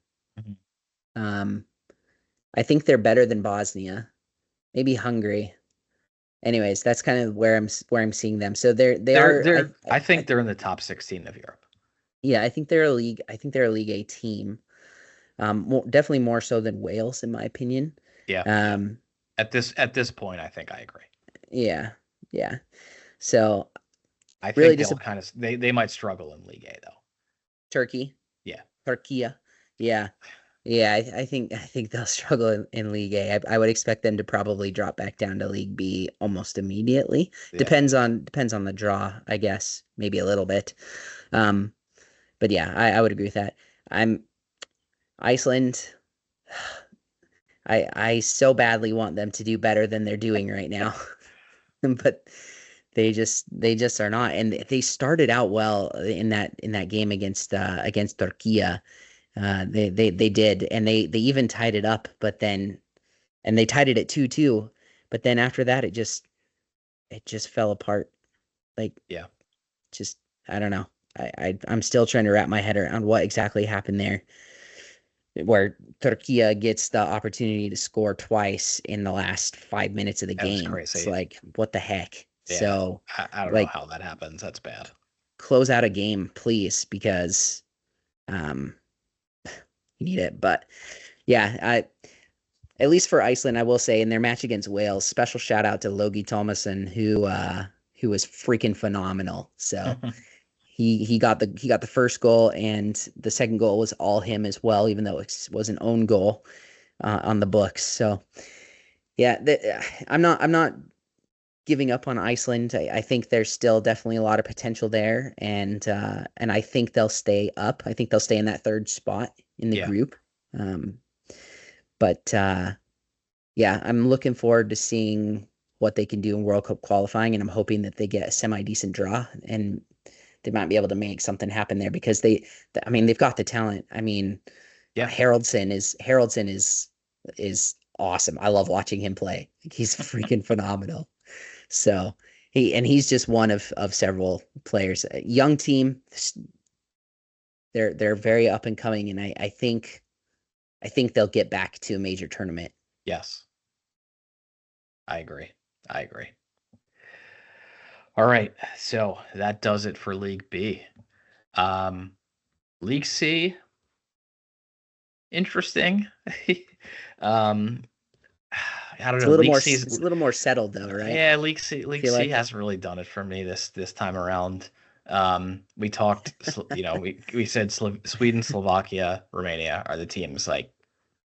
I think they're better than Bosnia, maybe Hungary. Anyways, that's kind of where I'm seeing them. So I think they're in the top 16 of Europe. Yeah, I think they're a league. I think they're a League A team. Definitely more so than Wales, in my opinion. Yeah. At this point, I think I agree. Yeah. So I think really they might struggle in League A though. Turkey. Yeah. Turkey. Yeah. I think they'll struggle in League A. I would expect them to probably drop back down to League B almost immediately. Yeah. Depends on the draw, I guess, maybe a little bit. But yeah, I would agree with that. Iceland. I so badly want them to do better than they're doing right now, but they just are not. And they started out well in that game against Turkey. They did, and they even tied it up, but then, and they tied it at 2-2, but then after that it just fell apart. Like, yeah, just, I don't know. I'm still trying to wrap my head around what exactly happened there, where Turkey gets the opportunity to score twice in the last 5 minutes of the game. It's like, what the heck? Yeah, so I don't know how that happens. That's bad. Close out a game, please, because you need it. But yeah, at least for Iceland, I will say in their match against Wales, special shout out to Logie Thomasson, who was freaking phenomenal. So he got the first goal, and the second goal was all him as well, even though it was an own goal on the books. So yeah, I'm not giving up on Iceland. I think there's still definitely a lot of potential there, and I think they'll stay up. I think they'll stay in that third spot in the group. But yeah, I'm looking forward to seeing what they can do in World Cup qualifying, and I'm hoping that they get a semi-decent draw and they might be able to make something happen there because I mean, they've got the talent. I mean, Yeah. Haraldson is awesome. I love watching him play. Like, he's freaking phenomenal. So he's just one of several players. A young team. They're very up and coming, and I think they'll get back to a major tournament. Yes. I agree. All right. So that does it for League B. League C, interesting. I don't know. It's a little more settled though, right? Yeah, League C hasn't really done it for me this time around. We talked, we said Sweden, Slovakia, Romania are the teams like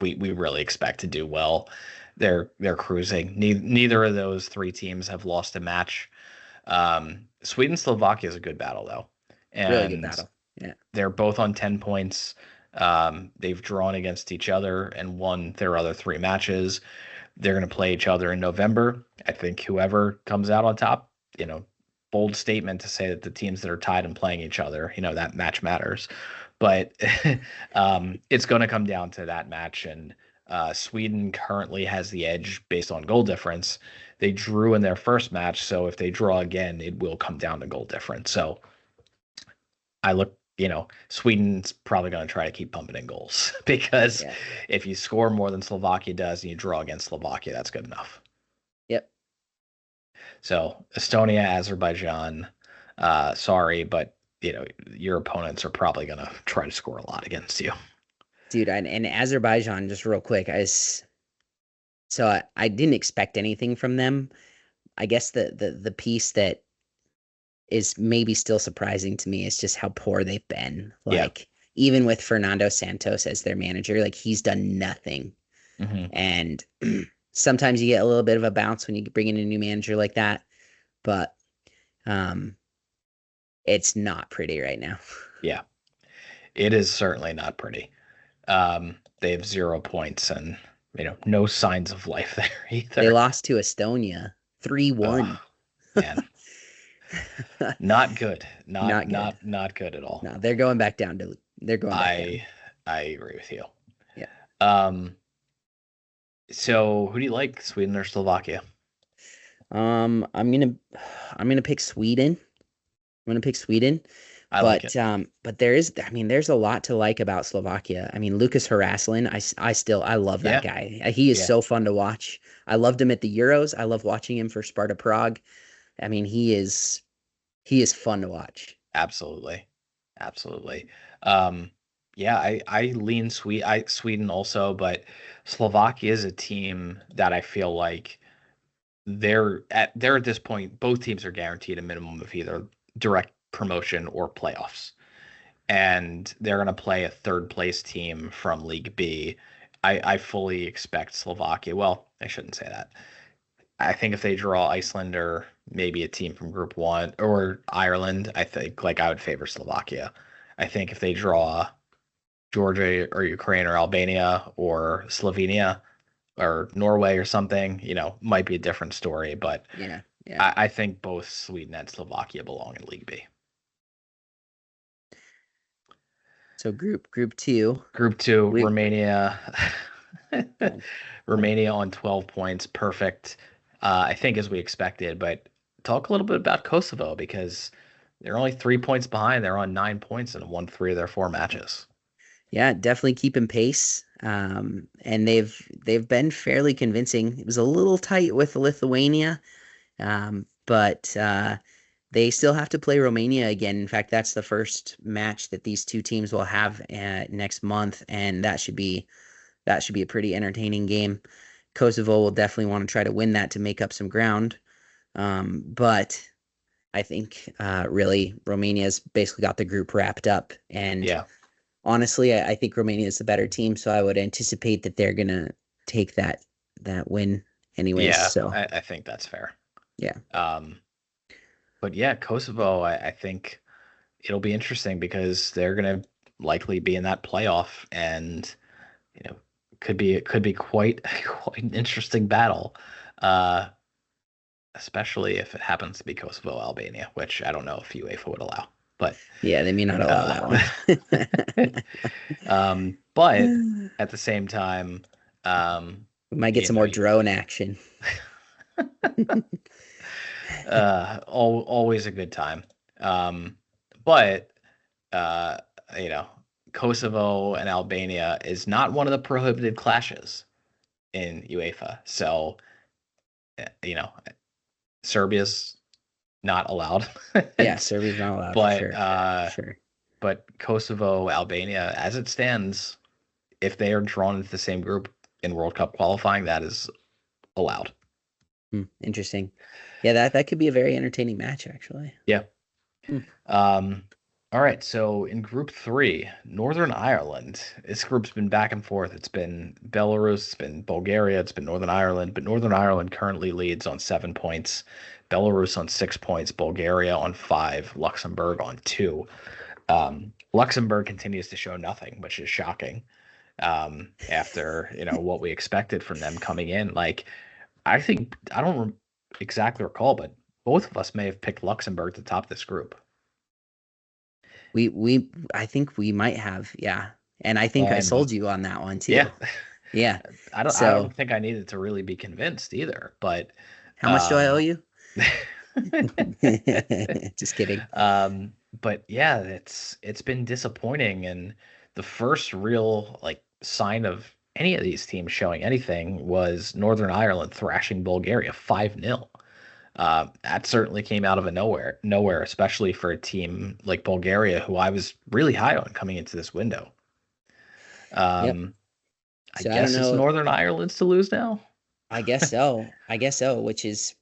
we really expect to do well. They're cruising. Neither of those three teams have lost a match. Sweden, Slovakia is a good battle though, and really good battle. Yeah, they're both on 10 points. They've drawn against each other and won their other 3 matches. They're going to play each other in November. I think whoever comes out on top, bold statement to say that the teams that are tied and playing each other, that match matters. But it's going to come down to that match. And Sweden currently has the edge based on goal difference. They drew in their first match. So if they draw again, it will come down to goal difference. So I look, Sweden's probably going to try to keep pumping in goals because if you score more than Slovakia does and you draw against Slovakia, that's good enough. Yep. So Estonia, Azerbaijan, sorry, but your opponents are probably going to try to score a lot against you. Dude, and Azerbaijan, just real quick, I didn't expect anything from them. I guess the piece that is maybe still surprising to me is just how poor they've been. Like, even with Fernando Santos as their manager, like, he's done nothing. Mm-hmm. And sometimes you get a little bit of a bounce when you bring in a new manager like that, but it's not pretty right now. Yeah, it is certainly not pretty. They have 0 points and no signs of life there either. They lost to Estonia 3-1. Oh, man. Not good. Not good at all. No, they're going back down. I agree with you. Yeah. So who do you like, Sweden or Slovakia? I'm gonna pick Sweden. I like it. But there's a lot to like about Slovakia. I mean, Lucas Haraslin, I love that guy. He is so fun to watch. I loved him at the Euros. I love watching him for Sparta Prague. I mean, he is fun to watch. Absolutely. I lean Sweden also, but Slovakia is a team that I feel like they're at this point, both teams are guaranteed a minimum of either direct promotion or playoffs. And they're going to play a third place team from League B. I fully expect Slovakia. Well, I shouldn't say that. I think if they draw Iceland or maybe a team from Group 1 or Ireland, I think I would favor Slovakia. I think if they draw Georgia or Ukraine or Albania or Slovenia or Norway or something, might be a different story. But I think both Sweden and Slovakia belong in League B. So Group 2. Group 2, Romania. Romania on 12 points, perfect. I think as we expected, but talk a little bit about Kosovo because they're only 3 points behind. They're on 9 points and won 3 of their 4 matches. Yeah, definitely keeping pace. And they've been fairly convincing. It was a little tight with Lithuania, but they still have to play Romania again. In fact, that's the first match that these two teams will have next month, and that should be a pretty entertaining game. Kosovo will definitely want to try to win that to make up some ground. But I think really Romania's basically got the group wrapped up. And honestly, I think Romania is the better team, so I would anticipate that they're going to take that win anyways. Yeah, so I think that's fair. Yeah. But yeah, Kosovo, I think it'll be interesting because they're going to likely be in that playoff and, could be quite an interesting battle, especially if it happens to be Kosovo Albania, which I don't know if UEFA would allow. But Yeah, they may not allow that one. But at the same time, we might get some more drone action. Always a good time. But Kosovo and Albania is not one of the prohibited clashes in UEFA. So, Serbia's not allowed. Yeah, Serbia's not allowed. But sure. But Kosovo, Albania, as it stands, if they are drawn into the same group in World Cup qualifying, that is allowed. Interesting. Yeah, that could be a very entertaining match, actually. Yeah. All right, so in Group 3, Northern Ireland. This group's been back and forth. It's been Belarus, it's been Bulgaria, it's been Northern Ireland, but Northern Ireland currently leads on 7 points, Belarus on 6 points, Bulgaria on 5, Luxembourg on 2. Luxembourg continues to show nothing, which is shocking. After what we expected from them coming in, I don't exactly recall, but both of us may have picked Luxembourg to top this group. I think we might have, yeah. And I think I sold you on that one too. Yeah. Yeah. I don't think I needed to really be convinced either, but how much do I owe you? Just kidding. But yeah, it's been disappointing, and the first real sign of any of these teams showing anything was Northern Ireland thrashing Bulgaria 5-0. That certainly came out of nowhere, especially for a team like Bulgaria, who I was really high on coming into this window. Yep. I guess it's Northern Ireland's to lose now. I guess so, which is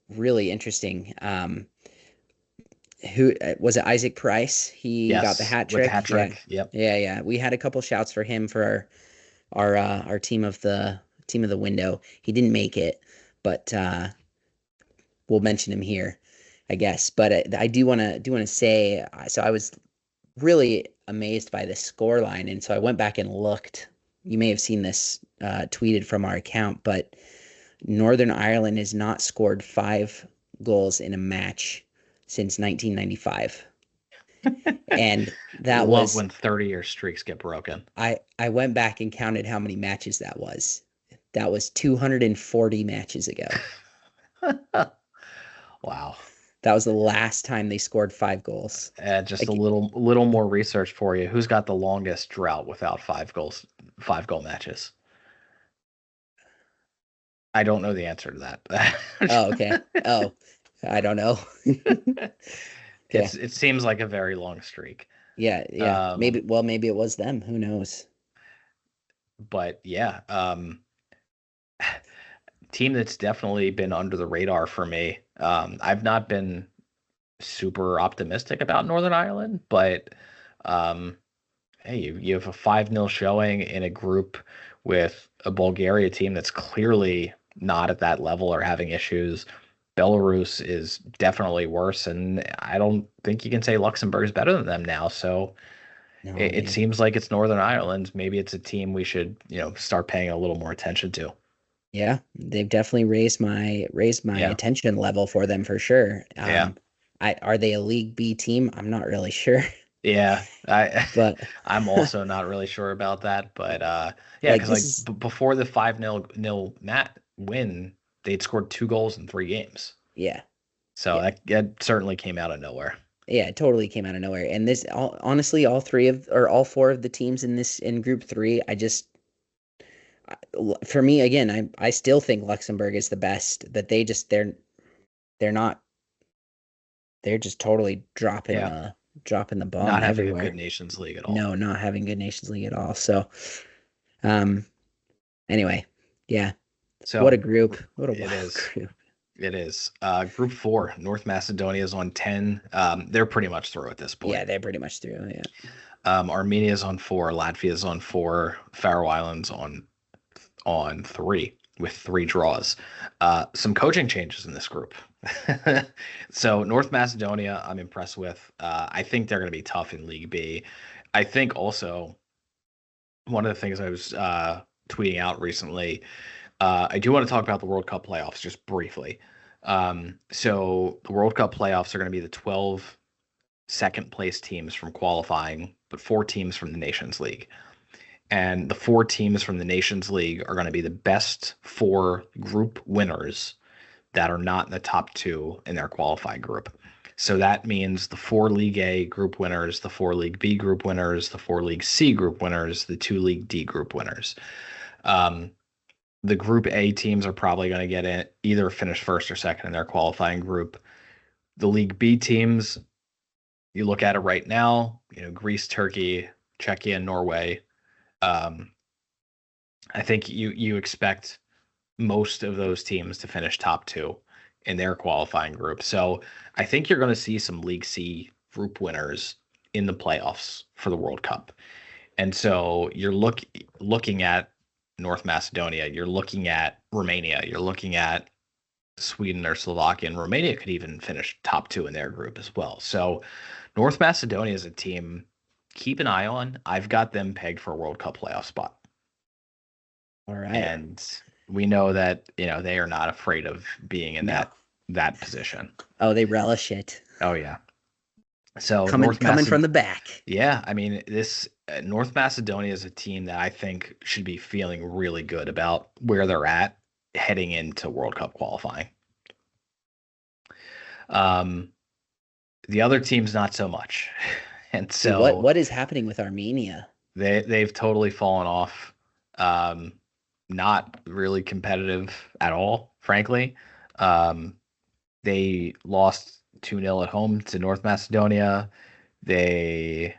really interesting. Who was it? Isaac Price. He got the hat trick. Yep. Yeah. We had a couple shouts for him for our team of the window. He didn't make it, but we'll mention him here, I guess. But I do want to say, so I was really amazed by the score line, and so I went back and looked. You may have seen this tweeted from our account, but Northern Ireland has not scored 5 goals in a match since 1995. And that was when 30-year streaks get broken. I went back and counted how many matches that was. That was 240 matches ago. Wow. That was the last time they scored 5 goals. Just a little more research for you. Who's got the longest drought without 5 goal matches? I don't know the answer to that. Oh, okay. Oh, I don't know. It seems like a very long streak. Yeah. Maybe it was them. Who knows? But yeah, team that's definitely been under the radar for me. I've not been super optimistic about Northern Ireland, but hey, you have a 5-0 showing in a group with a Bulgaria team that's clearly not at that level or having issues. Belarus is definitely worse, and I don't think you can say Luxembourg is better than them now. So it seems like it's Northern Ireland. Maybe it's a team we should start paying a little more attention to. Yeah, they've definitely raised my attention level for them for sure. Are they a League B team? I'm not really sure. Yeah, but I'm also not really sure about that. But yeah, because before the 5-0 win, they'd scored 2 goals in 3 games. Yeah. So that certainly came out of nowhere. Yeah, it totally came out of nowhere. And this, honestly, all 4 of the teams in Group 3, for me, again, I still think Luxembourg is the best. That they're just totally dropping the ball. Not having everywhere. a good Nations League at all. No, not having good Nations League at all. So, anyway, yeah. So what a group! What a wild group! It is. Group 4, North Macedonia is on 10. They're pretty much through at this point. Yeah, they're pretty much through. Yeah. Armenia is on 4. Latvia is on 4. Faroe Islands on 3 with 3 draws. Some coaching changes in this group. So North Macedonia, I'm impressed with. I think they're going to be tough in League B. I think also one of the things I was tweeting out recently, I do want to talk about the World Cup playoffs just briefly. So the World Cup playoffs are going to be the 12 second place teams from qualifying, but 4 teams from the Nations League. And the 4 teams from the Nations League are going to be the best 4 group winners that are not in the top 2 in their qualifying group. So that means the 4 League A group winners, the 4 League B group winners, the 4 League C group winners, the 2 League D group winners. The Group A teams are probably going to get in, either finish first or second in their qualifying group. The League B teams, you look at it right now, Greece, Turkey, Czechia, and Norway. I think you expect most of those teams to finish top 2 in their qualifying group. So I think you're going to see some League C group winners in the playoffs for the World Cup. And so you're looking at North Macedonia, you're looking at Romania, you're looking at Sweden or Slovakia, and Romania could even finish top 2 in their group as well. So North Macedonia is a team, keep an eye on. I've got them pegged for a World Cup playoff spot. All right. And we know that, they are not afraid of being in that position. Oh, they relish it. Oh, yeah. So coming from the back. Yeah, I mean, this North Macedonia is a team that I think should be feeling really good about where they're at heading into World Cup qualifying. The other teams, not so much. And so what is happening with Armenia? They've totally fallen off. Not really competitive at all, frankly. They lost 2-0 at home to North Macedonia. They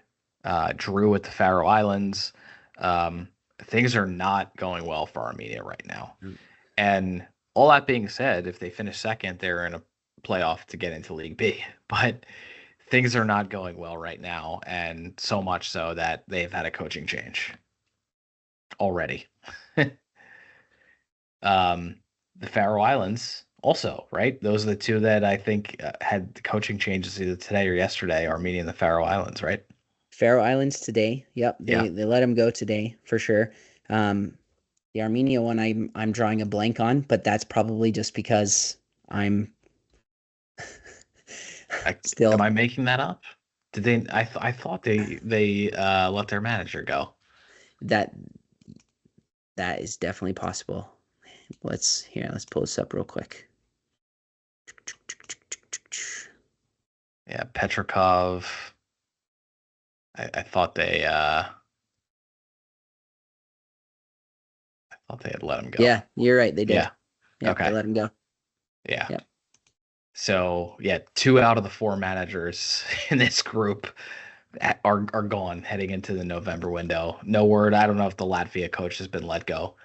drew at the Faroe Islands. Things are not going well for Armenia right now. And all that being said, if they finish second, they're in a playoff to get into League B. But things are not going well right now, and so much so that they've had a coaching change already. The Faroe Islands also, right? Those are the 2 that I think had the coaching changes either today or yesterday, Armenia and the Faroe Islands, right? Faroe Islands today. Yep. They let him go today for sure. The Armenia one I'm drawing a blank on, but that's probably just because I'm still. Am I making that up? Did they? I thought they let their manager go. That is definitely possible. Let's pull this up real quick. Yeah, Petrikov. I thought they had let him go. Yeah, you're right. They did. Yeah. Okay. They let him go. Yeah. Yep. So 2 out of the 4 managers in this group are gone heading into the November window. No word. I don't know if the Latvia coach has been let go,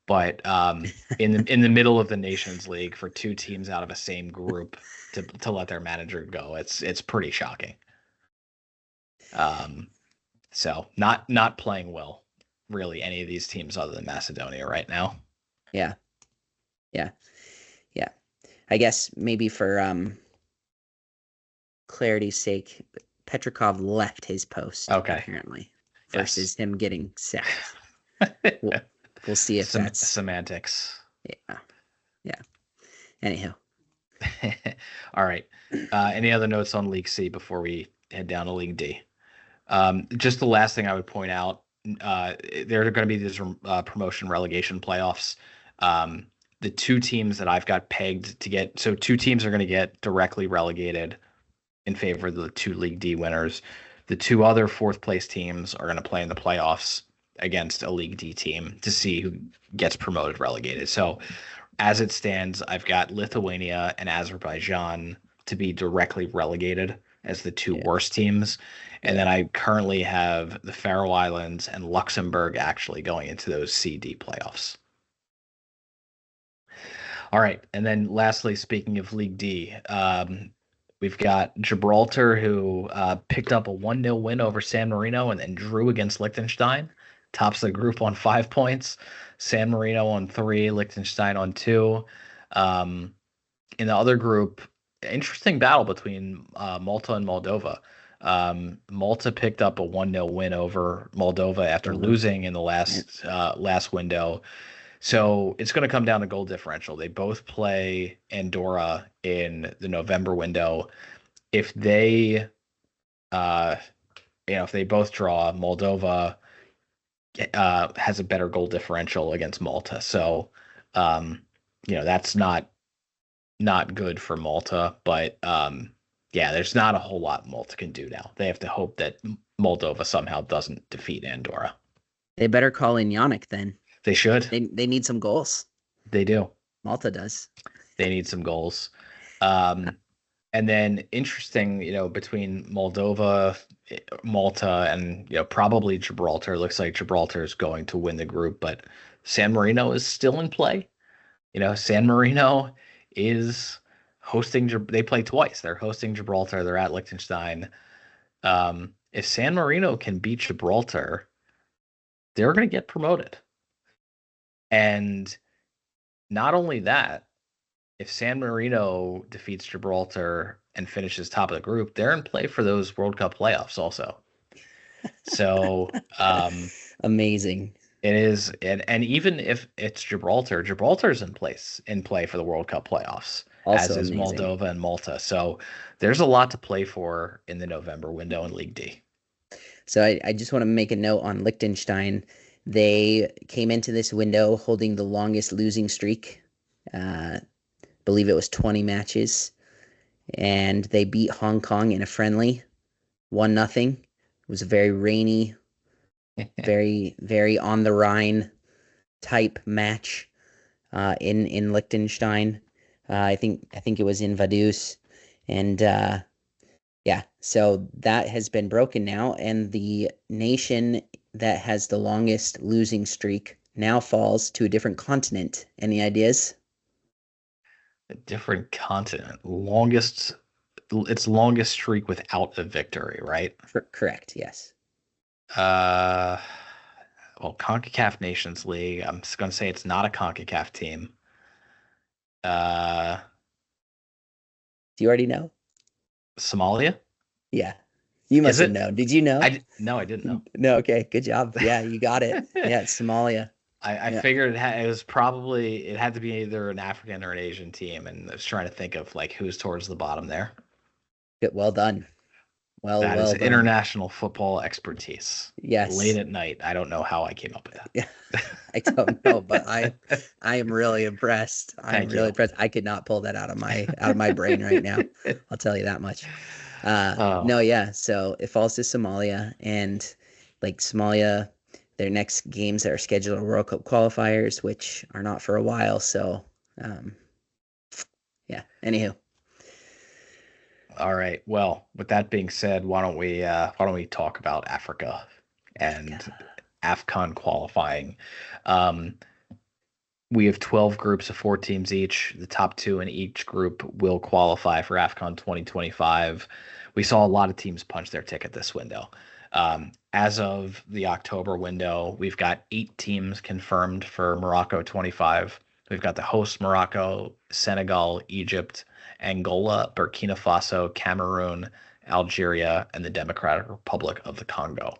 but in the middle of the Nations League for 2 teams out of a same group to let their manager go, it's pretty shocking. So not playing well, really, any of these teams other than Macedonia right now. Yeah. I guess maybe for clarity's sake, Petrikov left his post. Okay. Apparently, versus him getting sacked. We'll see if that's semantics. Yeah. Anyhow. All right. Any other notes on League C before we head down to League D? Just the last thing I would point out, there are going to be these promotion relegation playoffs. The 2 teams that I've got pegged to get, so 2 teams are going to get directly relegated in favor of the 2 League D winners. The 2 other 4th place teams are going to play in the playoffs against a League D team to see who gets promoted, relegated. So as it stands, I've got Lithuania and Azerbaijan to be directly relegated as the 2 worst teams. And then I currently have the Faroe Islands and Luxembourg actually going into those CD playoffs. All right. And then lastly, speaking of League D, we've got Gibraltar, who picked up a 1-0 win over San Marino and then drew against Liechtenstein. Tops the group on 5 points. San Marino on 3, Liechtenstein on 2. In the other group, interesting battle between Malta and Moldova. Malta picked up a 1-0 win over Moldova after losing in the last window. So it's going to come down to goal differential. They both play Andorra in the November window. If they, if they both draw, Moldova has a better goal differential against Malta. So, that's not good for Malta. But there's not a whole lot Malta can do now. They have to hope that Moldova somehow doesn't defeat Andorra. They better call in Yannick then. They should. They need some goals. They do. Malta does. They need some goals. And then interesting, between Moldova, Malta, and probably Gibraltar. Looks like Gibraltar is going to win the group, but San Marino is still in play. San Marino is hosting. They play twice. They're hosting Gibraltar. They're at Liechtenstein. If San Marino can beat Gibraltar, they're going to get promoted. And not only that, if San Marino defeats Gibraltar and finishes top of the group, they're in play for those World Cup playoffs also. So amazing. It is, and even if it's Gibraltar's in play for the World Cup playoffs, Also as is amazing. Moldova and Malta. So there's a lot to play for in the November window in League D. So I just want to make a note on Liechtenstein. They came into this window holding the longest losing streak. Believe it was 20 matches. And they beat Hong Kong in a friendly, 1-0. It was a very rainy, very, very on the Rhine type match in Liechtenstein. I think it was in Vaduz. And so that has been broken now. And the nation that has the longest losing streak now falls to a different continent. Any ideas? A different continent. Its longest streak without a victory, right? Correct, yes. Well, CONCACAF Nations League. I'm just gonna say it's not a CONCACAF team. Do you already know? Somalia? Yeah. You must have known. Did you know? No, I didn't know. No, okay, good job. Yeah, you got it. Yeah, it's Somalia. I figured it was probably, it had to be either an African or an Asian team, and I was trying to think of like who's towards the bottom there. Good, well done. That is done. International football expertise. Yes. Late at night. I don't know how I came up with that. Yeah, I don't know, but I am really impressed. Impressed. I could not pull that out of my brain right now. I'll tell you that much. No, yeah. So it falls to Somalia, and like Somalia, their next games that are scheduled are World Cup qualifiers, which are not for a while. So, Anywho. All right. Well, with that being said, why don't we talk about Africa and AFCON qualifying? We have 12 groups of 4 teams each. The top 2 in each group will qualify for AFCON 2025. We saw a lot of teams punch their ticket this window. As of the October window, we've got 8 teams confirmed for Morocco 25. We've got the host Morocco, Senegal, Egypt, Angola, Burkina Faso, Cameroon, Algeria, and the Democratic Republic of the Congo.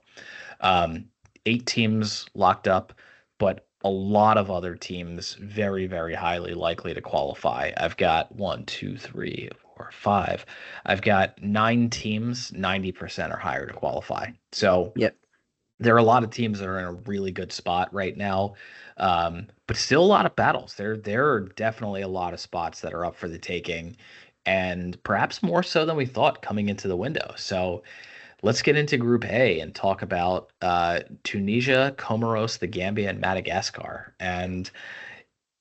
8 teams locked up, but a lot of other teams very, very highly likely to qualify. I've got 1, 2, 3, 4, 5. I've got 9 teams, 90% or higher to qualify. So yep. There are a lot of teams that are in a really good spot right now, but still a lot of battles. There are definitely a lot of spots that are up for the taking, and perhaps more so than we thought coming into the window. So let's get into Group A and talk about Tunisia, Comoros, the Gambia, and Madagascar. And,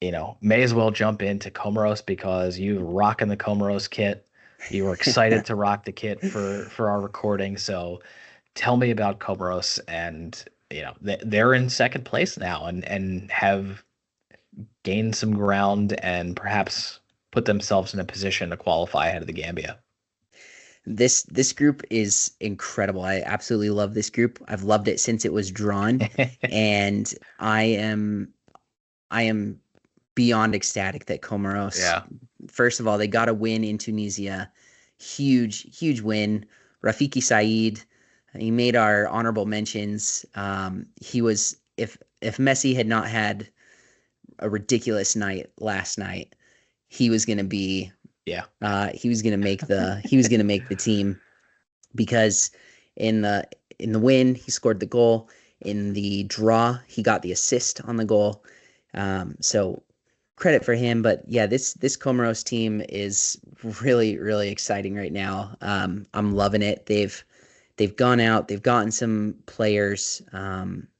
may as well jump into Comoros because you're rocking the Comoros kit. You were excited to rock the kit for our recording. So tell me about Comoros, and they're in second place now and have gained some ground and perhaps put themselves in a position to qualify ahead of the Gambia. This group is incredible. I absolutely love this group. I've loved it since it was drawn, and I am beyond ecstatic that Comoros. Yeah. First of all, they got a win in Tunisia. Huge win Rafiki Saeed, he made our honorable mentions. He was, if Messi had not had a ridiculous night last night, he was going to be, Yeah. he was going to make the team, because in the win, he scored the goal. In the draw, he got the assist on the goal. So credit for him. But yeah, this Comoros team is really, really exciting right now. I'm loving it. They've gone out, they've gotten some players,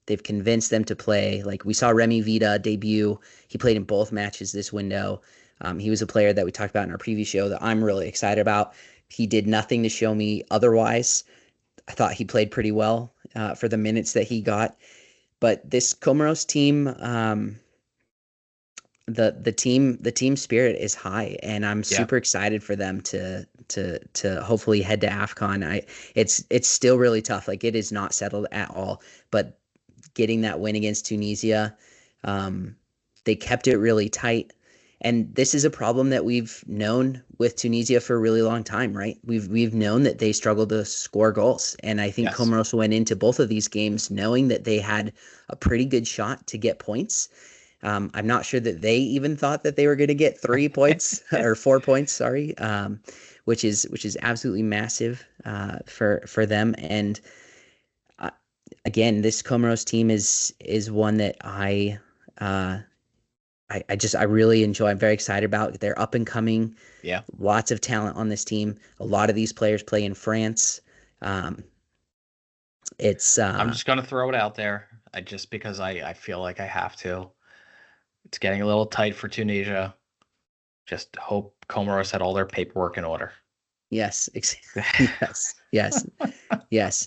they've convinced them to play. Like, we saw Remy Vida debut. He played in both matches this window. He was a player that we talked about in our preview show that I'm really excited about. He did nothing to show me otherwise. I thought he played pretty well for the minutes that he got. But this Comoros team, the team spirit is high, and I'm super excited for them to hopefully head to AFCON. It's still really tough. Like, it is not settled at all, but getting that win against Tunisia, they kept it really tight. And this is a problem that we've known with Tunisia for a really long time, right? We've known that they struggle to score goals. And I think Comoros went into both of these games knowing that they had a pretty good shot to get points. I'm not sure that they even thought that they were going to get 3 points or 4 points, sorry, which is absolutely massive for them. And again, this Comoros team is one that I really enjoy. I'm very excited about. They're up and coming. Yeah. Lots of talent on this team. A lot of these players play in France. I'm just going to throw it out there. Because I feel like I have to. It's getting a little tight for Tunisia. Just hope Comoros had all their paperwork in order. Yes. Yes.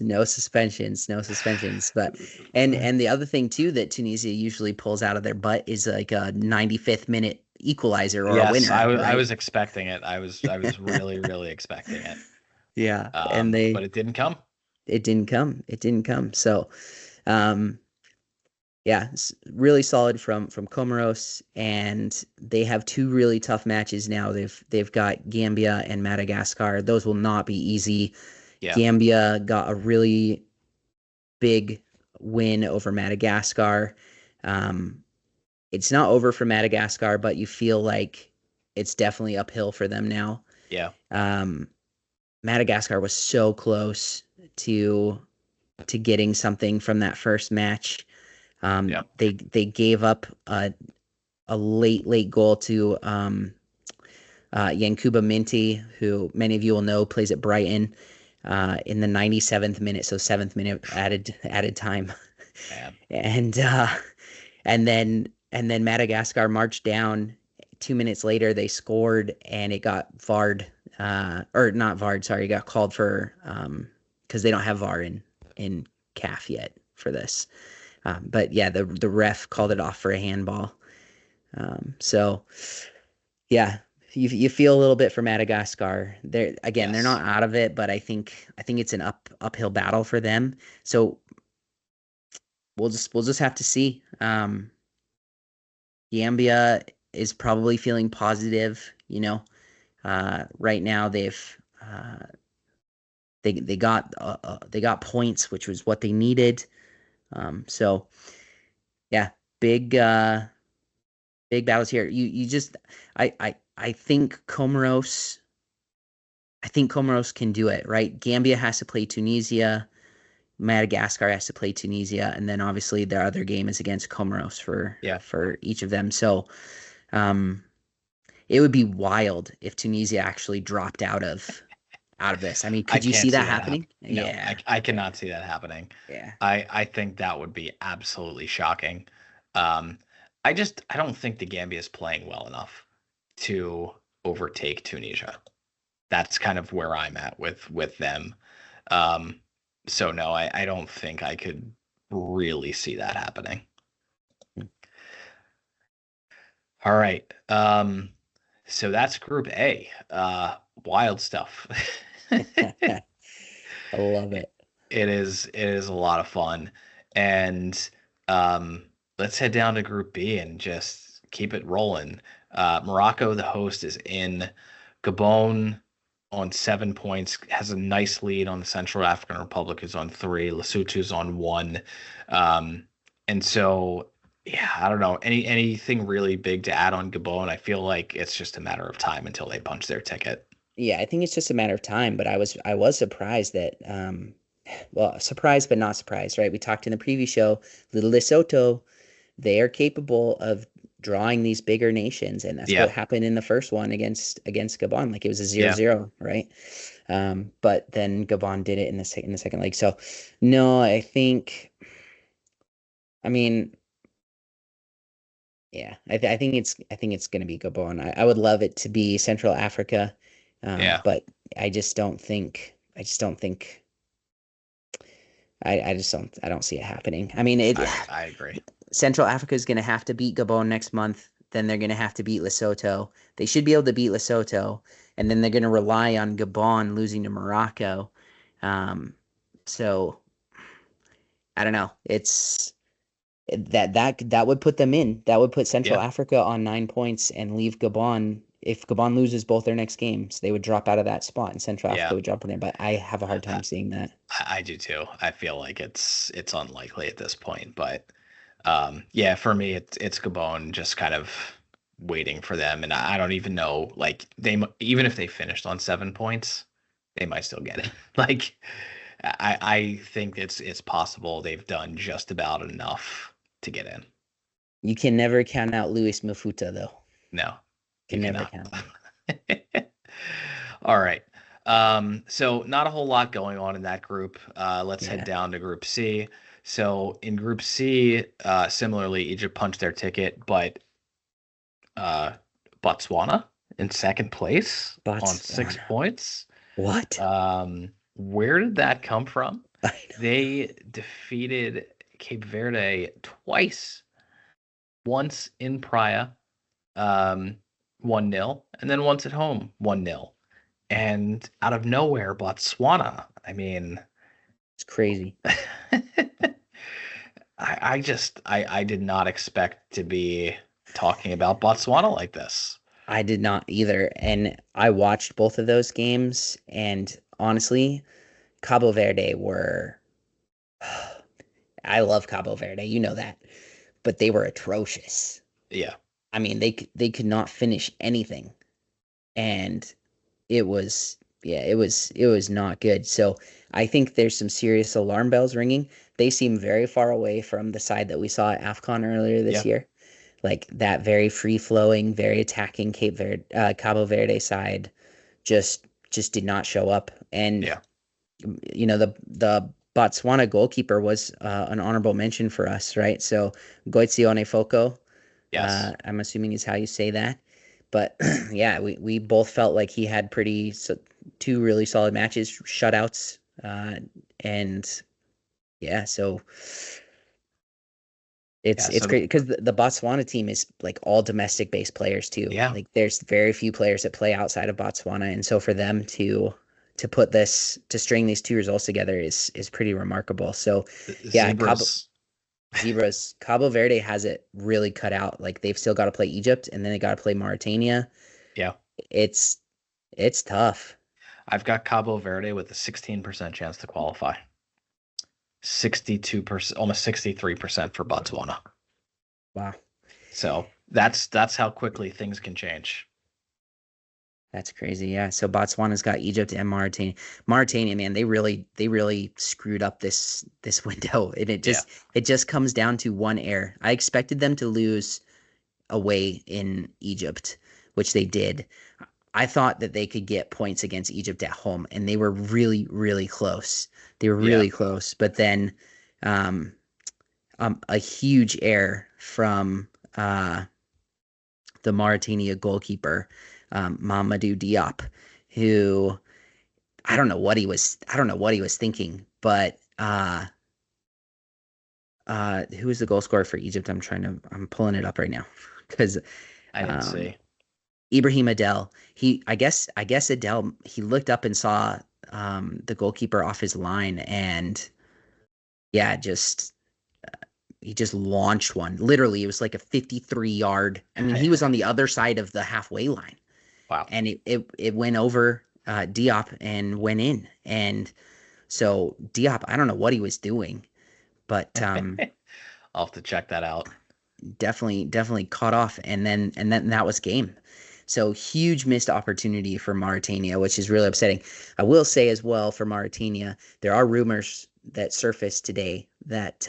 No suspensions. But, and the other thing too, that Tunisia usually pulls out of their butt is like a 95th minute equalizer or a winner. I was expecting it. I was really, really expecting it. Yeah. But it didn't come. It didn't come. So, yeah, it's really solid from Comoros, and they have 2 really tough matches now. They've got Gambia and Madagascar. Those will not be easy. Yeah. Gambia got a really big win over Madagascar. It's not over for Madagascar, but you feel like it's definitely uphill for them now. Yeah. Madagascar was so close to getting something from that first match. They gave up a late goal to Yankuba Minty, who many of you will know plays at Brighton, in the 97th minute, so 7th minute added time. And then Madagascar marched down. 2 minutes later, they scored, and it got VAR'd, or not VAR'd. Sorry, it got called for because they don't have VAR in CAF yet for this. But yeah, the ref called it off for a handball. So yeah, you feel a little bit for Madagascar. They're not out of it, but I think it's an uphill battle for them. So we'll just have to see. Gambia is probably feeling positive, right now they've they got points, which was what they needed. So yeah, big battles here. I think Comoros can do it, right? Gambia has to play Tunisia, Madagascar has to play Tunisia, and then obviously their other game is against Comoros for each of them. So it would be wild if Tunisia actually dropped out of this. I mean, could you see that happening? No, yeah. I cannot see that happening. Yeah. I think that would be absolutely shocking. I don't think the Gambia is playing well enough to overtake Tunisia. That's kind of where I'm at with them. So no, I don't think I could really see that happening. All right. So that's Group A. Wild stuff. I love it. It is a lot of fun. And let's head down to Group B and just keep it rolling. Morocco, the host, is in. Gabon on 7 points, has a nice lead on the Central African Republic, who's on 3. Lesotho's on 1. And so, yeah, I don't know. Anything really big to add on Gabon? I feel like it's just a matter of time until they punch their ticket. Yeah, I think it's just a matter of time, but I was surprised that well, surprised but not surprised, right? We talked in the previous show, little Lesotho, they are capable of drawing these bigger nations, and that's what happened in the first one against Gabon. Like it was a 0-0, right? But then Gabon did it in the second leg. So no, I think, I mean, yeah, I think it's going to be Gabon. I would love it to be Central Africa, but I don't see it happening. I mean, I agree. Central Africa is going to have to beat Gabon next month. Then they're going to have to beat Lesotho. They should be able to beat Lesotho, and then they're going to rely on Gabon losing to Morocco. So I don't know. It's that would put them in. That would put Central Africa on 9 points and leave Gabon. If Gabon loses both their next games, they would drop out of that spot, and Central Africa would jump in there. But I have a hard time seeing that. I do too. I feel like it's unlikely at this point. But for me, it's Gabon just kind of waiting for them, and I don't even know. Like even if they finished on 7 points, they might still get it. Like I think it's possible they've done just about enough to get in. You can never count out Luis Mafuta, though. No. Can never count. All right. So not a whole lot going on in that group. Let's head down to Group C. So in Group C, similarly, Egypt punched their ticket, but Botswana in second place on 6 points. What? Where did that come from? They defeated Cape Verde twice. Once in Praia, 1-0, and then once at home, 1-0. And out of nowhere, Botswana. I mean, it's crazy. I did not expect to be talking about Botswana like this. I did not either. And I watched both of those games, and honestly, Cabo Verde were I love Cabo Verde, you know that. But they were atrocious. Yeah. I mean, they could not finish anything, and it was not good. So I think there's some serious alarm bells ringing. They seem very far away from the side that we saw at AFCON earlier this year, like that very free flowing, very attacking Cabo Verde side, just did not show up. And you know, the Botswana goalkeeper was an honorable mention for us, right? So Goitsione Foko. Yes. I'm assuming is how you say that. But yeah, we both felt like he had two really solid matches, shutouts, and yeah, so it's great because the Botswana team is like all domestic based players too. Yeah. Like there's very few players that play outside of Botswana, and so for them to string these two results together is pretty remarkable. So yeah, Zebras. Cabo Verde has it really cut out. Like they've still got to play Egypt, and then they got to play Mauritania. Yeah, it's tough. I've got Cabo Verde with a 16% chance to qualify. 62%, almost 63% for Botswana. Wow. So that's how quickly things can change. That's crazy. Yeah. So Botswana's got Egypt and Mauritania. Mauritania, man, they really screwed up this window. And it just comes down to one error. I expected them to lose away in Egypt, which they did. I thought that they could get points against Egypt at home, and they were really, really close. They were really close. But then a huge error from the Mauritania goalkeeper, Mamadou Diop, who I don't know what he was thinking, but who was the goal scorer for Egypt? I'm pulling it up right now because I didn't see. Ibrahim Adel. I guess Adel, he looked up and saw the goalkeeper off his line, and yeah, he just launched one. Literally, it was like a 53-yard. I mean, he was on the other side of the halfway line. Wow. And it went over Diop and went in. And so Diop, I don't know what he was doing, but I'll have to check that out. definitely caught off, and then that was game. So huge missed opportunity for Mauritania, which is really upsetting. I will say as well for Mauritania, there are rumors that surfaced today that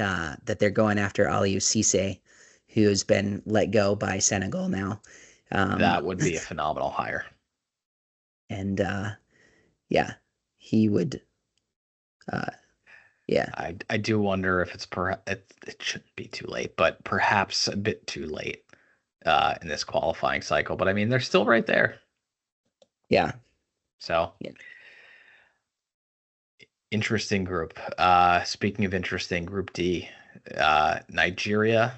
they're going after Aliou Cisse, who has been let go by Senegal now. That would be a phenomenal hire. And yeah, he would. Yeah, I do wonder if it shouldn't be too late, but perhaps a bit too late in this qualifying cycle. But I mean, they're still right there. yeah. So Yeah. Interesting group. Speaking of interesting, Group D, Nigeria,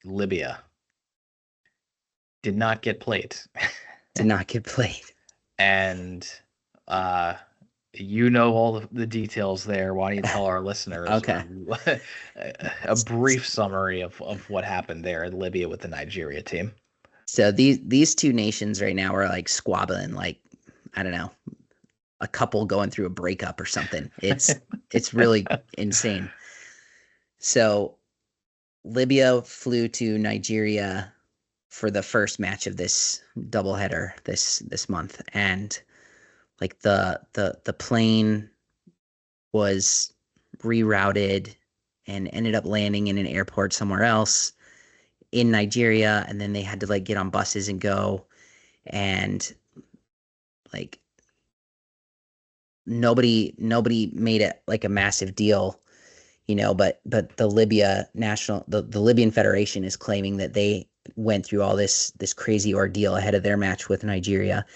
Libya did not get played. Did not get played. And you know all the details there. Why don't you tell our listeners Okay. a brief summary of what happened there in Libya with the Nigeria team? So these two nations right now are like squabbling, like, I don't know, a couple going through a breakup or something. It's really insane. So Libya flew to Nigeria for the first match of this doubleheader this month, and like the plane was rerouted and ended up landing in an airport somewhere else in Nigeria, and then they had to like get on buses and go, and like nobody made it like a massive deal, but the Libyan Federation is claiming that they went through all this crazy ordeal ahead of their match with Nigeria.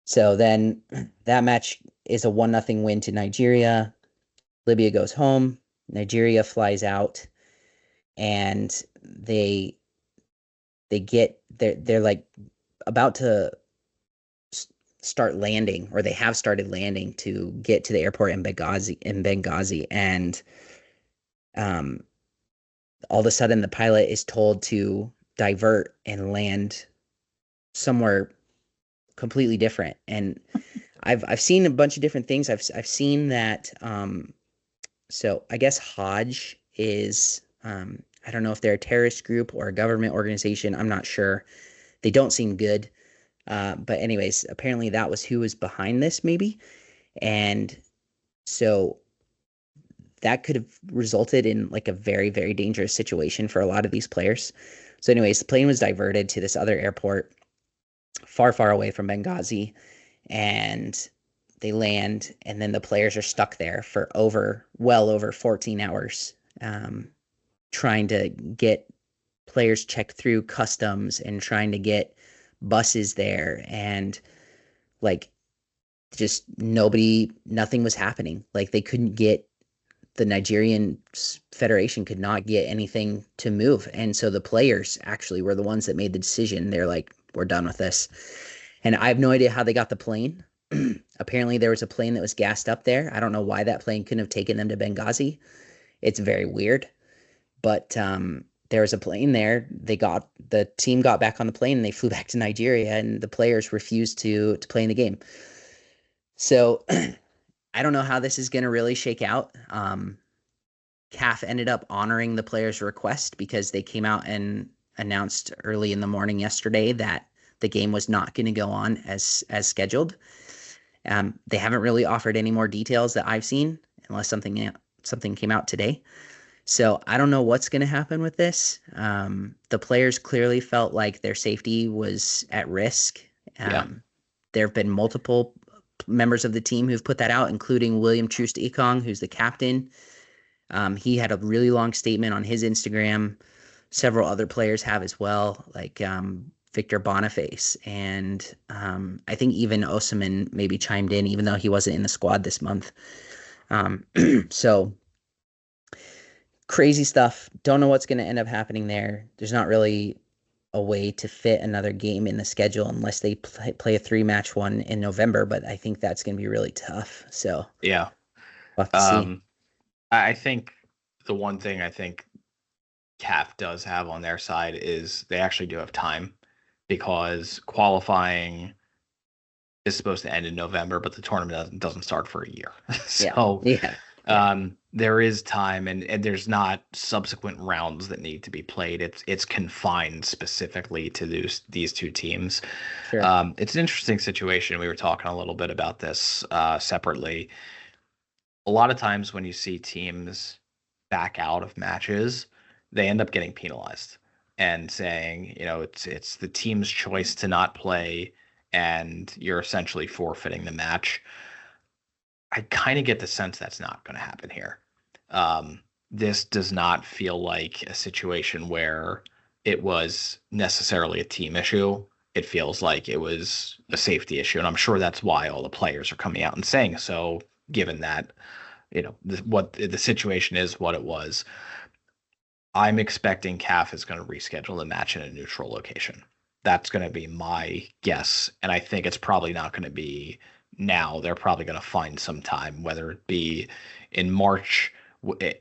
So then that match is a 1-0 win to Nigeria. Libya goes home. Nigeria flies out, and they're like about to start landing, or they have started landing to get to the airport in Benghazi, and all of a sudden the pilot is told to divert and land somewhere completely different. And I've seen a bunch of different things. I've seen that so I guess Hajj is I don't know if they're a terrorist group or a government organization. I'm not sure. They don't seem good. But anyways, apparently that was who was behind this, maybe. And so that could have resulted in like a very, very dangerous situation for a lot of these players. So anyways, the plane was diverted to this other airport far, far away from Benghazi, and they land, and then the players are stuck there for well over 14 hours, trying to get players checked through customs and trying to get buses there, and like just nothing was happening. Like they couldn't get, the Nigerian Federation could not get anything to move. And so the players actually were the ones that made the decision. They're like, we're done with this. And I have no idea how they got the plane. Apparently there was a plane that was gassed up there. I don't know why that plane couldn't have taken them to Benghazi. It's very weird. But there was a plane there. The team got back on the plane and they flew back to Nigeria, and the players refused to play in the game. So I don't know how this is going to really shake out. CAF ended up honoring the players' request because they came out and announced early in the morning yesterday that the game was not going to go on as scheduled. They haven't really offered any more details that I've seen, unless something came out today. So I don't know what's going to happen with this. The players clearly felt like their safety was at risk. There have been multiple members of the team who've put that out, including William Troost-Ekong, who's the captain. He had a really long statement on his Instagram. Several other players have as well, like Victor Boniface. And I think even Osimhen maybe chimed in, even though he wasn't in the squad this month. So crazy stuff. Don't know what's going to end up happening there. There's not really a way to fit another game in the schedule unless they play a 3-match one in November, but I think that's going to be really tough. So yeah, we'll have to see. I think the one thing I think CAF does have on their side is they actually do have time, because qualifying is supposed to end in November, but the tournament doesn't start for a year. Yeah. So Yeah. there is time, and there's not subsequent rounds that need to be played. It's confined specifically to these two teams. Sure. It's an interesting situation. We were talking a little bit about this separately. A lot of times when you see teams back out of matches, they end up getting penalized and saying, it's the team's choice to not play, and you're essentially forfeiting the match. I kind of get the sense that's not going to happen here. This does not feel like a situation where it was necessarily a team issue. It feels like it was a safety issue, and I'm sure that's why all the players are coming out and saying so, given that, what the situation is, what it was. I'm expecting CAF is going to reschedule the match in a neutral location. That's going to be my guess, and I think it's probably not going to be now. They're probably going to find some time, whether it be in March.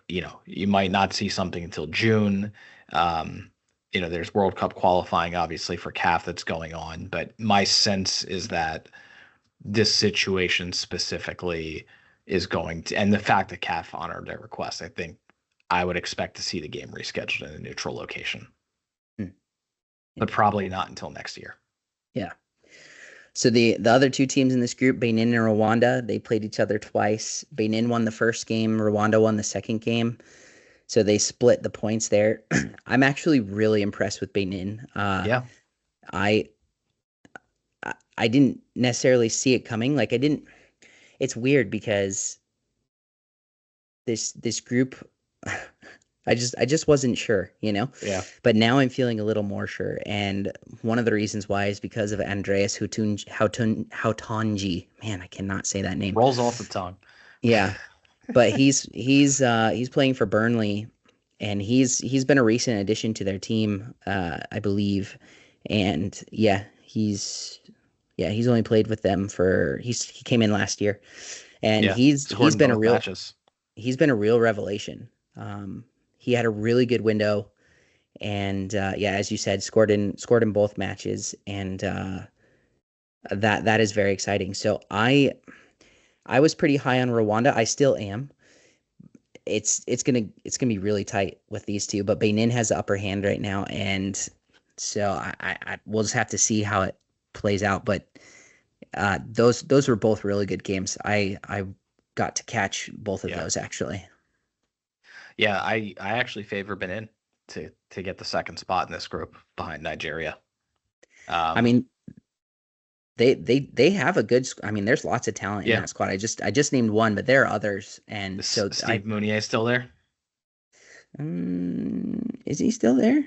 You might not see something until June. There's World Cup qualifying, obviously, for CAF that's going on, but my sense is that this situation specifically is going to, and the fact that CAF honored their request, I think I would expect to see the game rescheduled in a neutral location, but probably not until next year. Yeah. So the other two teams in this group, Benin and Rwanda, they played each other twice. Benin won the first game, Rwanda won the second game. So they split the points there. I'm actually really impressed with Benin. Yeah. I didn't necessarily see it coming. It's weird because this group, I just wasn't sure, Yeah. But now I'm feeling a little more sure. And one of the reasons why is because of Andreas Houtonji. Man, I cannot say that name. Rolls off the tongue. Yeah. But he's playing for Burnley, and he's been a recent addition to their team, I believe. And he's only played with them he came in last year, and he's been a real matches. He's been a real revelation. He had a really good window, and as you said, scored in both matches, and that is very exciting. So I was pretty high on Rwanda. I still am. It's gonna be really tight with these two, but Benin has the upper hand right now, and so I we'll just have to see how it plays out. But those were both really good games. I got to catch both of those actually. Yeah, I actually favor Benin to get the second spot in this group behind Nigeria. I mean, they have a good. I mean, there's lots of talent in that squad. I just named one, but there are others. And so Steve Mounier still there? Is he still there?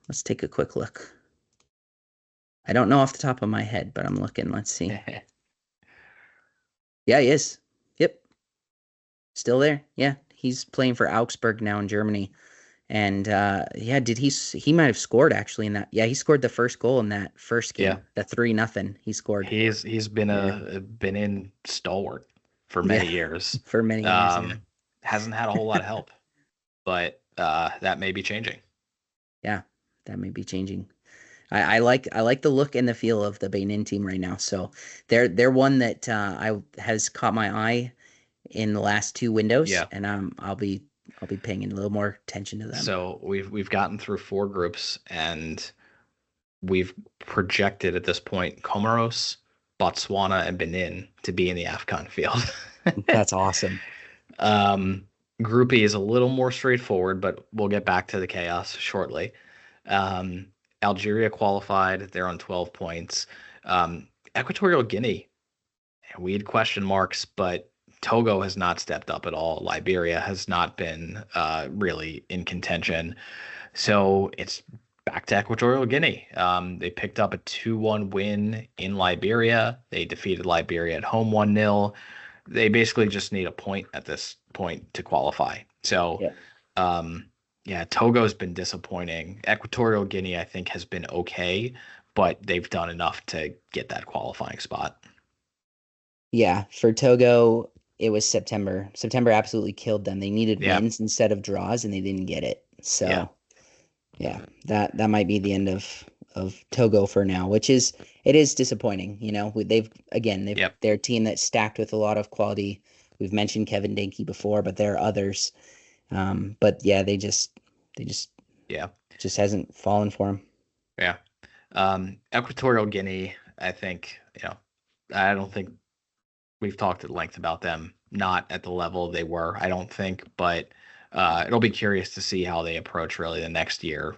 Let's take a quick look. I don't know off the top of my head, but I'm looking. Let's see. Yeah, he is. Yep. Still there. Yeah. He's playing for Augsburg now in Germany. And he might have scored actually in that. Yeah, he scored the first goal in that first game. Yeah. The 3-0 he scored. He's been in stalwart for many years. For many years. Hasn't had a whole lot of help. But that may be changing. Yeah, that may be changing. I like the look and the feel of the Benin team right now. So they're one that has caught my eye in the last two windows. Yeah. And I'll be paying a little more attention to them. So we've gotten through 4 groups, and we've projected at this point Comoros, Botswana, and Benin to be in the AFCON field. That's awesome. Group E is a little more straightforward, but we'll get back to the chaos shortly. Algeria qualified. They're on 12 points. Equatorial Guinea, we had question marks, but Togo has not stepped up at all. Liberia has not been really in contention. So it's back to Equatorial Guinea. They picked up a 2-1 win in Liberia. They defeated Liberia at home 1-0. They basically just need a point at this point to qualify. So, Togo's been disappointing. Equatorial Guinea, I think, has been okay, but they've done enough to get that qualifying spot. Yeah, for Togo, it was September. September absolutely killed them. They needed wins instead of draws, and they didn't get it. So, that might be the end of Togo for now, which is disappointing. They've Yep. they're a team that's stacked with a lot of quality. We've mentioned Kevin Dinky before, but there are others. But yeah, they just Yeah. just hasn't fallen for them. Yeah. Equatorial Guinea, I think, I don't think we've talked at length about them. Not at the level they were, I don't think, but it'll be curious to see how they approach really the next year.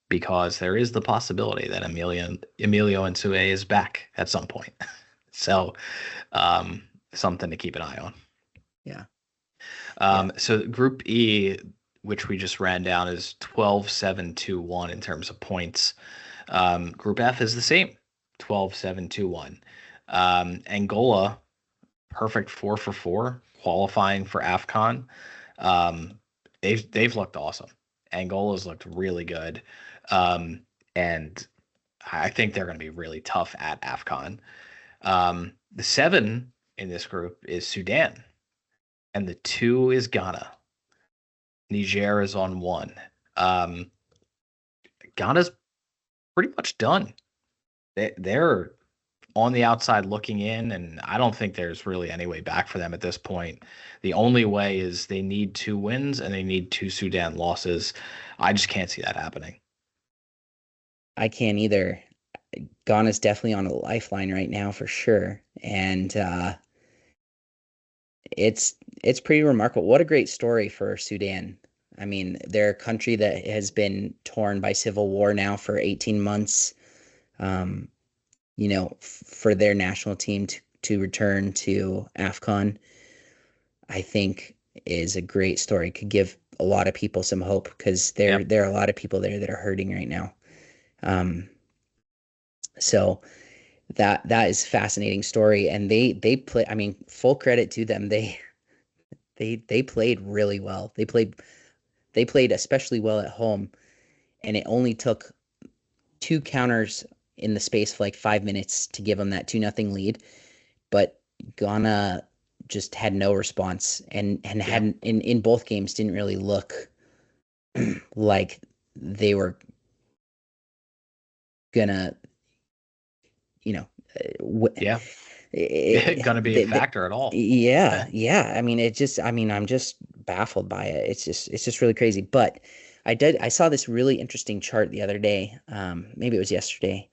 Because there is the possibility that Emilio Nsue is back at some point. So something to keep an eye on. Yeah. So Group E, which we just ran down, is 12-7-2-1 in terms of points. Group F is the same, 12-7-2-1. Angola, perfect 4-for-4, qualifying for AFCON. They've looked awesome. Angola's looked really good. And I think they're going to be really tough at AFCON. The 7 in this group is Sudan, and the 2 is Ghana. Niger is on 1. Ghana's pretty much done. They're on the outside looking in, and I don't think there's really any way back for them at this point. The only way is they need 2 wins and they need 2 Sudan losses. I just can't see that happening. I can't either. Ghana's definitely on a lifeline right now for sure, and it's pretty remarkable. What a great story for Sudan. I mean, they're a country that has been torn by civil war now for 18 months. For their national team to return to AFCON, I think is a great story. Could give a lot of people some hope because there are a lot of people there that are hurting right now. So that is a fascinating story, and they play. I mean, full credit to them. They played really well. They played especially well at home, and it only took 2 counters in the space of like 5 minutes to give them that 2-0 lead. But Ghana just had no response and hadn't in both games didn't really look like they were gonna, Gonna be a factor at all. Yeah. I mean, I'm just baffled by it. It's just really crazy. But I saw this really interesting chart the other day, maybe it was yesterday,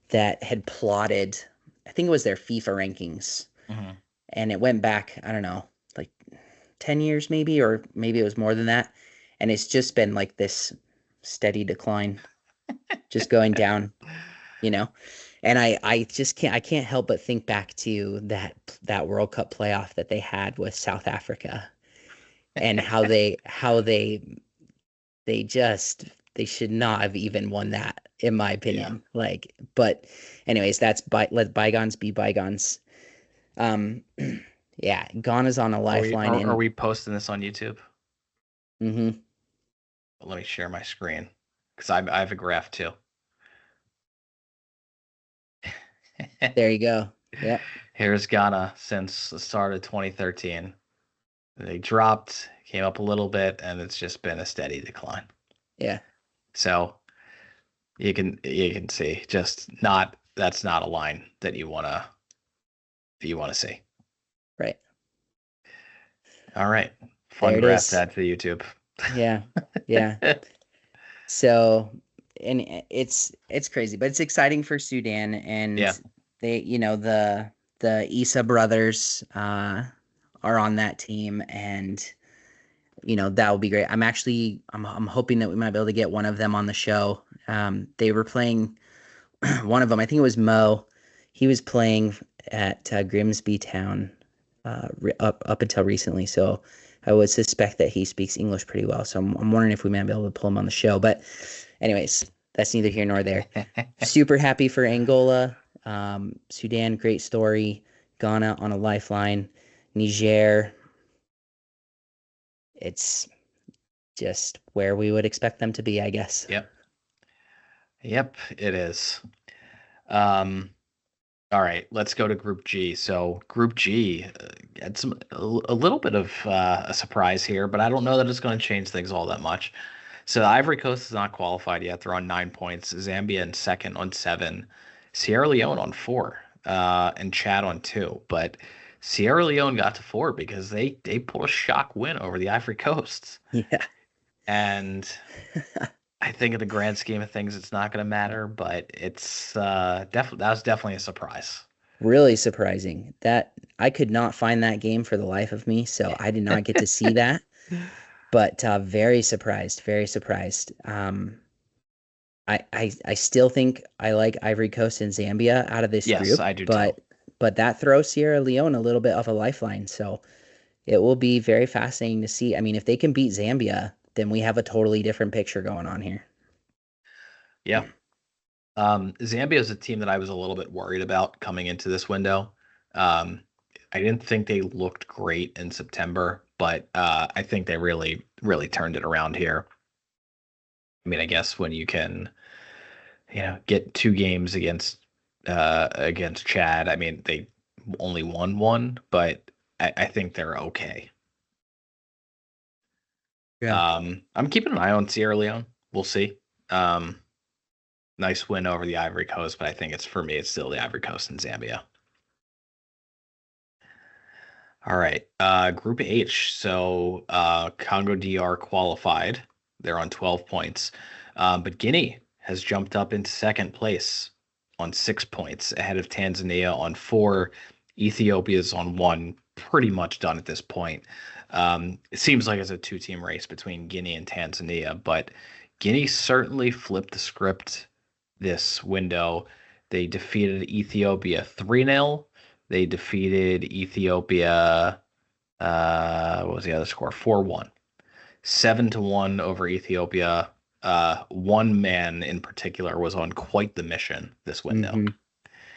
that had plotted, I think it was their FIFA rankings. Mm-hmm. And it went back, I don't know, like 10 years maybe, or maybe it was more than that. And it's just been like this steady decline, just going down, And I can't help but think back to that World Cup playoff that they had with South Africa, and how they should not have even won that, in my opinion. Yeah. But anyways, let bygones be bygones. Yeah, Ghana's on a lifeline. Are we posting this on YouTube? Mm-hmm. Well, let me share my screen because I have a graph too. There you go. Yeah. Here's Ghana since the start of 2013. They dropped, came up a little bit, and it's just been a steady decline. Yeah. So you can see that's not a line that you wanna see. Right. All right. Fun graph to add to the YouTube. Yeah. Yeah. So, and it's crazy, but it's exciting for Sudan, and they, the Issa brothers are on that team, and that will be great. I'm hoping that we might be able to get one of them on the show. They were playing one of them, I think it was Mo. He was playing at Grimsby Town up until recently, so I would suspect that he speaks English pretty well. So I'm wondering if we might be able to pull him on the show. But anyways, that's neither here nor there. Super happy for Angola. Sudan, great story. Ghana on a lifeline. Niger, it's just where we would expect them to be, I guess. Yep, it is. All right, let's go to Group G. So Group G had a little bit of a surprise here, but I don't know that it's going to change things all that much. So Ivory Coast is not qualified yet. They're on 9 points. Zambia in second on 7. Sierra Leone on 4. And Chad on 2. But Sierra Leone got to 4 because they pulled a shock win over the Ivory Coast. Yeah. And I think in the grand scheme of things, it's not going to matter. But it's that was definitely a surprise. Really surprising that I could not find that game for the life of me, so I did not get to see that. But very surprised, very surprised. I still think I like Ivory Coast and Zambia out of this Yes, group. I do too. But that throws Sierra Leone a little bit of a lifeline. So it will be very fascinating to see. I mean, if they can beat Zambia, then we have a totally different picture going on here. Yeah. Zambia is a team that I was a little bit worried about coming into this window. I didn't think they looked great in September, but I think they really, really turned it around here. I mean, I guess when you can, get 2 games against Chad. I mean, they only won 1, but I think they're okay. Yeah. I'm keeping an eye on Sierra Leone. We'll see. Nice win over the Ivory Coast, but I think it's still the Ivory Coast and Zambia. All right. Group H. So Congo DR qualified. They're on 12 points. But Guinea has jumped up into second place on 6 points, ahead of Tanzania on 4. Ethiopia's on 1. Pretty much done at this point. It seems like it's a 2-team race between Guinea and Tanzania, but Guinea certainly flipped the script this window. They defeated Ethiopia 3-0. They defeated Ethiopia, what was the other score? 4-1. 7-1 over Ethiopia. One man in particular was on quite the mission this window. Mm-hmm.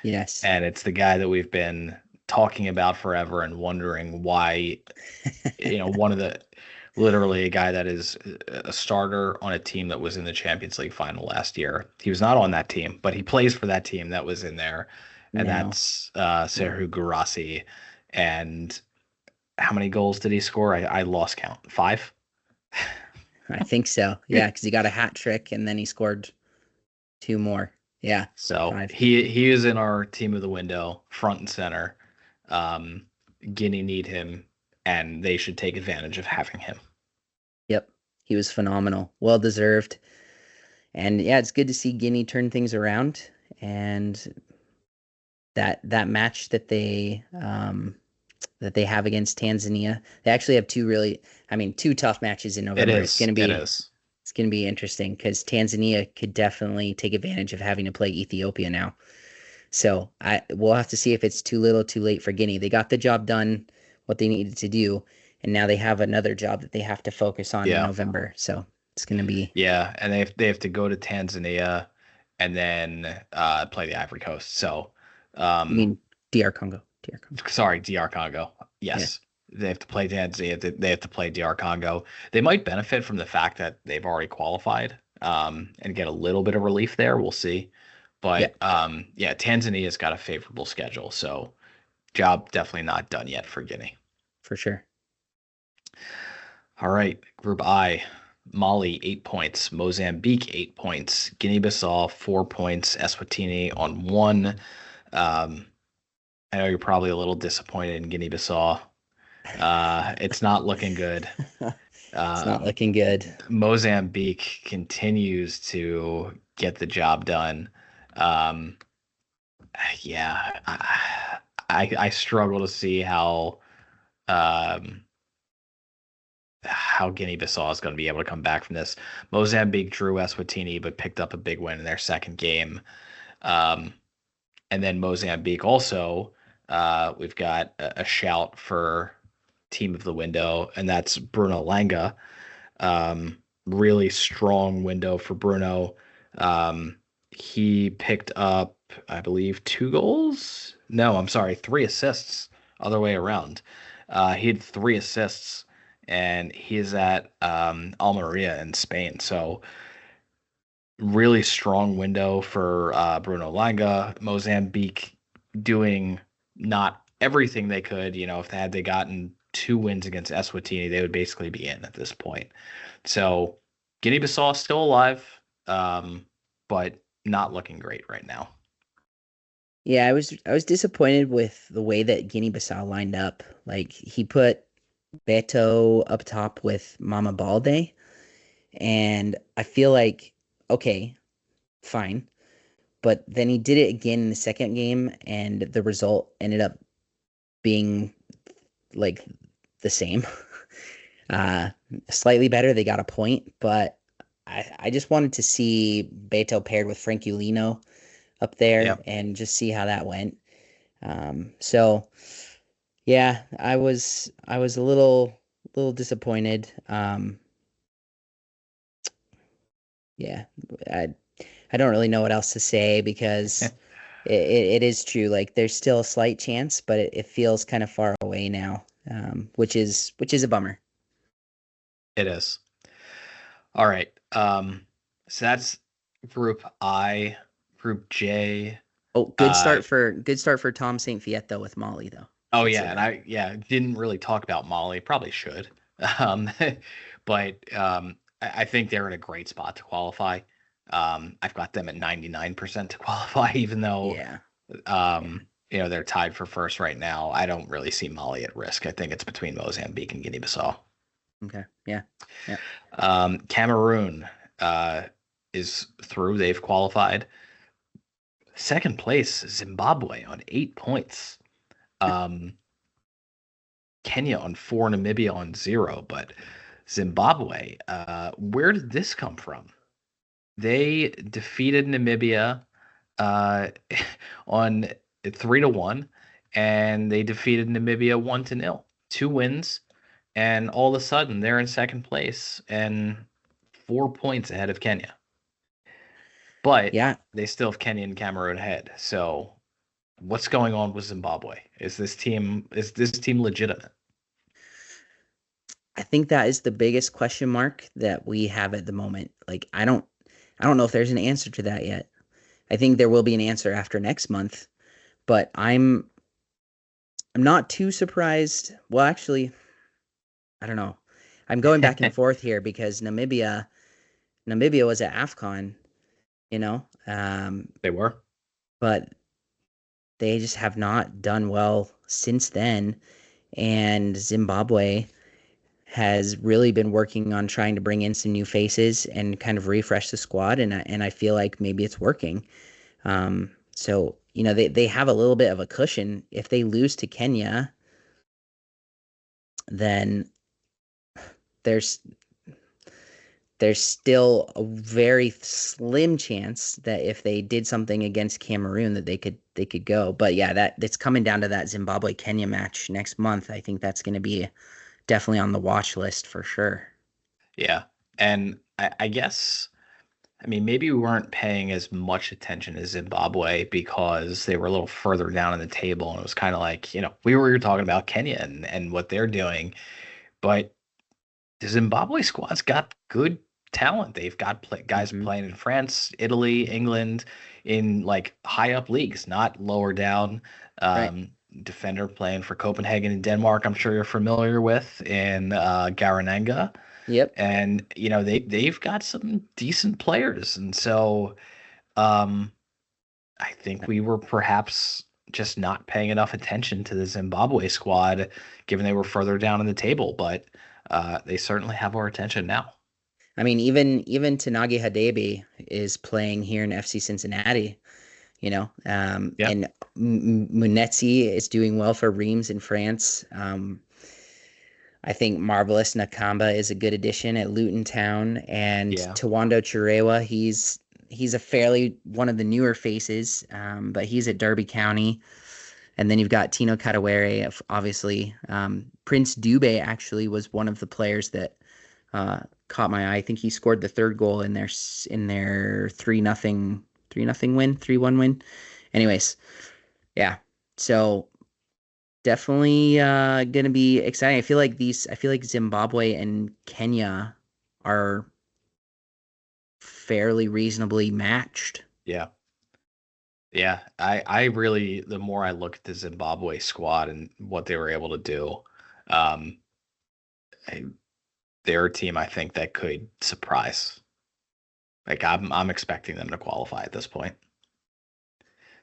Yes. And it's the guy that we've been talking about forever and wondering why, literally a guy that is a starter on a team that was in the Champions League final last year. He was not on that team, but he plays for that team that was in there. And that's Serhou Guirassy. And how many goals did he score? I lost count. 5? I think so. Yeah, because he got a hat trick and then he scored 2 more. Yeah. So 5. he is in our team of the window, front and center. Guinea need him, and they should take advantage of having him. Yep. He was phenomenal. Well deserved. And yeah, it's good to see Guinea turn things around. And that match that they have against Tanzania, they actually have 2 tough matches in November. It's going to be interesting because Tanzania could definitely take advantage of having to play Ethiopia now. So we'll have to see if it's too little, too late for Guinea. They got the job done, what they needed to do, and now they have another job that they have to focus on in November. So it's going to be and they have to go to Tanzania and then play the Ivory Coast. So I mean DR Congo. Sorry, DR Congo. Yes. Yeah. They have to play Tanzania. They have to play DR Congo. They might benefit from the fact that they've already qualified and get a little bit of relief there. We'll see. But Tanzania's got a favorable schedule. So job definitely not done yet for Guinea. For sure. All right. Group I. Mali, 8 points. Mozambique, 8 points. Guinea-Bissau, 4 points. Eswatini on 1. I know you're probably a little disappointed in Guinea-Bissau. It's not looking good. It's not looking good. Mozambique continues to get the job done. I struggle to see how Guinea-Bissau is going to be able to come back from this. Mozambique drew Eswatini, but picked up a big win in their second game. And then Mozambique also, we've got a shout for team of the window, and that's Bruno Langa. Really strong window for Bruno. He picked up, I believe, 2 goals. No, I'm sorry, 3 assists. Other way around. He had 3 assists, and he's at Almeria in Spain. So really strong window for Bruno Langa. Mozambique doing not everything they could. If they gotten 2 wins against Eswatini, they would basically be in at this point. So Guinea-Bissau is still alive, but not looking great right now. Yeah, I was disappointed with the way that Guinea-Bissau lined up. Like he put Beto up top with Mama Balde, and I feel like okay, fine. But then he did it again in the second game, and the result ended up being like the same. Uh, Slightly better. They got a point, but I just wanted to see Beto paired with Frank Ulino up there Yep. and just see how that went. So yeah, I was a little disappointed. Yeah, I I don't really know what else to say because it is true. Like there's still a slight chance, but it feels kind of far away now, which is a bummer. It is. All right. So that's Group I. Group J. Oh, Uh, good start for Tom St. Fiet though with Molly though. oh Should say yeah, and that. I didn't really talk about Molly. Probably should. Um, but I think they're in a great spot to qualify. I've got them at 99% to qualify, even though Yeah. Yeah. they're tied for first right now. I don't really see Molly at risk. I think it's between Mozambique and Guinea-Bissau. Okay. Yeah. Yeah. Cameroon is through. They've qualified. Second place, Zimbabwe on 8 points. Kenya on 4, Namibia on 0. But Zimbabwe, where did this come from? They defeated Namibia uh, on 3-1, and they defeated Namibia 1-0. 2 wins, and all of a sudden they're in second place and 4 points ahead of Kenya. But Yeah. they still have Kenya and Cameroon ahead. So what's going on with Zimbabwe? Is this team legitimate? I think that is the biggest question mark that we have at the moment. Like I don't know if there's an answer to that yet. I think there will be an answer after next month, but I'm not too surprised. Well, actually, I don't know. I'm going back and forth here because Namibia was at AFCON, you know, They were. but they just have not done well since then. And Zimbabwe has really been working on trying to bring in some new faces and kind of refresh the squad, and I feel like maybe it's working. So they have a little bit of a cushion. If they lose to Kenya, then there's there's still a very slim chance that if they did something against Cameroon that they could go. But yeah, that's coming down to that Zimbabwe Kenya match next month. I think that's going to be definitely on the watch list for sure. Yeah. And I guess, I mean, maybe we weren't paying as much attention to Zimbabwe because they were a little further down in the table. And it was kind of like, we were talking about Kenya and what they're doing. But the Zimbabwe squad's got good talent. They've got guys Hmm. playing in France, Italy, England, in like high up leagues, not lower down. Right. Defender playing for Copenhagen and Denmark, I'm sure you're familiar with, in Garananga. Yep. And they've got some decent players, and so I think we were perhaps just not paying enough attention to the Zimbabwe squad, given they were further down in the table. But they certainly have our attention now. I mean, even Tanagi Hadebe is playing here in FC Cincinnati, Yeah, and Munetsi is doing well for Reims in France. I think Marvelous Nakamba is a good addition at Luton Town, and yeah, Tawando Chirewa, he's a fairly one of the newer faces, but he's at Derby County. And then you've got Tino Kadewere, obviously. Prince Dube actually was one of the players that caught my eye. I think he scored the third goal in their 3-0 win, 3-1 win. Anyways, yeah. So definitely gonna be exciting. I feel like Zimbabwe and Kenya are fairly reasonably matched. yeah. Yeah, I really, the more I look at the Zimbabwe squad and what they were able to do, um, I, they're a team I think that could surprise. Like I'm expecting them to qualify at this point.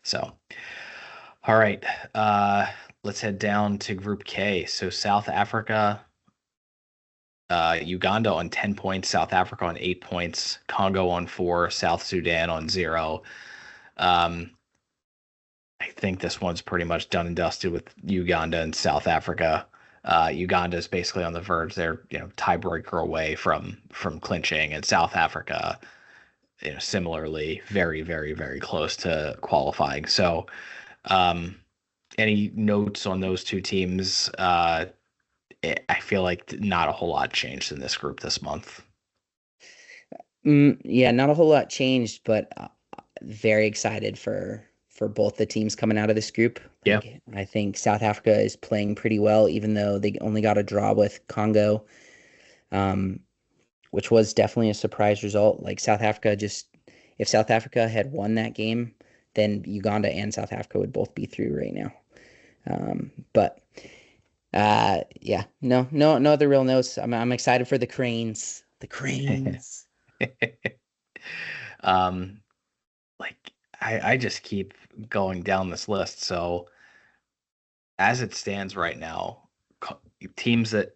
So, all right, let's head down to Group K. So South Africa, Uganda on 10 points, South Africa on 8 points, Congo on 4, South Sudan on 0. I think this one's pretty much done and dusted with Uganda and South Africa. Uganda is basically on the verge. They're tiebreaker away from clinching, and South Africa, similarly, very, very, very close to qualifying. So, any notes on those two teams? I feel like not a whole lot changed in this group this month. Yeah, not a whole lot changed, but very excited for both the teams coming out of this group. Yeah. I think South Africa is playing pretty well, even though they only got a draw with Congo, which was definitely a surprise result. Like if South Africa had won that game, then Uganda and South Africa would both be through right now. Yeah, no other real notes. I'm excited for the Cranes. The Cranes. I just keep going down this list. So as it stands right now, teams that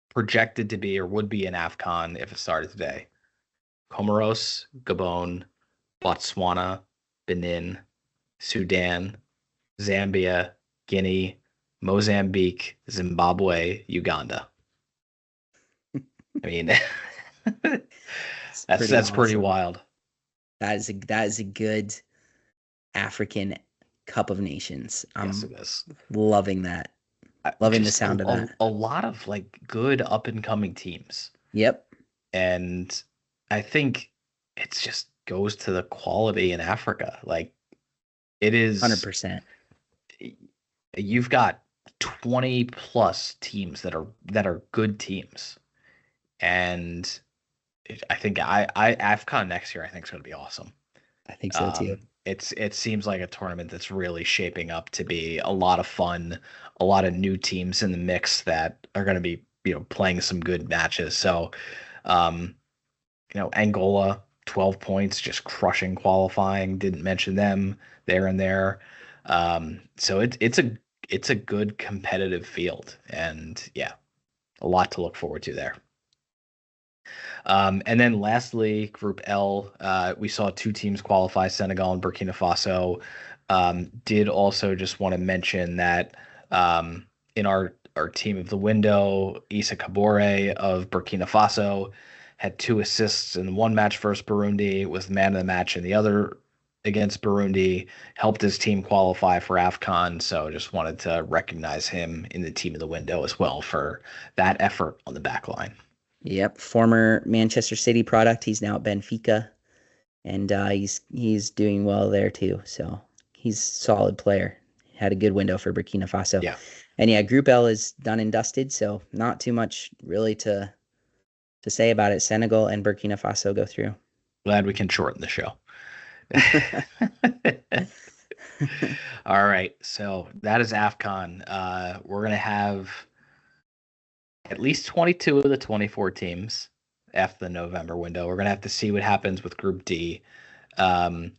projected to be or would be in AFCON if it started today: Comoros, Gabon, Botswana, Benin, Sudan, Zambia, Guinea, Mozambique, Zimbabwe, Uganda. I mean, that's pretty wild. That is a good African Cup of Nations. Yes, it is. Loving that. Loving the sound of that. A lot of good up and coming teams. Yep. And I think it just goes to the quality in Africa. It is 100%. You've got 20 plus teams that are good teams. And I think AFCON next year I think is going to be awesome. I think so too. It seems like a tournament that's really shaping up to be a lot of fun, a lot of new teams in the mix that are going to be playing some good matches. So, Angola 12 points, just crushing qualifying. Didn't mention them there and there. So it's a good competitive field, and yeah, a lot to look forward to there. And then lastly, Group L, we saw two teams qualify, Senegal and Burkina Faso. Did also just want to mention that in our team of the window, Issa Kabore of Burkina Faso had 2 assists in one match versus Burundi, was the man of the match in the other against Burundi, helped his team qualify for AFCON. So just wanted to recognize him in the team of the window as well for that effort on the back line. Yep, former Manchester City product. He's now at Benfica, and he's doing well there too. So he's a solid player. Had a good window for Burkina Faso. Yeah, and yeah, Group L is done and dusted. So not too much really to say about it. Senegal and Burkina Faso go through. Glad we can shorten the show. All right, so that is AFCON. We're gonna have at least 22 of the 24 teams after the November window. We're going to have to see what happens with Group D. But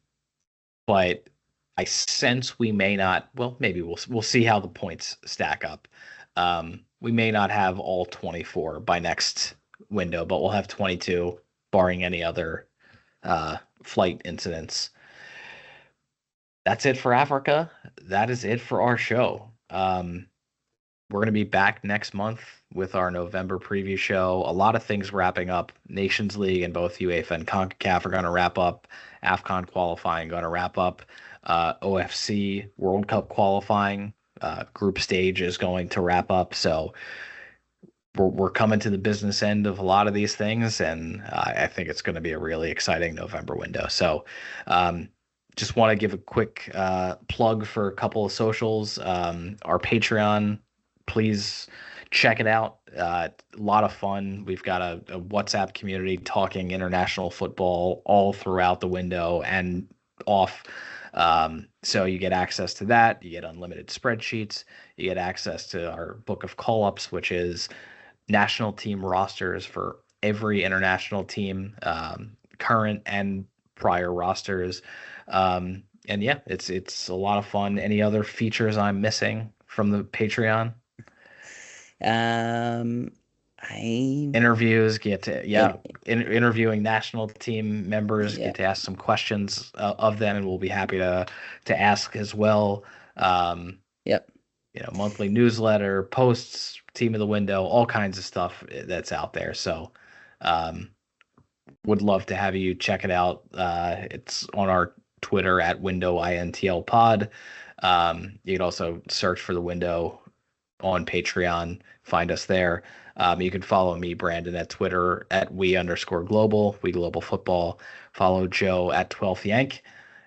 I sense we may not, well, maybe we'll see how the points stack up. We may not have all 24 by next window, but we'll have 22, barring any other flight incidents. That's it for Africa. That is it for our show. We're going to be back next month with our November preview show. A lot of things wrapping up. Nations League and both UEFA and CONCACAF are going to wrap up. AFCON qualifying going to wrap up. OFC World Cup qualifying group stage is going to wrap up. So we're coming to the business end of a lot of these things, and I think it's going to be a really exciting November window. So just want to give a quick plug for a couple of socials. Our Patreon, please check it out. A lot of fun. We've got a WhatsApp community talking international football all throughout the window and off. So you get access to that. You get unlimited spreadsheets. You get access to our book of call-ups, which is national team rosters for every international team, current and prior rosters. And yeah, it's a lot of fun. Any other features I'm missing from the Patreon? I Interviews, get to interviewing national team members, get to ask some questions of them, and we'll be happy to ask as well. Yep. Monthly newsletter, posts, team of the window, all kinds of stuff that's out there. So would love to have you check it out. It's on our Twitter at window INTL pod. You can also search for the window on Patreon, find us there. You can follow me, Brandon, at Twitter at @we_global, we global football. Follow Joe at 12th Yank.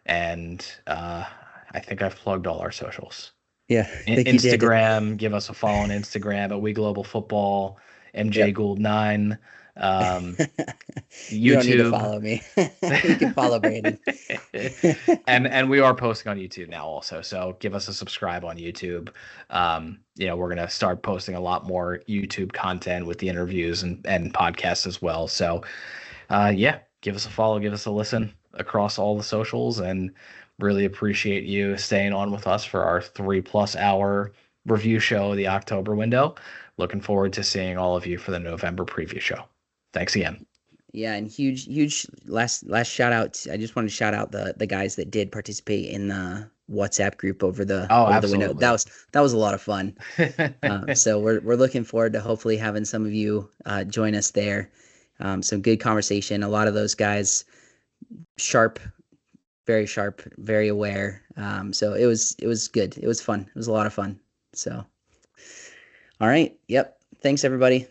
And I think I've plugged all our socials. Yeah. Instagram, give us a follow on Instagram at we global football, MJ Gould 9. You don't need to YouTube. follow me. You can follow Brandon. and we are posting on YouTube now also. So give us a subscribe on YouTube. We're gonna start posting a lot more YouTube content with the interviews and podcasts as well. So give us a follow, give us a listen across all the socials, and really appreciate you staying on with us for our 3+ hour review show of the October window. Looking forward to seeing all of you for the November preview show. Thanks again. Yeah, and huge last shout out. I just want to shout out the guys that did participate in the WhatsApp group over the window. That was a lot of fun. So we're looking forward to hopefully having some of you join us there. Some good conversation. A lot of those guys sharp, very aware. So it was good. It was fun. It was a lot of fun. So all right. Yep. Thanks everybody.